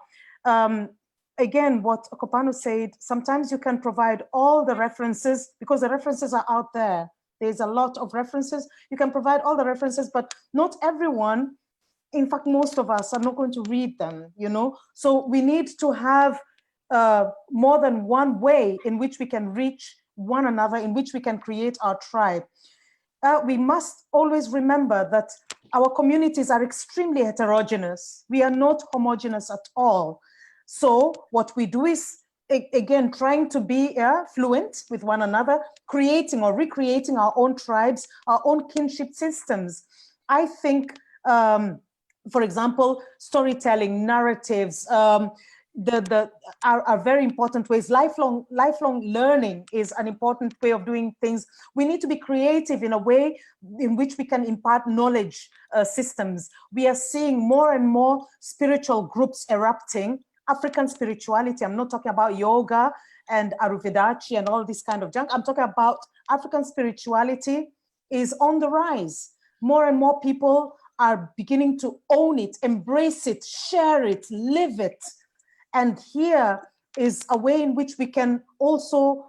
Speaker 4: Again, what Kopano said, sometimes you can provide all the references because the references are out there. There's a lot of references. You can provide all the references, but not everyone, in fact, most of us are not going to read them, you know? So we need to have more than one way in which we can reach one another, in which we can create our tribe. We must always remember that our communities are extremely heterogeneous. We are not homogeneous at all. So what we do is, again, trying to be fluent with one another, creating or recreating our own tribes, our own kinship systems. I think, for example, storytelling, narratives, are very important ways. Lifelong learning is an important way of doing things. We need to be creative in a way in which we can impart knowledge systems. We are seeing more and more spiritual groups erupting. African spirituality, I'm not talking about yoga and Aruvedachi and all this kind of junk. I'm talking about African spirituality is on the rise. More and more people are beginning to own it, embrace it, share it, live it. And here is a way in which we can also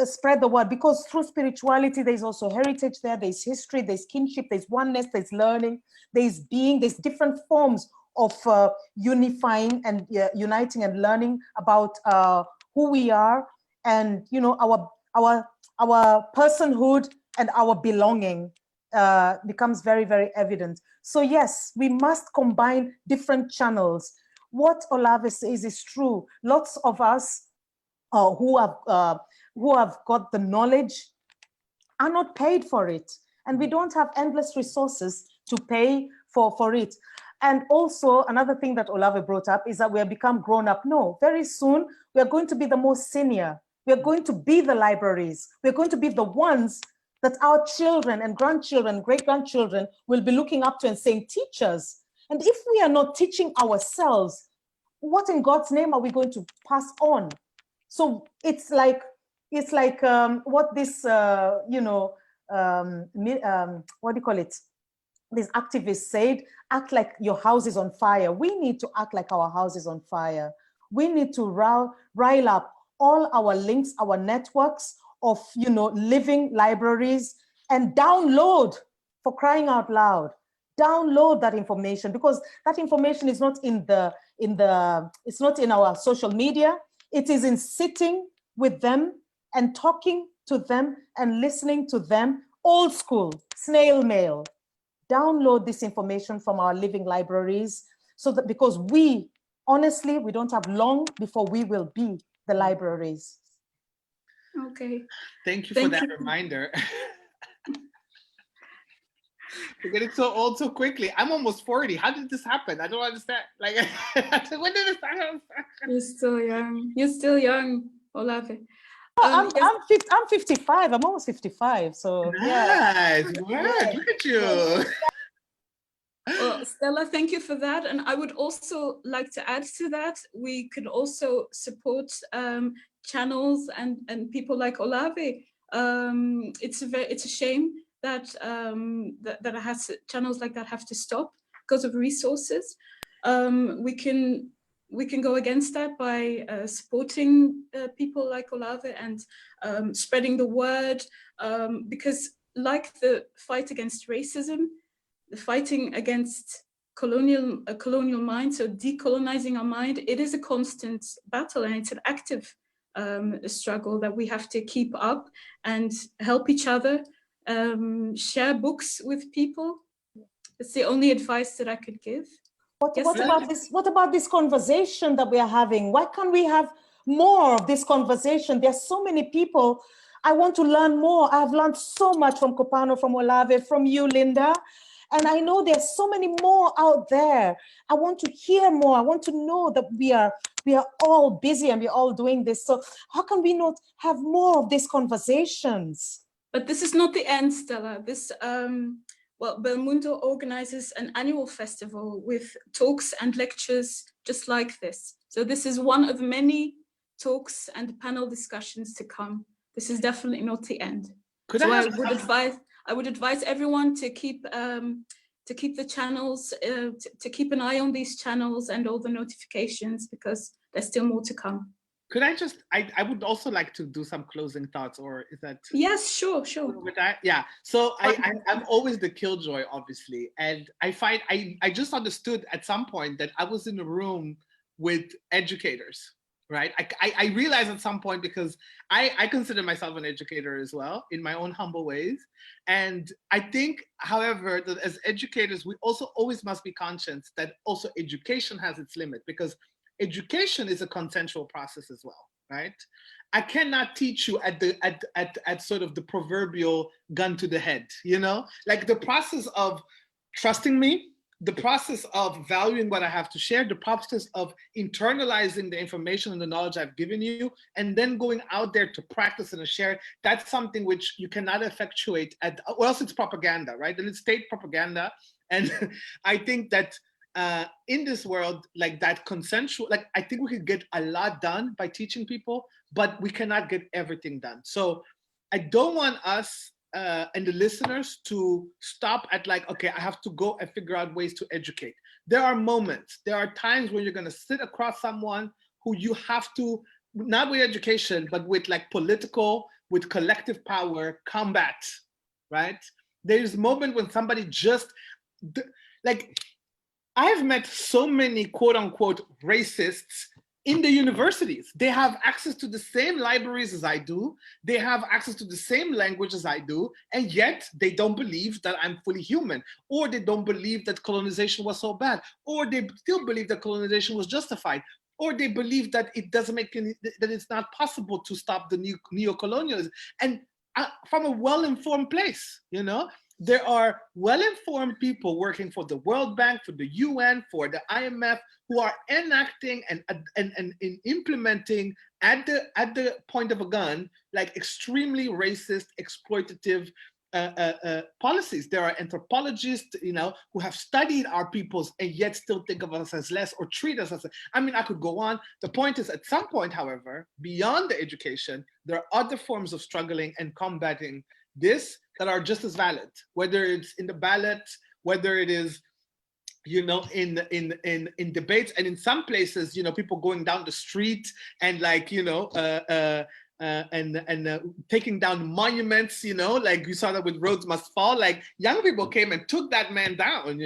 Speaker 4: spread the word, because through spirituality, there's also heritage there, there's history, there's kinship, there's oneness, there's learning, there's being, there's different forms of unifying and uniting and learning about who we are, and you know, our personhood and our belonging becomes very, very evident. So yes, we must combine different channels. What Olave says is true. Lots of us who have got the knowledge are not paid for it. and we don't have endless resources to pay for it. And also another thing that Olave brought up is that we have become grown up. No, very soon we are going to be the most senior. We are going to be the libraries. We're going to be the ones that our children and grandchildren, great-grandchildren will be looking up to and saying, teach us. And if we are not teaching ourselves, what in God's name are we going to pass on? So it's like what this, what do you call it? These activists said, act like your house is on fire. We need to act like our house is on fire. We need to rile up all our links, our networks of, living libraries, and download, for crying out loud, download that information, because that information is not it's not in our social media. It is in sitting with them and talking to them and listening to them, old school, snail mail. Download this information from our living libraries, so that, because honestly, we don't have long before we will be the libraries.
Speaker 1: Okay.
Speaker 3: Thank you for that reminder. We're getting so old so quickly. I'm almost 40. How did this happen? I don't understand. Like, when did this happen?
Speaker 1: You're still young. You're still young, Olave.
Speaker 4: I'm 55. I'm almost 55. So
Speaker 3: nice.
Speaker 4: Yeah.
Speaker 3: Work. Look at you.
Speaker 1: Well, Stella, thank you for that. And I would also like to add to that, we can also support channels and people like Olave. It's a shame that that channels like that have to stop because of resources. We can go against that by supporting people like Olave and spreading the word, because like the fight against racism, the fighting against colonial mind, so decolonizing our mind, it is a constant battle, and it's an active struggle that we have to keep up and help each other, share books with people. It's the only advice that I could give.
Speaker 4: What about this conversation that we are having? Why can't we have more of this conversation? There's so many people. I want to learn more. I've learned so much from Kopano, from Olave, from you, Linda. And I know there's so many more out there. I want to hear more. I want to know that we are all busy and we're all doing this. So how can we not have more of these conversations?
Speaker 1: But this is not the end, Stella. This, well, Belmundo organizes an annual festival with talks and lectures just like this. So this is one of many talks and panel discussions to come. This is definitely not the end. I would advise everyone to keep the channels, to keep an eye on these channels and all the notifications, because there's still more to come.
Speaker 3: Could I would also like to do some closing thoughts, or is that?
Speaker 1: Yes, sure.
Speaker 3: With that, yeah. So I'm always the killjoy, obviously. And I just understood at some point that I was in a room with educators, right? I realized at some point, because I consider myself an educator as well, in my own humble ways. And I think, however, that as educators, we also always must be conscious that also education has its limit, because education is a consensual process as well, right? I cannot teach you at sort of the proverbial gun to the head, like the process of trusting me, the process of valuing what I have to share, the process of internalizing the information and the knowledge I've given you, and then going out there to practice and share, that's something which you cannot effectuate or else it's propaganda, right? And it's state propaganda. And I think that in this world, like that consensual, like I think we could get a lot done by teaching people, but we cannot get everything done. So I don't want us and the listeners to stop at like, okay, I have to go and figure out ways to educate. There are moments, there are times when you're going to sit across someone who you have to, not with education, but with like political, with collective power, combat, right? There's a moment when somebody just, like, I've met so many quote unquote racists in the universities. They have access to the same libraries as I do. They have access to the same language as I do. And yet they don't believe that I'm fully human, or they don't believe that colonization was so bad, or they still believe that colonization was justified, or they believe that it doesn't make any, that it's not possible to stop the neo-colonialism. And from a well-informed place, There are well-informed people working for the World Bank, for the UN, for the IMF, who are enacting and implementing at the point of a gun, like extremely racist, exploitative policies. There are anthropologists, who have studied our peoples and yet still think of us as less or treat us as. I mean, I could go on. The point is, at some point, however, beyond the education, there are other forms of struggling and combating this that are just as valid, whether it's in the ballot, whether it is, in debates, and in some places, people going down the street and taking down monuments, like you saw that with Roads Must Fall. Like, young people came and took that man down,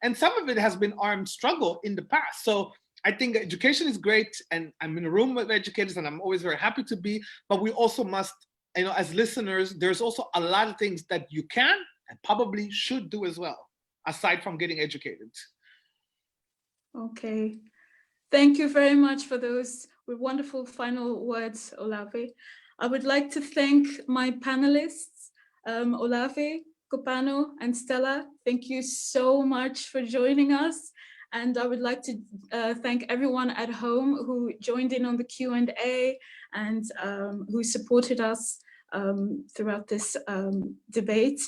Speaker 3: and some of it has been armed struggle in the past. So I think education is great, and I'm in a room with educators, and I'm always very happy to be, but we also must, as listeners, there's also a lot of things that you can and probably should do as well, aside from getting educated.
Speaker 1: Okay. Thank you very much for those wonderful final words, Olave. I would like to thank my panelists, Olave, Kopano, and Stella. Thank you so much for joining us. And I would like to thank everyone at home who joined in on the Q&A and who supported us throughout this debate.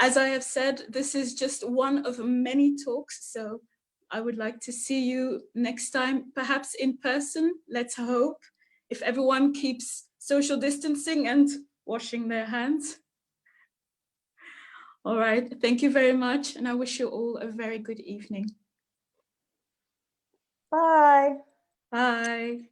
Speaker 1: As I have said, this is just one of many talks, so I would like to see you next time, perhaps in person, let's hope, if everyone keeps social distancing and washing their hands. All right, thank you very much, and I wish you all a very good evening.
Speaker 4: Bye.
Speaker 1: Bye.